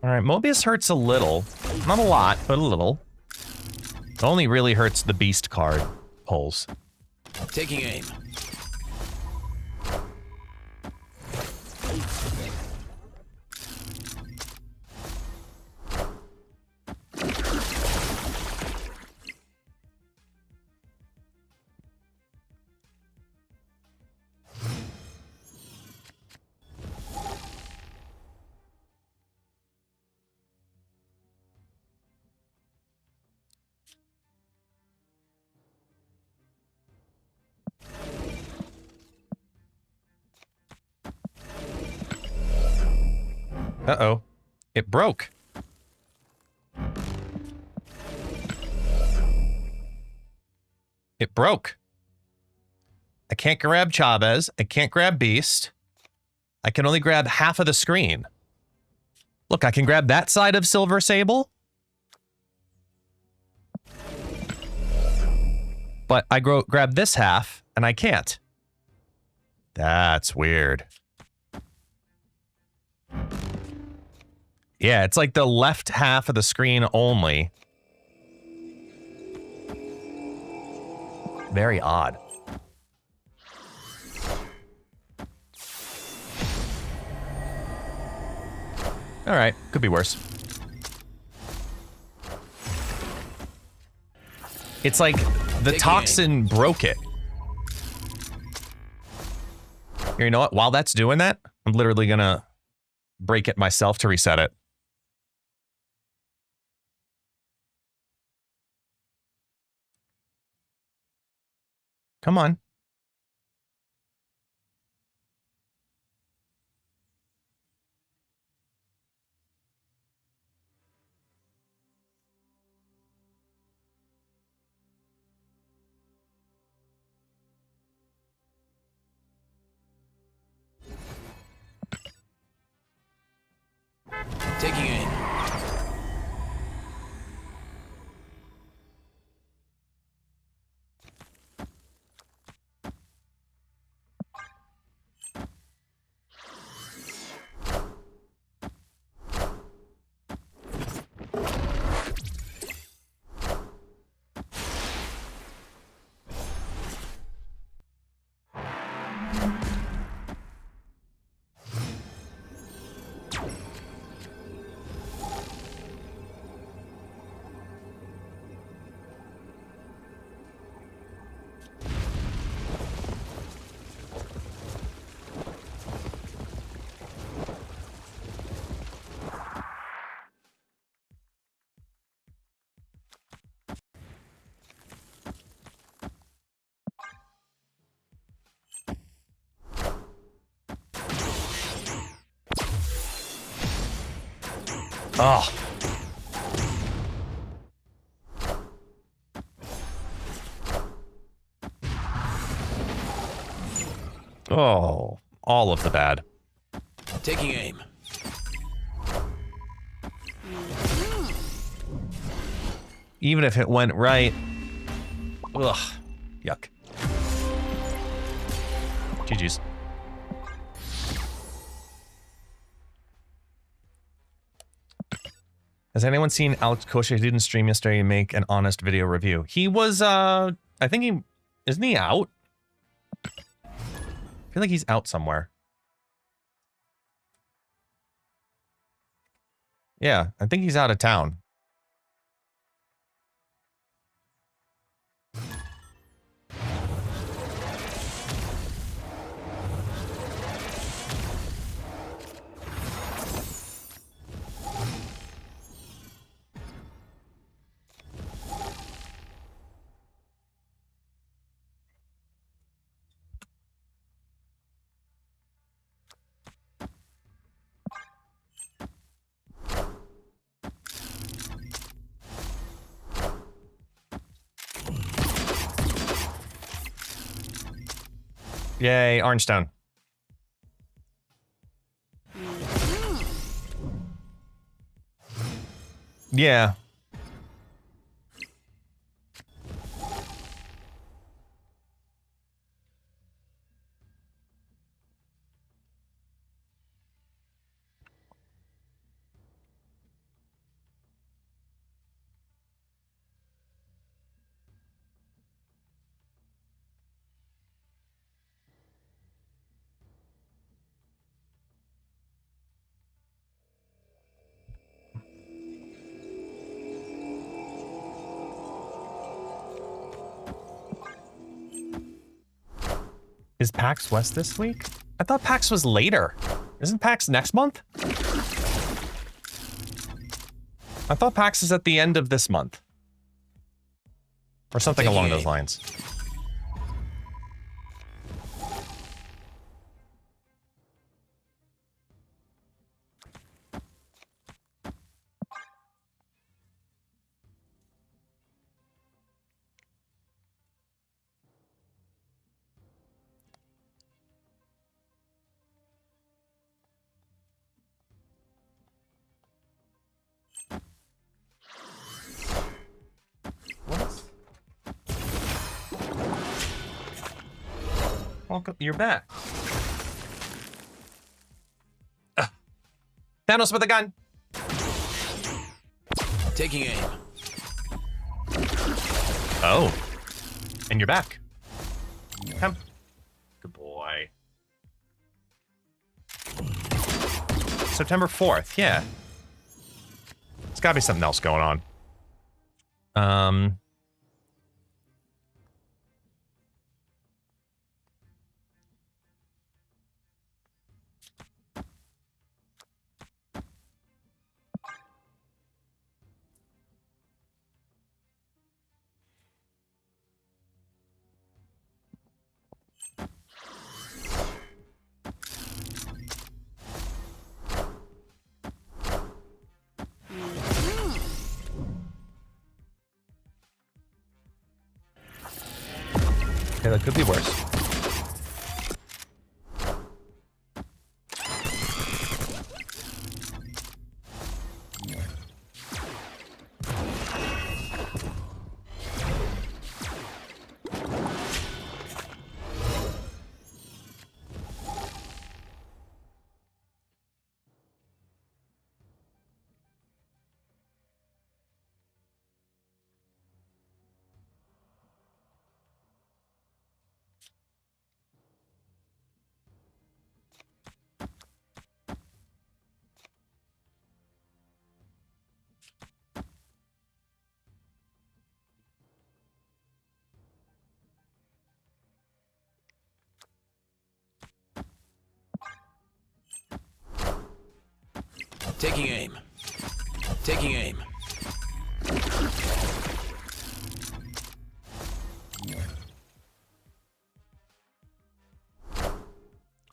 All right, Mobius hurts a little. Not a lot, but a little. It only really hurts the Beast card pulls. Taking aim. Uh-oh. It broke. It broke. I can't grab Chavez. I can't grab Beast. I can only grab half of the screen. Look, I can grab that side of Silver Sable. But I grab this half, and I can't. That's weird. Yeah, it's like the left half of the screen only. Very odd. All right, could be worse. It's like the toxin broke it. Here, you know what? While that's doing that, I'm literally gonna break it myself to reset it. Come on. Taking aim. Oh. Oh, all of the bad. Taking aim. Even if it went right. Ugh. Yuck. GG's. Has anyone seen Alex Kosha, who didn't stream yesterday, and make an honest video review? He was, I think he, isn't he out? I feel like he's out somewhere. Yeah, I think he's out of town. Yay, Orangetown. Yeah. Is PAX West this week? I thought PAX was later. Isn't PAX next month? I thought PAX is at the end of this month. Or something along those lines. Welcome, you're back. Thanos with a gun. Taking aim. Oh. And you're back. Come. Good boy. September 4th, yeah. There's gotta be something else going on. Okay, that could be worse. Taking aim. Taking aim.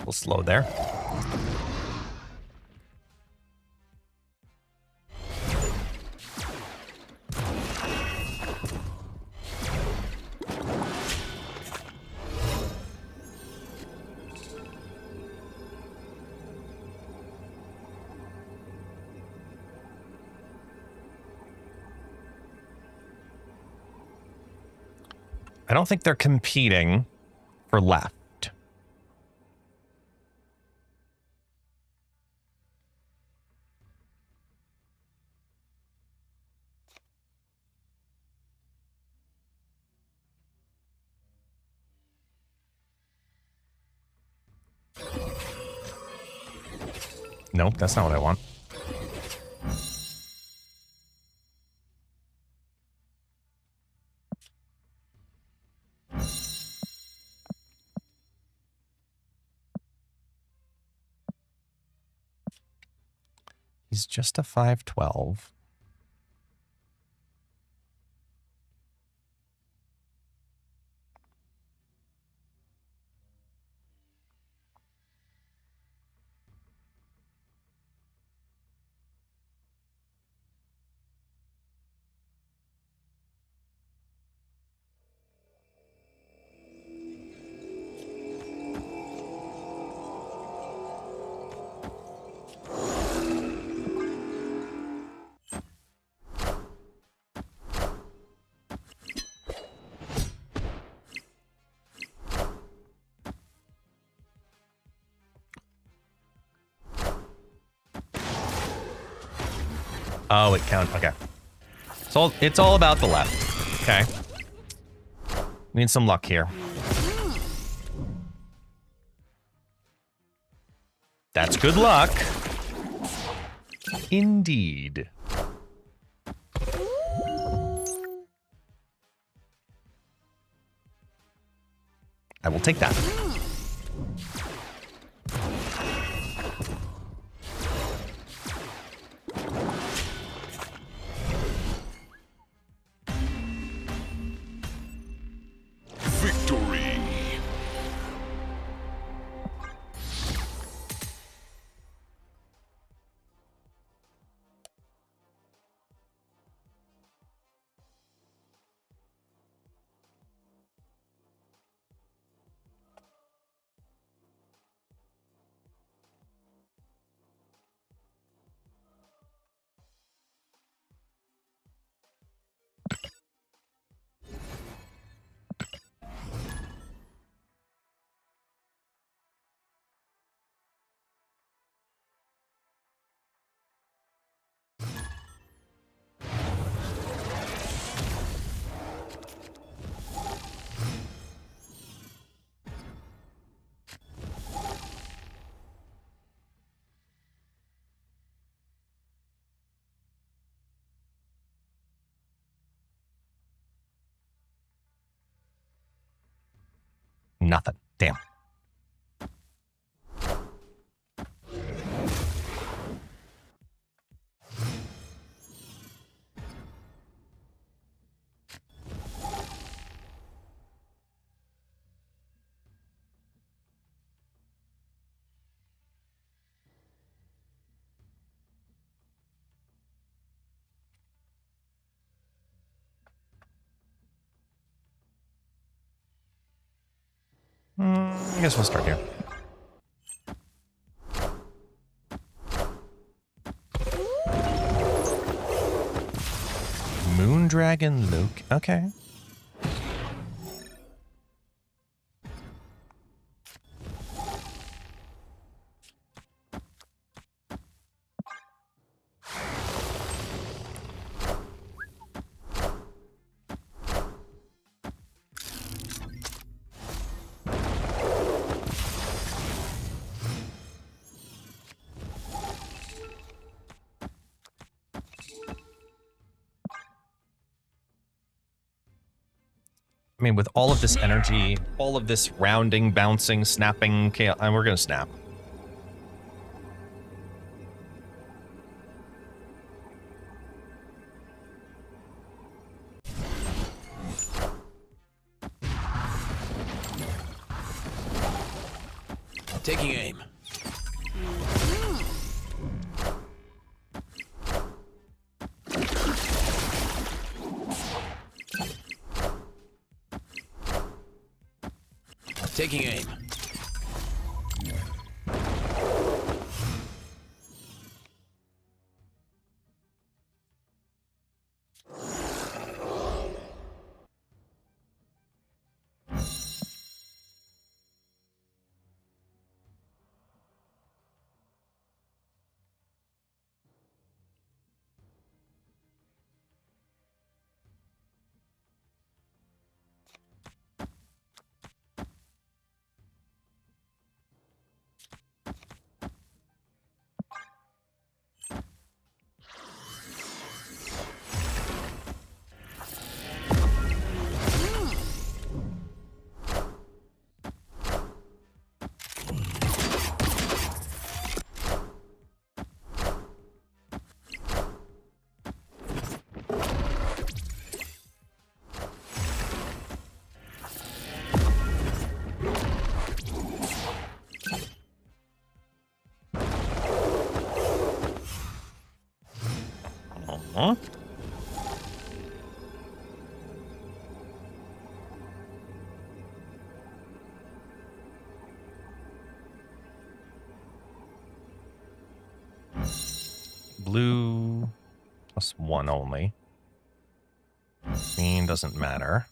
We'll slow there. I don't think they're competing for left. Nope, that's not what I want. He's just a 512. Oh, it counts. Okay. It's all about the left. Okay. We need some luck here. That's good luck. Indeed. I will take that. Victory! Nothing. Damn. I guess we'll start here. Moondragon Luke. Okay. I mean, with all of this energy, all of this rounding, bouncing, snapping, we're gonna snap. Taking aim. Taking aim. Huh? Blue +1 only. Green doesn't matter.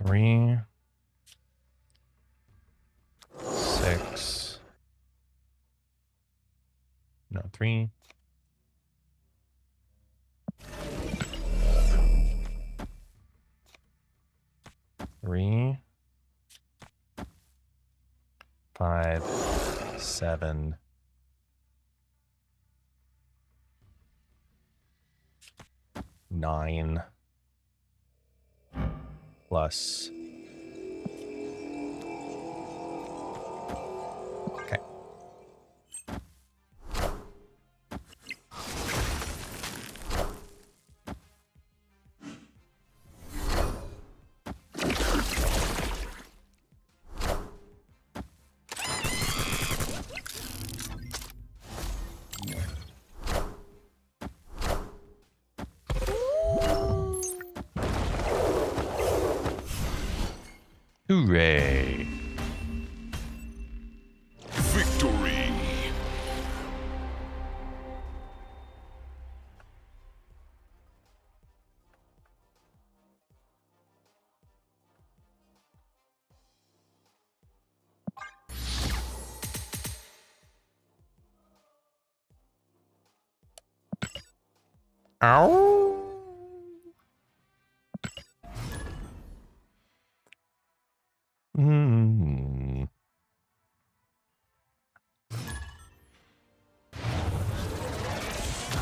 Three, 6. No, 3. 3, 5, 7. 9 plus. Okay. Hooray. Victory! Ow. Mm.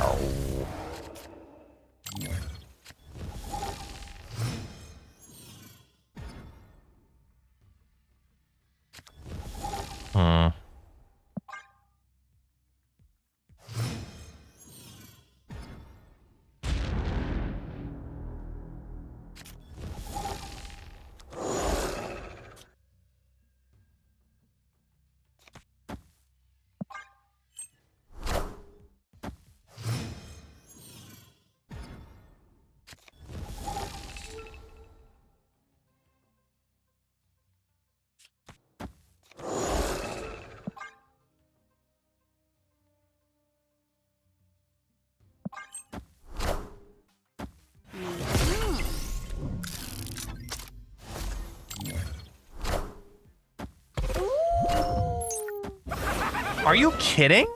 Ow. Hmm. Are you kidding?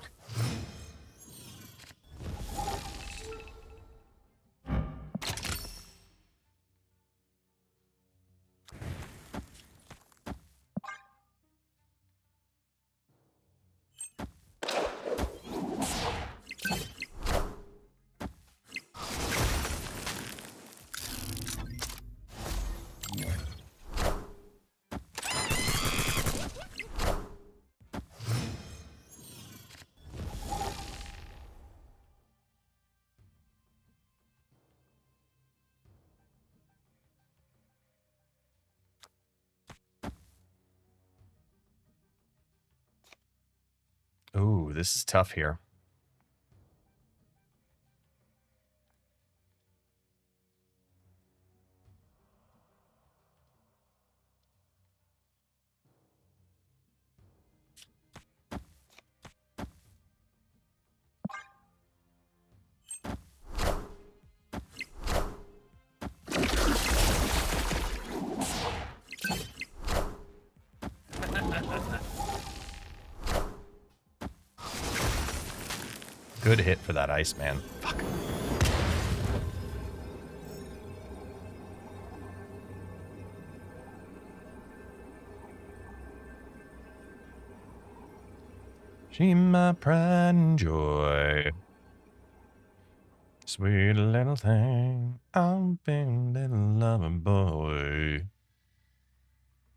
Ooh, this is tough here. Good hit for that Iceman. Fuck. She my pride and joy. Sweet little thing, I'm being a little loving boy.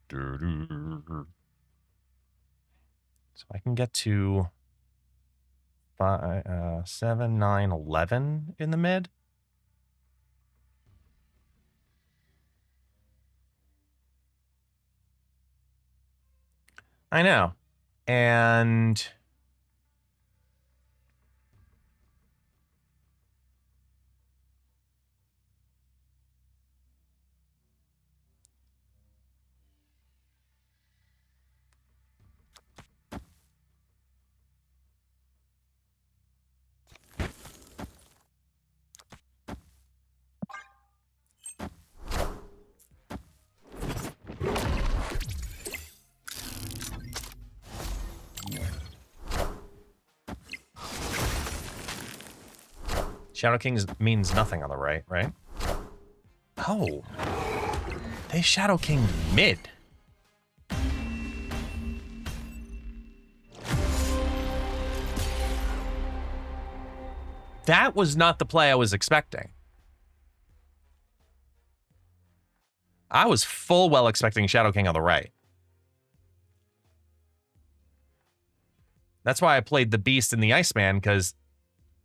Doo-doo. So I can get to 7, 9, 11 in the mid. I know. And Shadow Kings means nothing on the right, right? Oh. They Shadow King mid. That was not the play I was expecting. I was full well expecting Shadow King on the right. That's why I played the Beast and the Iceman, because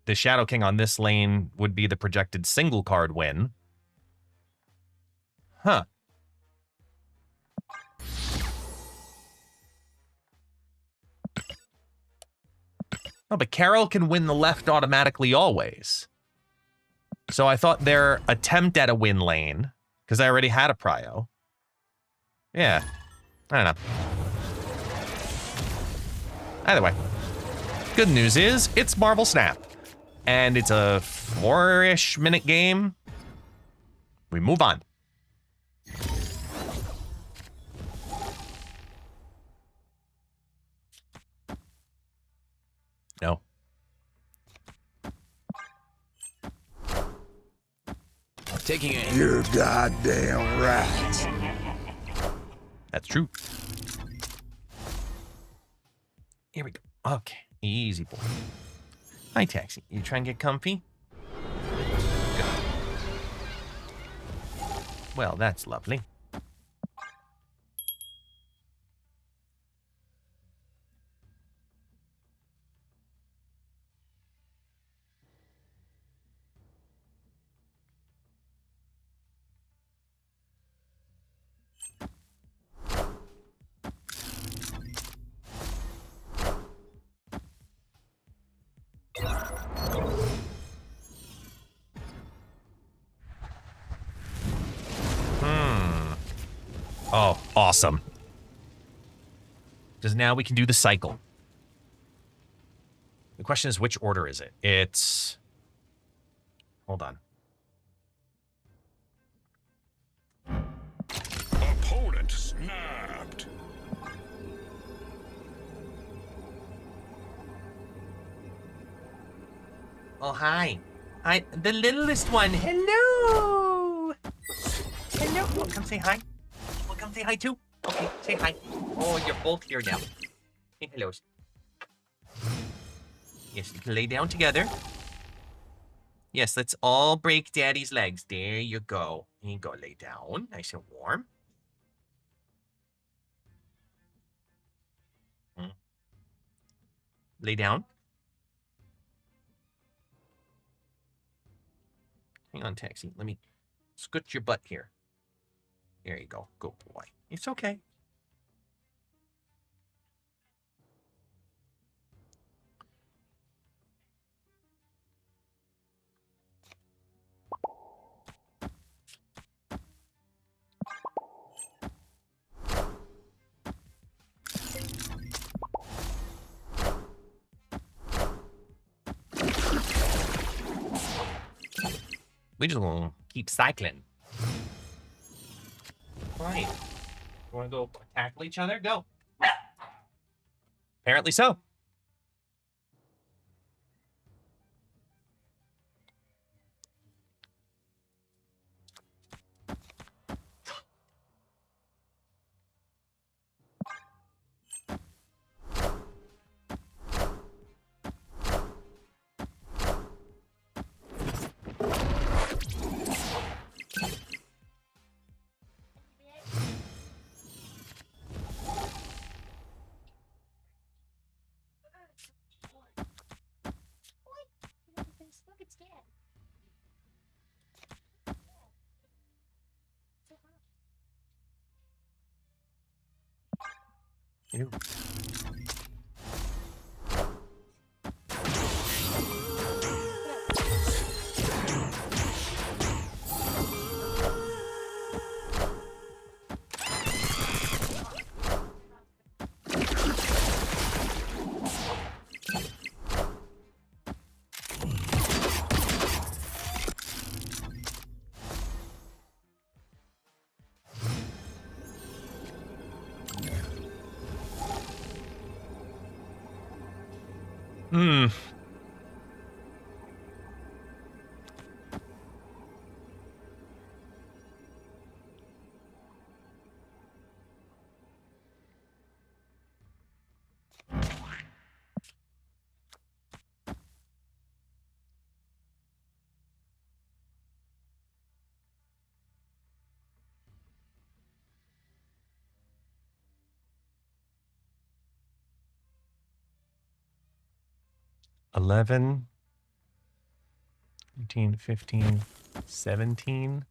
the Shadow King on this lane would be the projected single card win. Huh. Oh, but Carol can win the left automatically always. So I thought their attempt at a win lane, because I already had a prio. Yeah. I don't know. Either way. Good news is, it's Marvel Snap. And it's a 4-ish minute game. We move on. No. Taking aim. You're goddamn right. That's true. Here we go. Okay. Easy boy. Hi, Taxi. You trying to get comfy? Good. Well, that's lovely. Oh, awesome. Because now we can do the cycle. The question is, which order is it? It's... Hold on. Opponent snapped. Oh, hi. The littlest one. Hello. Hello. Well, come say hi. Well, come say hi, too. Okay, say hi. Oh, you're both here now. Say hellos. Yes, you can lay down together. Yes, let's all break Daddy's legs. There you go. Here you go. Lay down. Nice and warm. Lay down. Hang on, Taxi. Let me scoot your butt here. There you go. Good boy. It's okay. We just gonna keep cycling. Right. You wanna go tackle each other? Go. Apparently so. Ew. Hmm. $11, 18, 15, 17.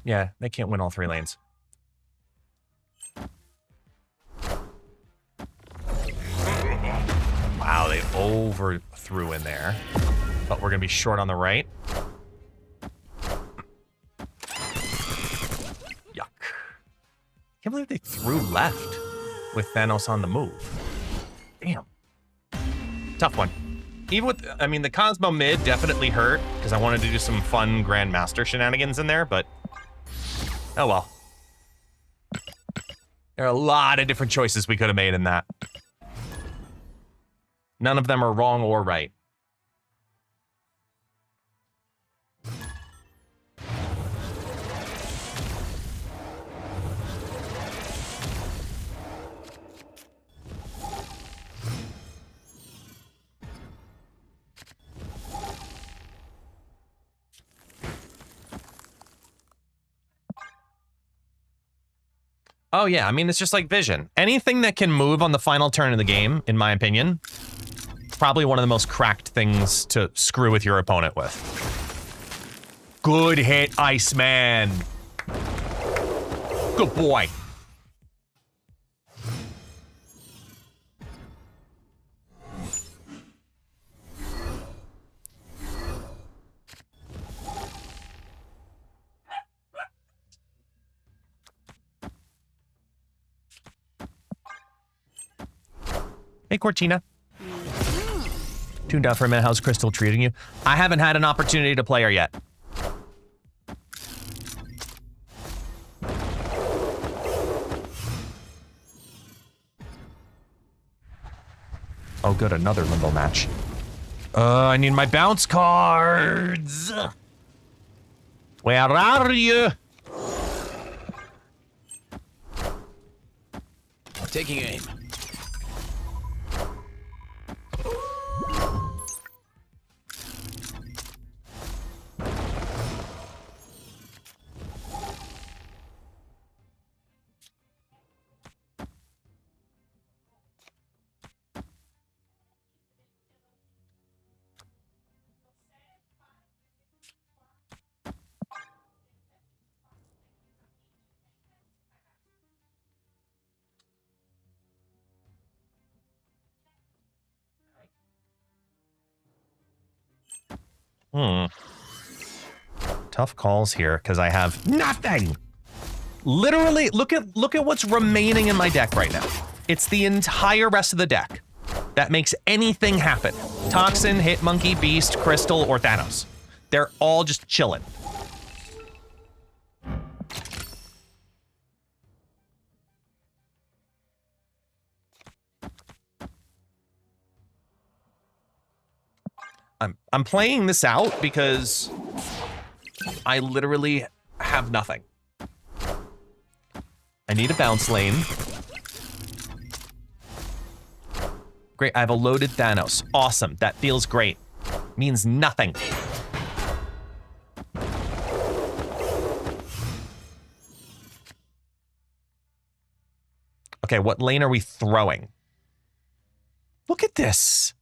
Yeah, they can't win all 3 lanes. Wow, they overthrew in there. But we're going to be short on the right. Yuck. Can't believe they threw left with Thanos on the move. Damn. Tough one. Even with, I mean, the Cosmo mid definitely hurt because I wanted to do some fun Grandmaster shenanigans in there, but oh well. There are a lot of different choices we could have made in that. None of them are wrong or right. Oh yeah, I mean, it's just like Vision. Anything that can move on the final turn of the game, in my opinion, probably one of the most cracked things to screw with your opponent with. Good hit, Iceman. Good boy. Hey, Cortina. Tuned out for a minute. How's Crystal treating you? I haven't had an opportunity to play her yet. Oh, good. Another limbo match. I need my bounce cards. Where are you? Taking aim. Tough calls here because I have nothing. Literally, look at what's remaining in my deck right now. It's the entire rest of the deck that makes anything happen. Toxin, Hitmonkey, Beast, Crystal, or Thanos. They're all just chilling. I'm playing this out because I literally have nothing. I need a bounce lane. Great, I have a loaded Thanos. Awesome, that feels great. Means nothing. Okay, what lane are we throwing? Look at this.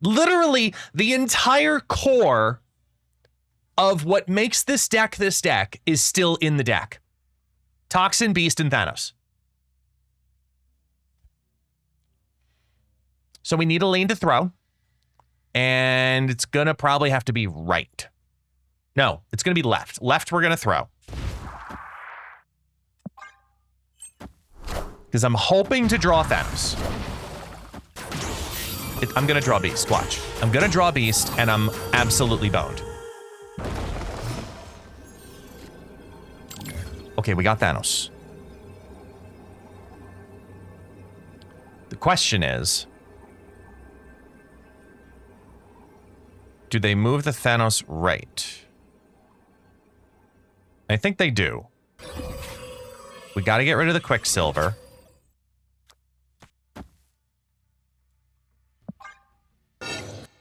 Literally, the entire core of what makes this deck is still in the deck. Toxin, Beast, and Thanos. So we need a lane to throw. And it's going to probably have to be right. No, it's going to be left. Left we're going to throw. Because I'm hoping to draw Thanos. I'm going to draw Beast. Watch. I'm going to draw Beast, and I'm absolutely boned. Okay, we got Thanos. The question is, do they move the Thanos right? I think they do. We got to get rid of the Quicksilver.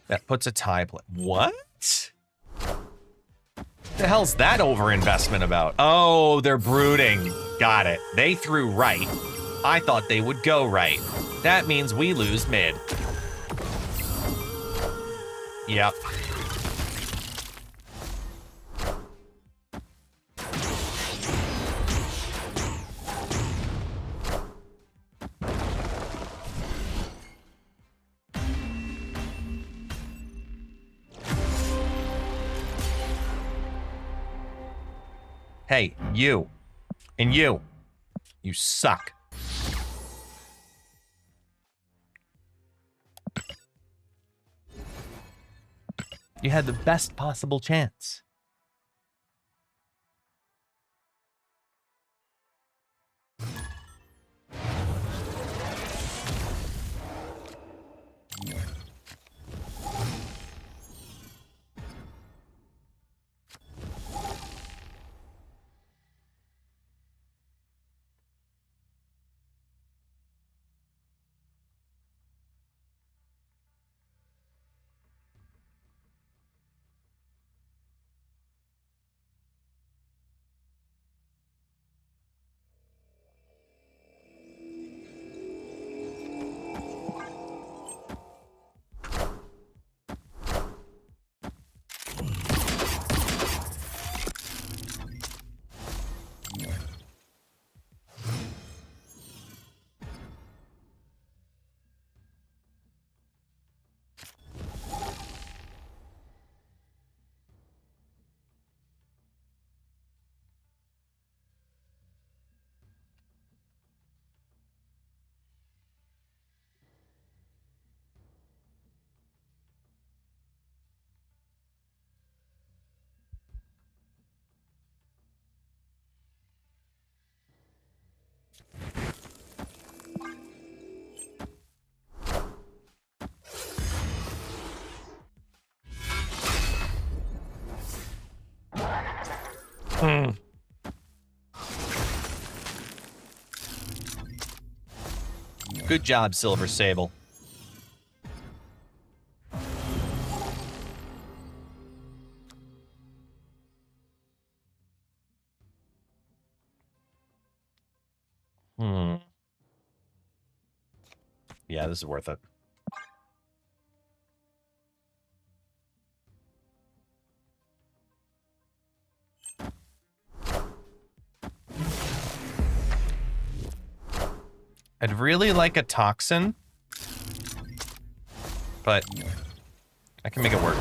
That puts a tie play. What? The hell's that overinvestment about? Oh, they're brooding. Got it. They threw right. I thought they would go right. That means we lose mid. Yep. Hey, you. And you. You suck. You had the best possible chance. Good job, Silver Sable. Yeah, this is worth it. I'd really like a Toxin, but I can make it work.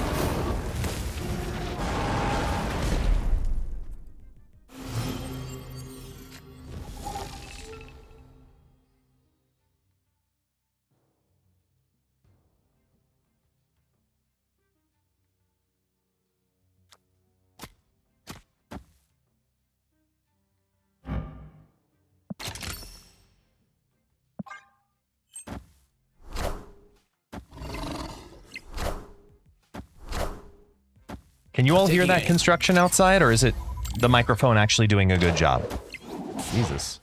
Can you all hear that construction outside, or is it the microphone actually doing a good job? Jesus.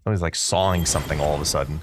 Somebody's like sawing something all of a sudden.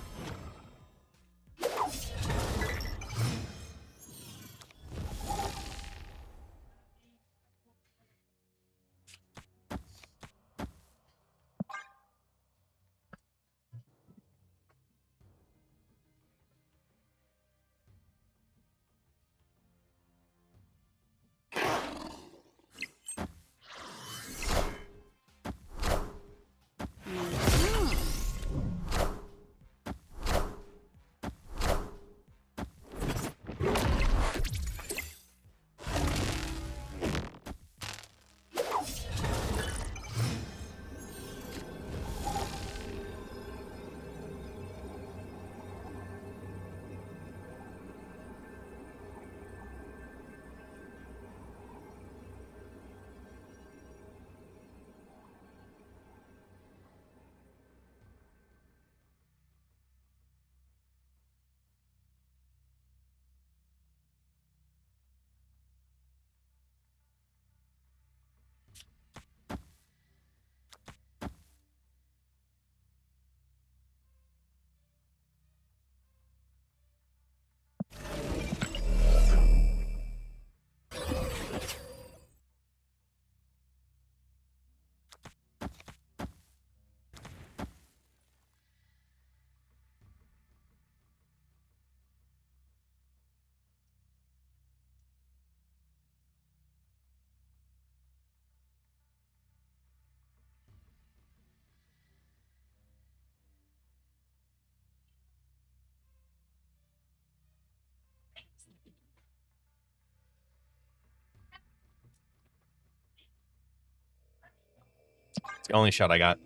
It's the only shot I got.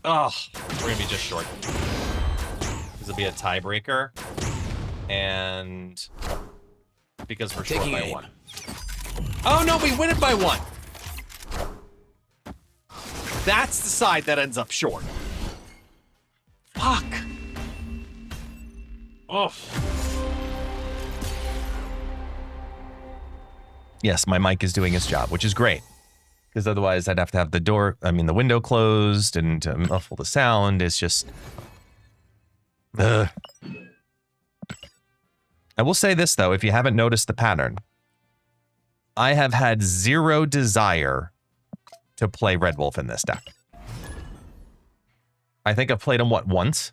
Oh, we're gonna be just short. This will be a tiebreaker, and because we're short by 1. Oh no, we win it by 1. That's the side that ends up short. Fuck. Oh. Yes, my mic is doing its job, which is great. Because otherwise I'd have to have the window closed and to muffle the sound. It's just... Ugh. I will say this, though, if you haven't noticed the pattern. I have had zero desire to play Red Wolf in this deck. I think I've played him, once?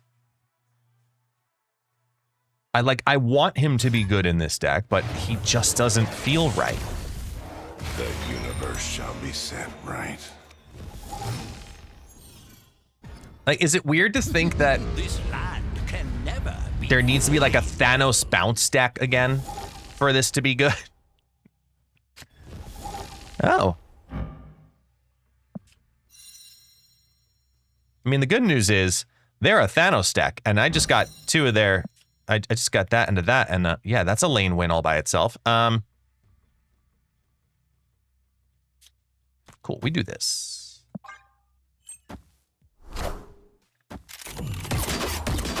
I want him to be good in this deck, but he just doesn't feel right. The universe shall be set right. Like, is it weird to think that This land can never be. there needs to be like a Thanos bounce deck again for this to be good? Oh. I mean, the good news is they're a Thanos deck, and I just got 2 of their... I just got that into that, and yeah, that's a lane win all by itself. Cool, we do this.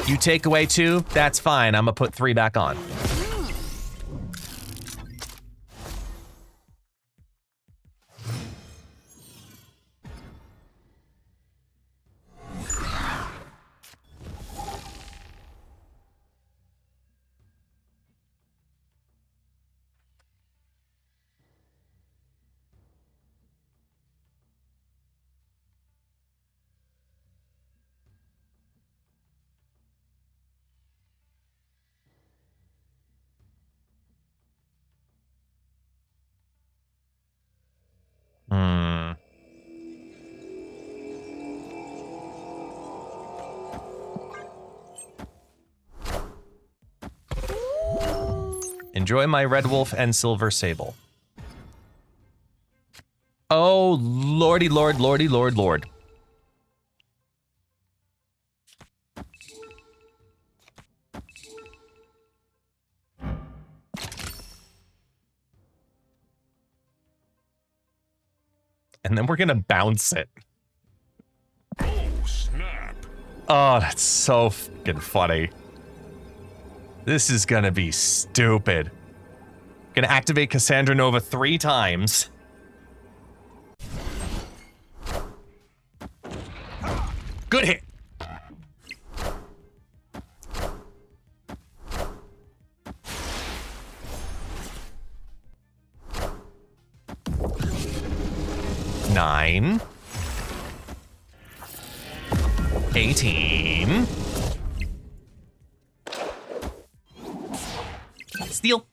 You take away 2, that's fine. I'm gonna put 3 back on. Enjoy my Red Wolf and Silver Sable. Oh, lordy lord, lordy lord, lord. And then we're gonna bounce it. Oh, snap. Oh, that's so fucking funny. This is gonna be stupid. Gonna activate Cassandra Nova 3 times. Good hit. Nine. 18. Steal.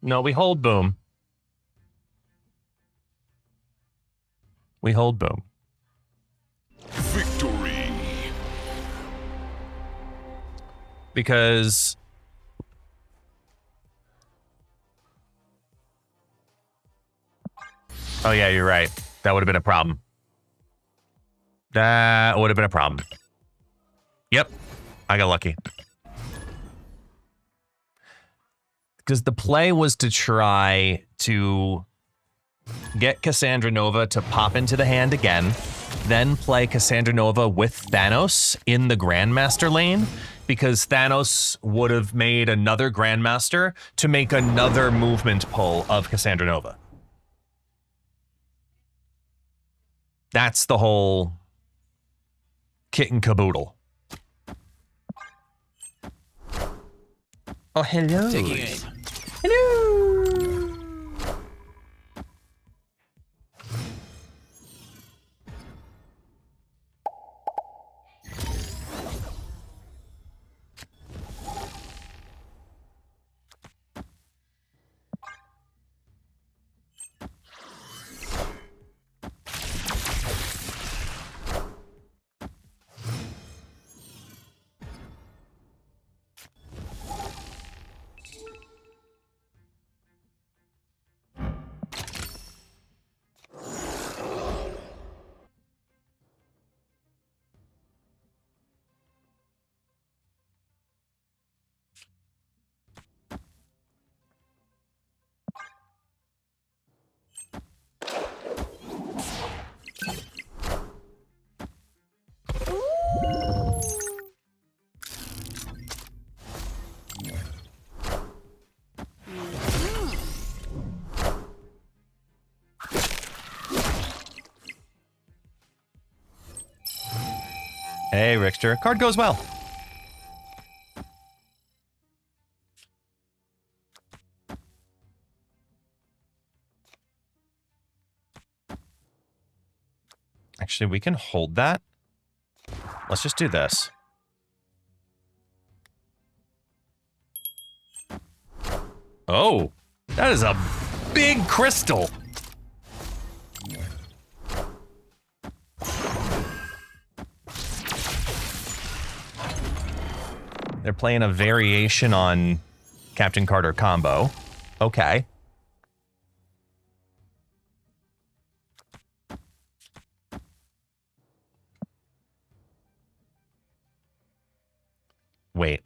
No, we hold boom. We hold boom. Victory. Because oh yeah, you're right. That would have been a problem. That would have been a problem. Yep, I got lucky. Because the play was to try to get Cassandra Nova to pop into the hand again, then play Cassandra Nova with Thanos in the Grandmaster lane, because Thanos would have made another Grandmaster to make another movement pull of Cassandra Nova. That's the whole kit and caboodle. Oh, hello. Taking aim. Hello. Hey, Richter. Card goes well. Actually, we can hold that. Let's just do this. Oh, that is a big crystal. They're playing a variation on Captain Carter combo. Okay. Wait.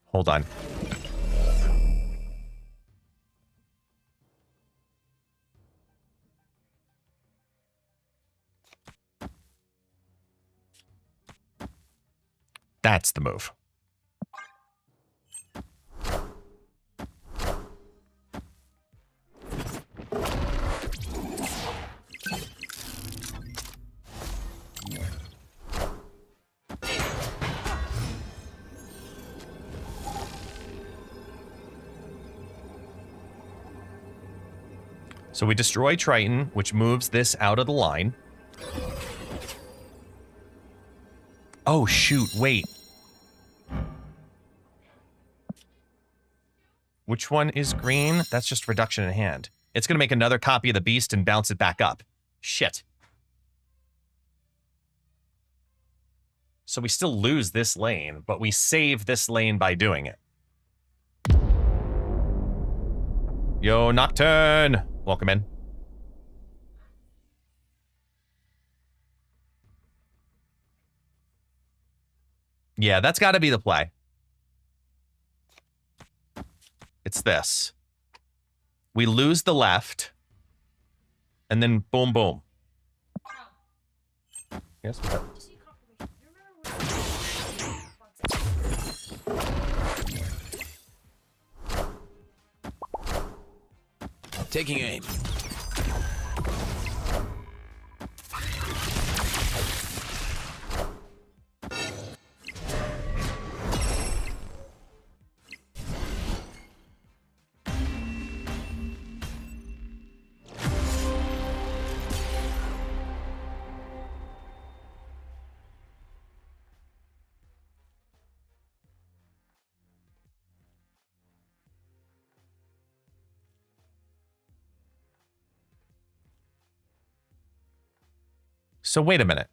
Hold on. That's the move. So we destroy Triton, which moves this out of the line. Oh, shoot, wait. Which one is green? That's just reduction in hand. It's going to make another copy of the beast and bounce it back up. Shit. So we still lose this lane, but we save this lane by doing it. Yo, Nocturne! Welcome in. Yeah, that's got to be the play. It's this. We lose the left, and then boom, boom. Yes, what's up? Taking aim. So wait a minute.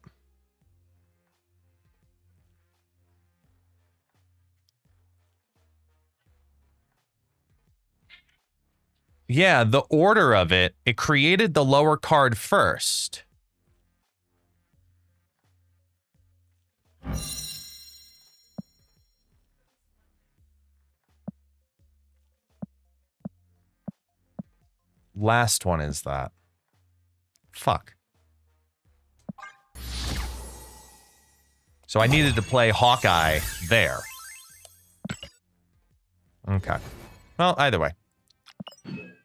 Yeah, the order of it, it created the lower card first. Last one is that. Fuck. So I needed to play Hawkeye there. Okay. Well, either way.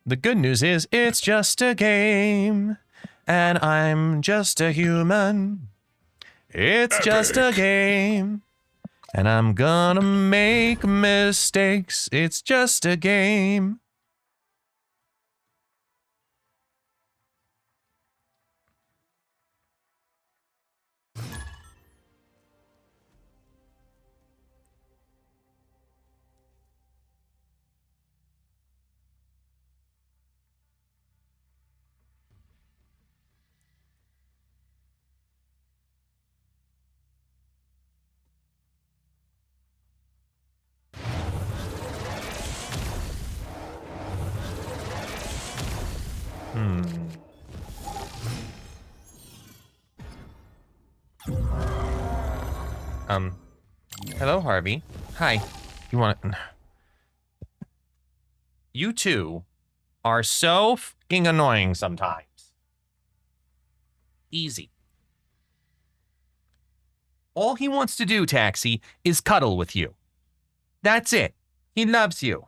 The good news is it's just a game, and I'm just a human. It's just a game, and I'm gonna make mistakes. It's just a game. Hello, Harvey. Hi. You want to... You two are so fucking annoying sometimes. Easy. All he wants to do, Taxi, is cuddle with you. That's it. He loves you.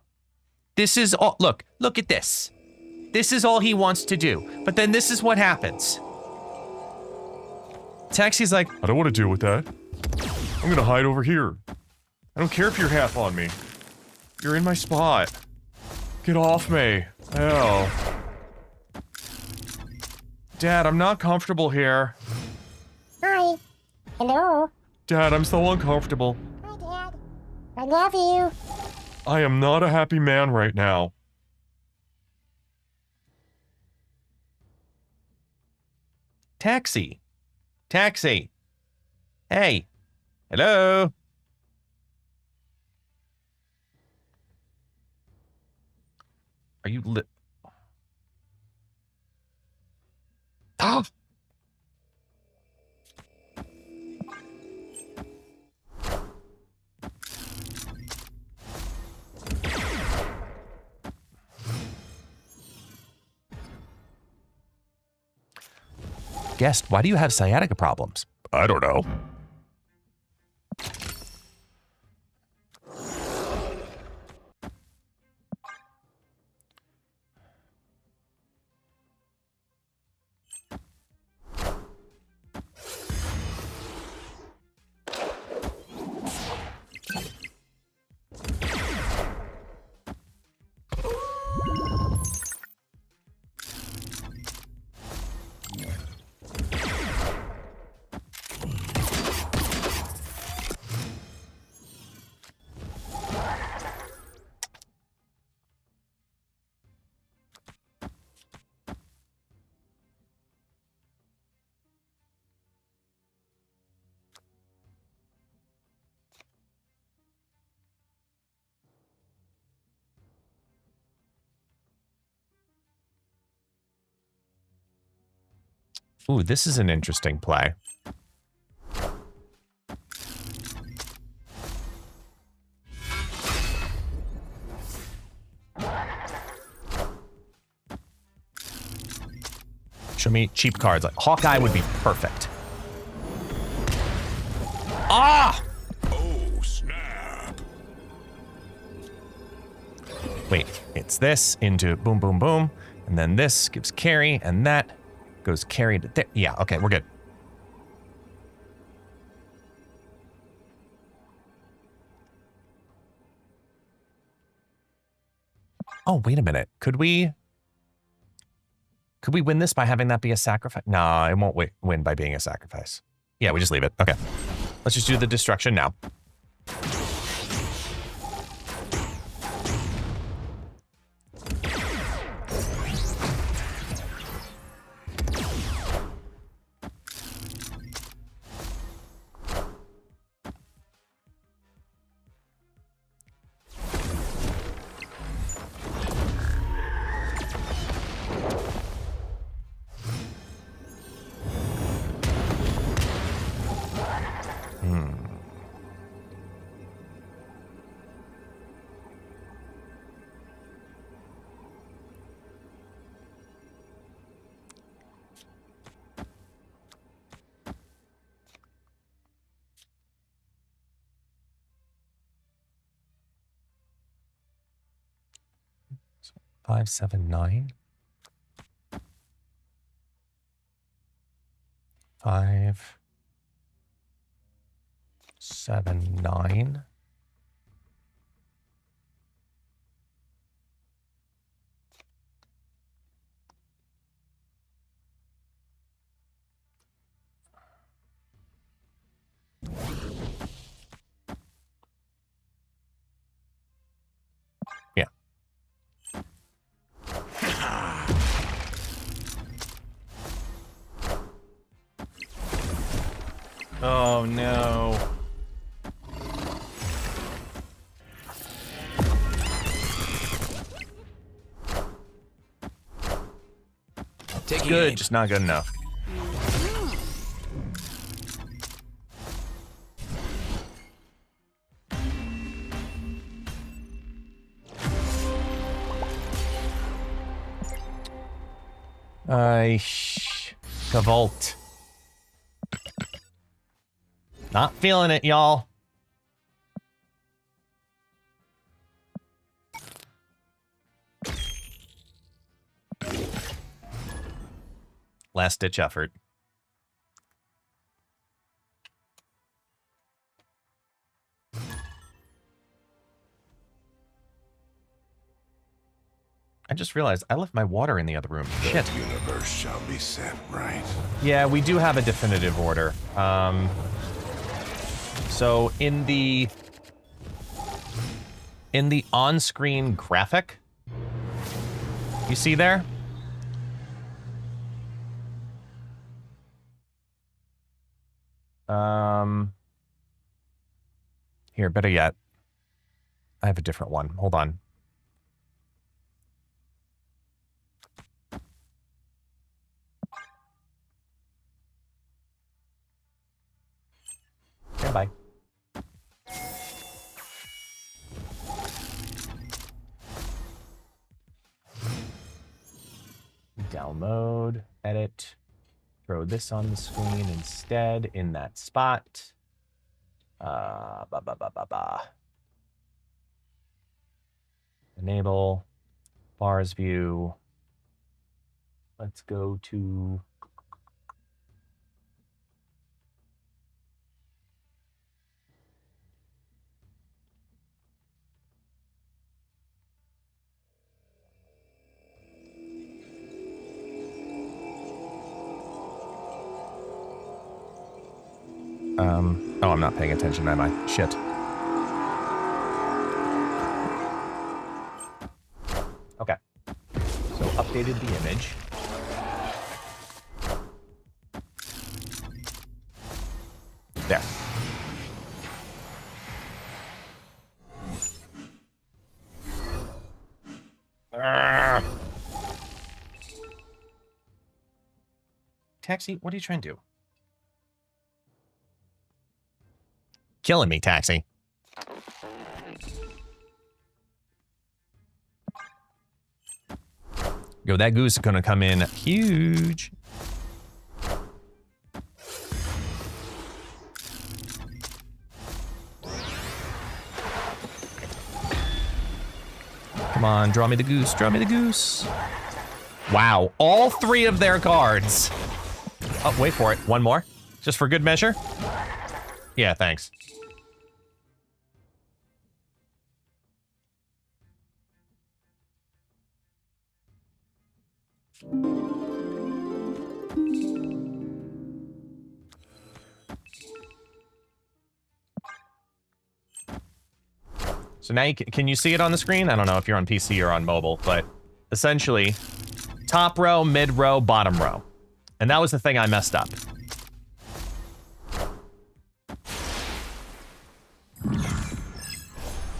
This is all... Look at this. This is all he wants to do. But then this is what happens. Taxi's like, I don't want to deal with that. I'm gonna hide over here. I don't care if you're half on me. You're in my spot. Get off me. Hell. Dad, I'm not comfortable here. Hi. Hello. Dad, I'm so uncomfortable. Hi, Dad. I love you. I am not a happy man right now. Taxi. Taxi. Hey. Hello. Are you lit? Ah! Guest, why do you have sciatica problems? I don't know. Ooh, this is an interesting play. Show me cheap cards. Like Hawkeye would be perfect. Ah! Oh, snap. Wait, it's this into boom, boom, boom. And then this gives carry, and that goes carry to there. Yeah, okay, we're good. Oh, wait a minute. Could we win this by having that be a sacrifice? No, it won't win by being a sacrifice. Yeah, we just leave it. Okay. Let's just do the destruction now. 579. 579. Yeah. Oh no. Taking Good, aim. just not good enough. Gavolt. Not feeling it, y'all. Last ditch effort. I just realized I left my water in the other room. Shit. The universe shall be set right. Yeah, we do have a definitive order. So in the on-screen graphic, you see there? Here, better yet. I have a different one. Hold on. Stand by. Download, edit, throw this on the screen instead in that spot. Enable, bars view. Let's go to oh, I'm not paying attention, am I? Shit. Okay. So updated the image. There. Taxi, what are you trying to do? Killing me, Taxi. Yo, that goose is gonna come in huge. Come on, draw me the goose, draw me the goose. Wow, all three of their cards. Oh, wait for it. One more. Just for good measure. Yeah, thanks. So now can you see it on the screen? I don't know if you're on PC or on mobile, but essentially top row, mid row, bottom row. And that was the thing I messed up.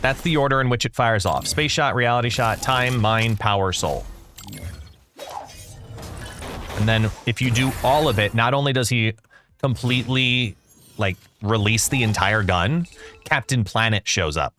That's the order in which it fires off. Space shot, reality shot, time, mind, power, soul. And then if you do all of it, not only does he completely, like, release the entire gun, Captain Planet shows up.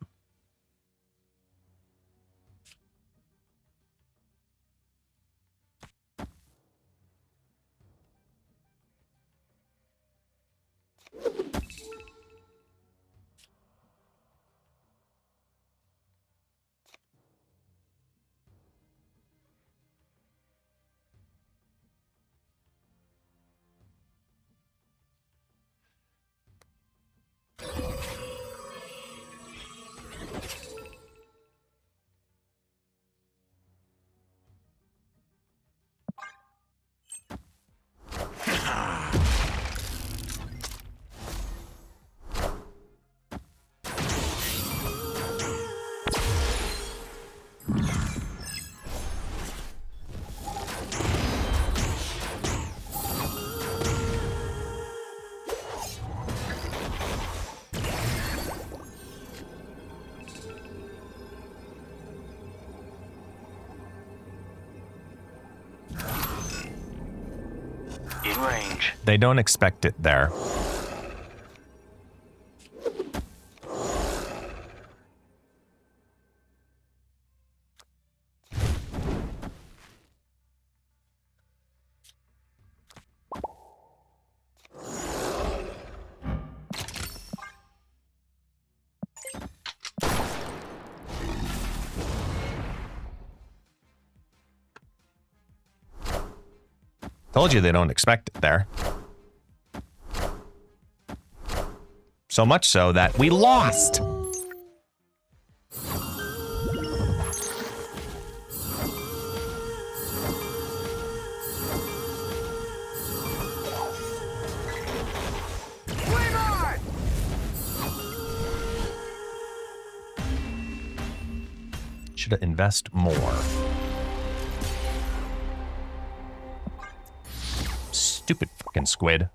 In range. They don't expect it there. Told you they don't expect it there. So much so that we lost. Should invest more. Stupid fucking squid.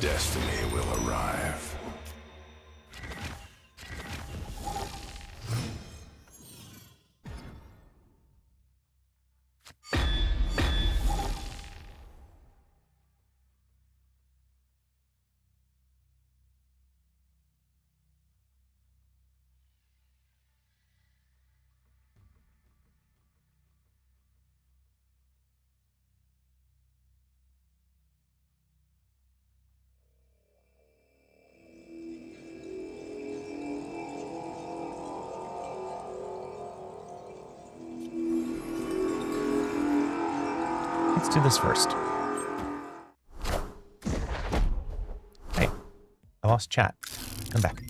Destiny will arrive. Let's do this first. Hey, I lost chat. Come back.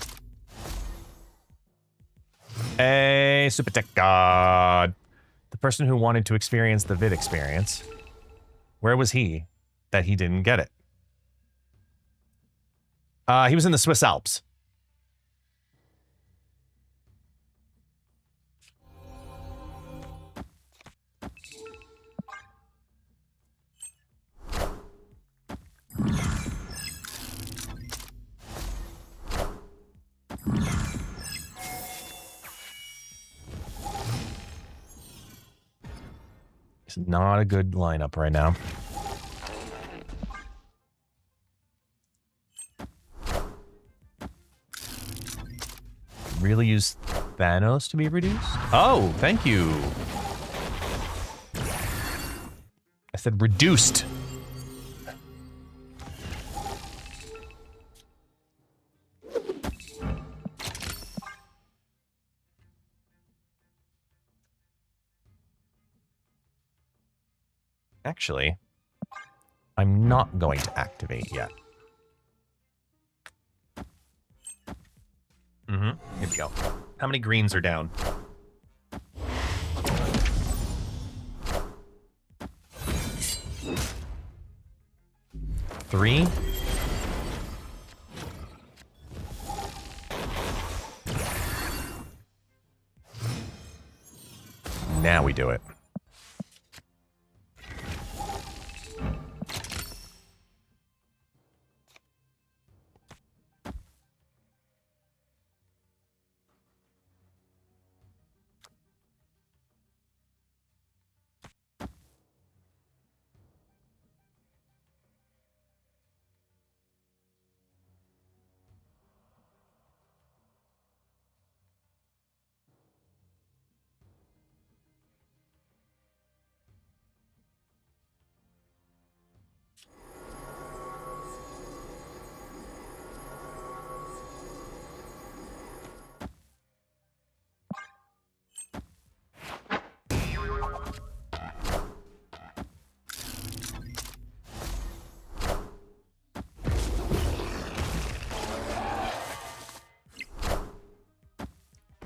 Hey, Super Tech God. The person who wanted to experience the vid experience. Where was he that he didn't get it? He was in the Swiss Alps. It's not a good lineup right now. Really use Thanos to be reduced? Oh, thank you. I said reduced. Actually, I'm not going to activate yet. Here we go. How many greens are down? 3. Now we do it.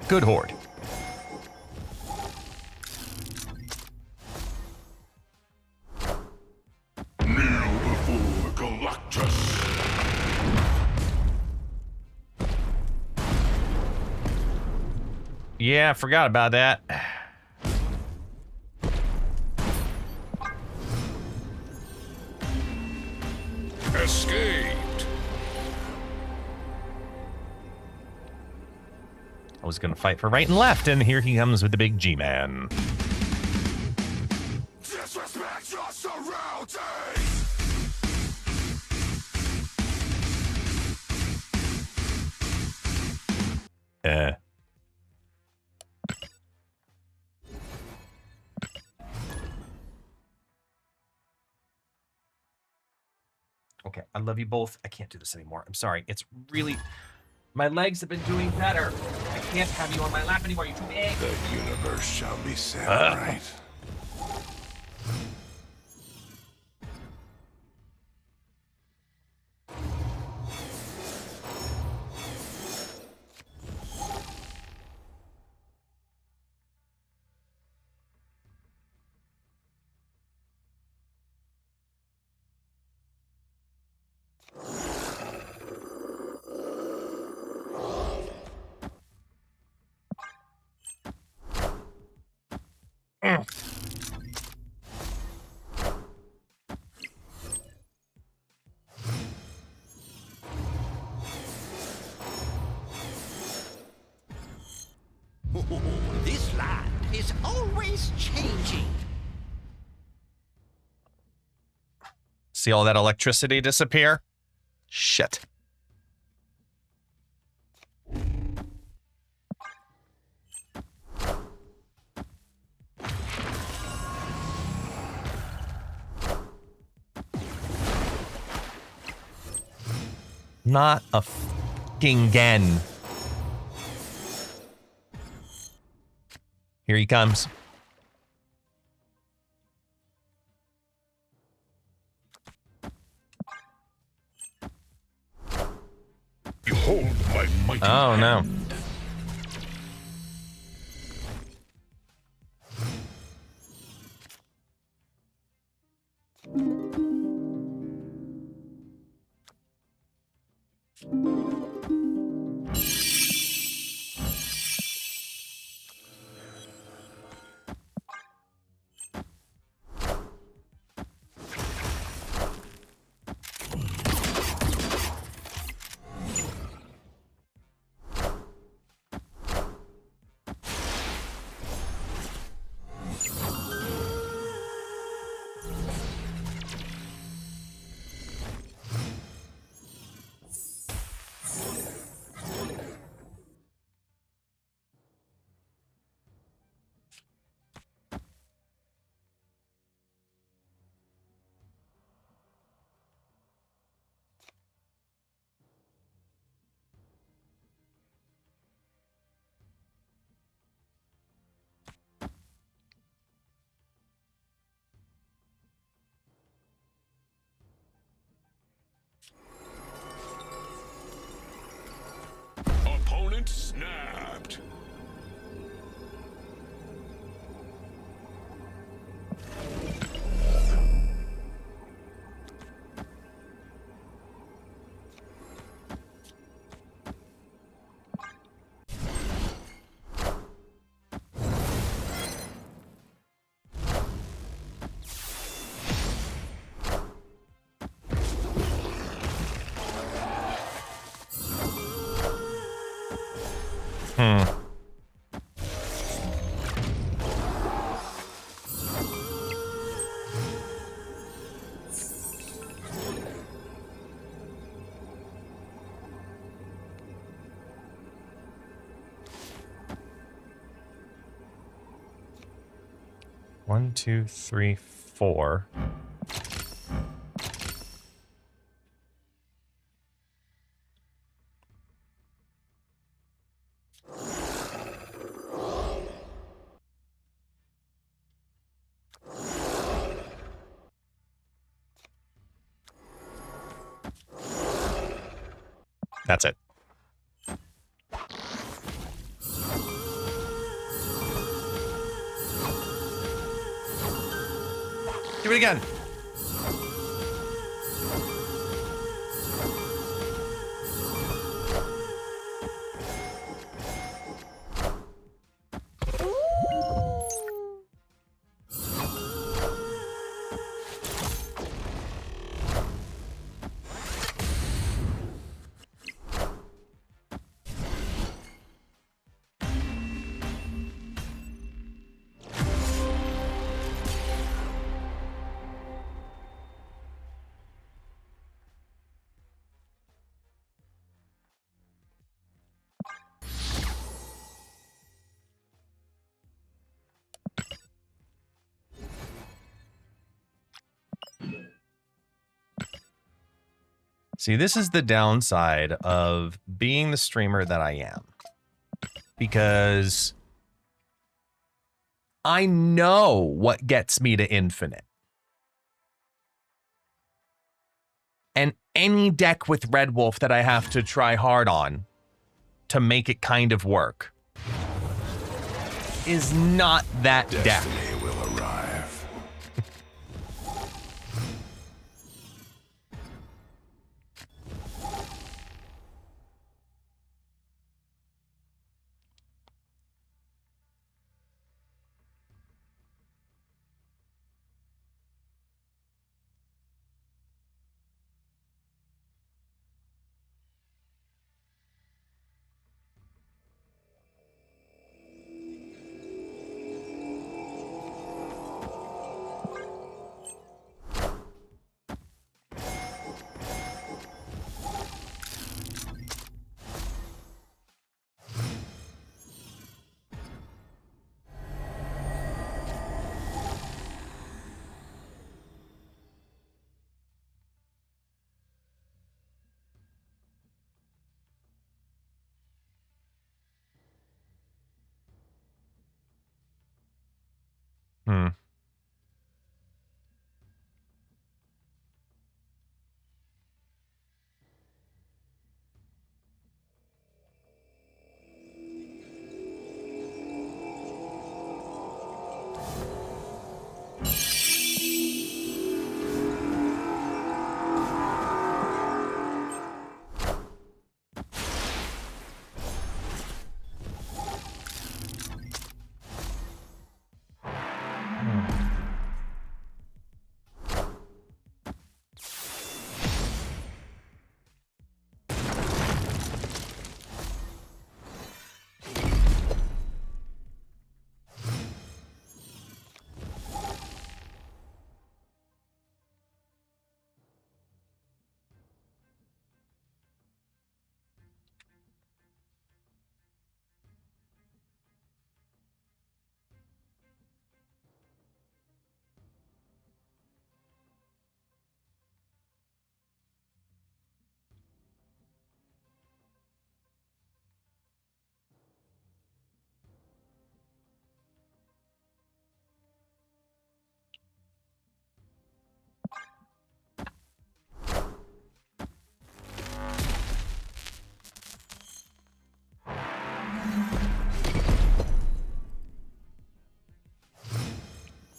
Good horde. Kneel before Galactus. Yeah, I forgot about that. Escaped. I was gonna fight for right and left, and here he comes with the big G-Man. Disrespect your surroundings. Okay, I love you both. I can't do this anymore. I'm sorry. It's really... My legs have been doing better. I can't have you on my lap anymore. You're too big. The universe shall be set right. This land is always changing. See all that electricity disappear? Shit. Not a fucking again. Here he comes. Behold my mighty Oh, no. hand. Opponent snapped. One, two, three, four. That's it. Do it again. See, this is the downside of being the streamer that I am. Because I know what gets me to infinite. And any deck with Red Wolf that I have to try hard on to make it kind of work is not that deck. Destiny will arrive. Hmm.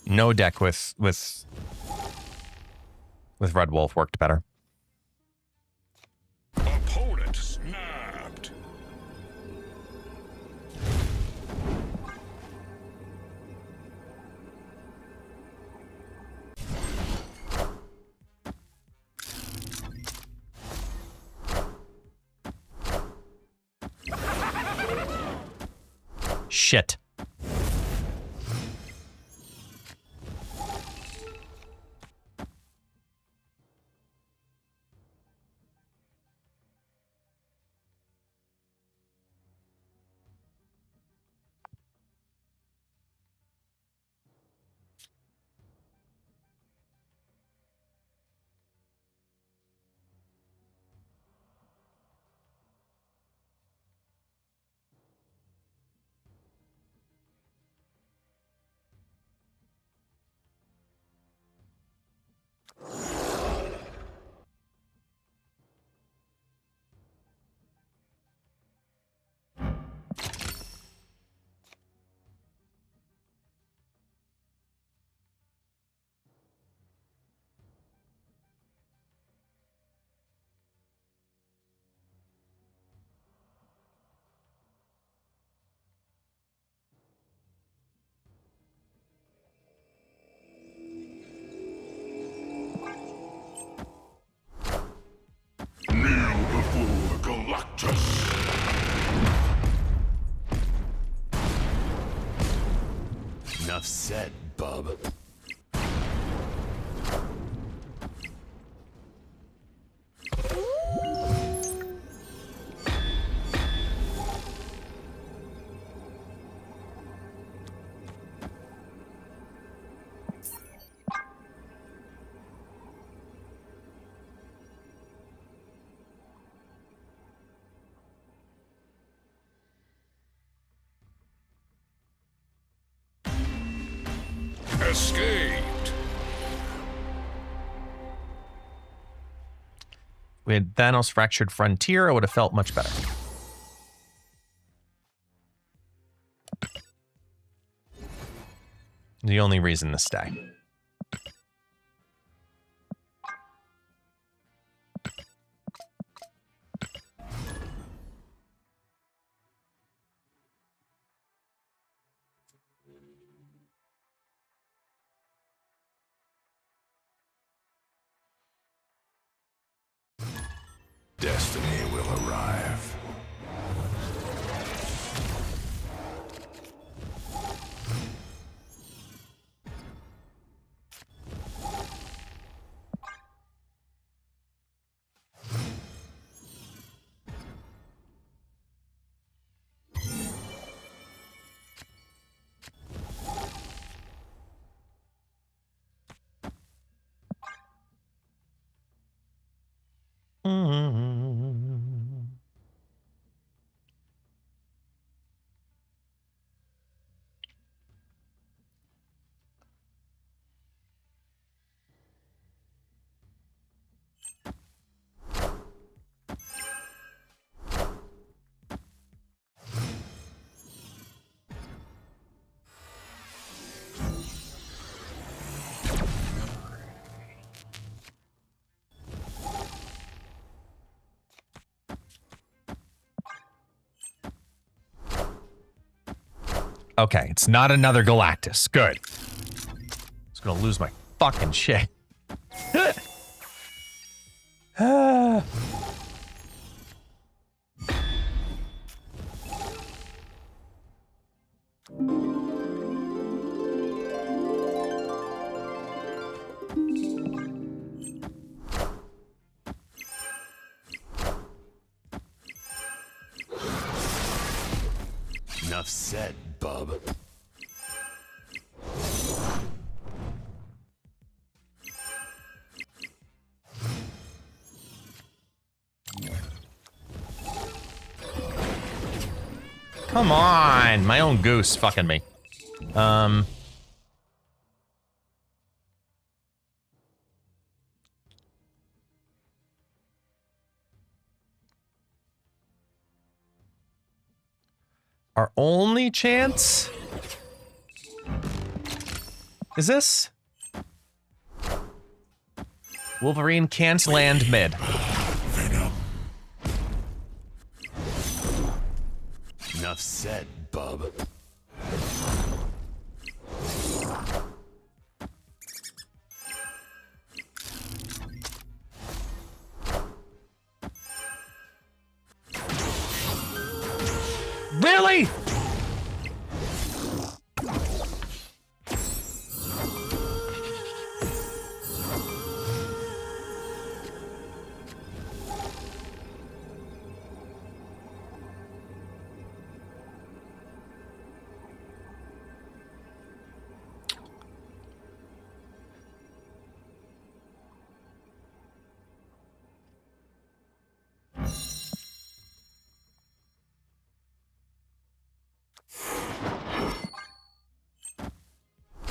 No deck with Red Wolf worked better. Opponent snapped. Shit. Kneel before Galactus. Enough said, bub. We had Thanos Fractured Frontier, I would have felt much better. The only reason to stay. Destiny will arrive. Okay, it's not another Galactus. Good. I was gonna lose my fucking shit. Enough said, bub. Come on, my own goose fucking me. Our only chance is this. Wolverine can't land mid. Enough said, bub. Really?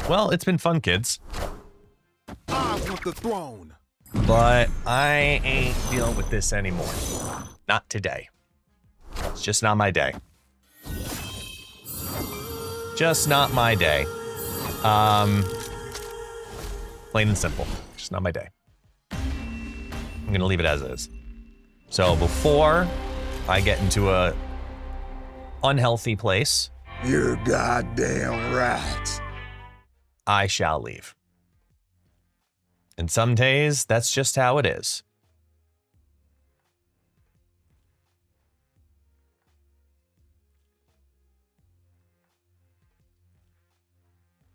Well, it's been fun, kids. I want the throne. But I ain't dealing with this anymore. Not today. It's just not my day. Just not my day. Plain and simple. Just not my day. I'm gonna leave it as is. So before I get into a unhealthy place, You're goddamn right. I shall leave. And some days, that's just how it is.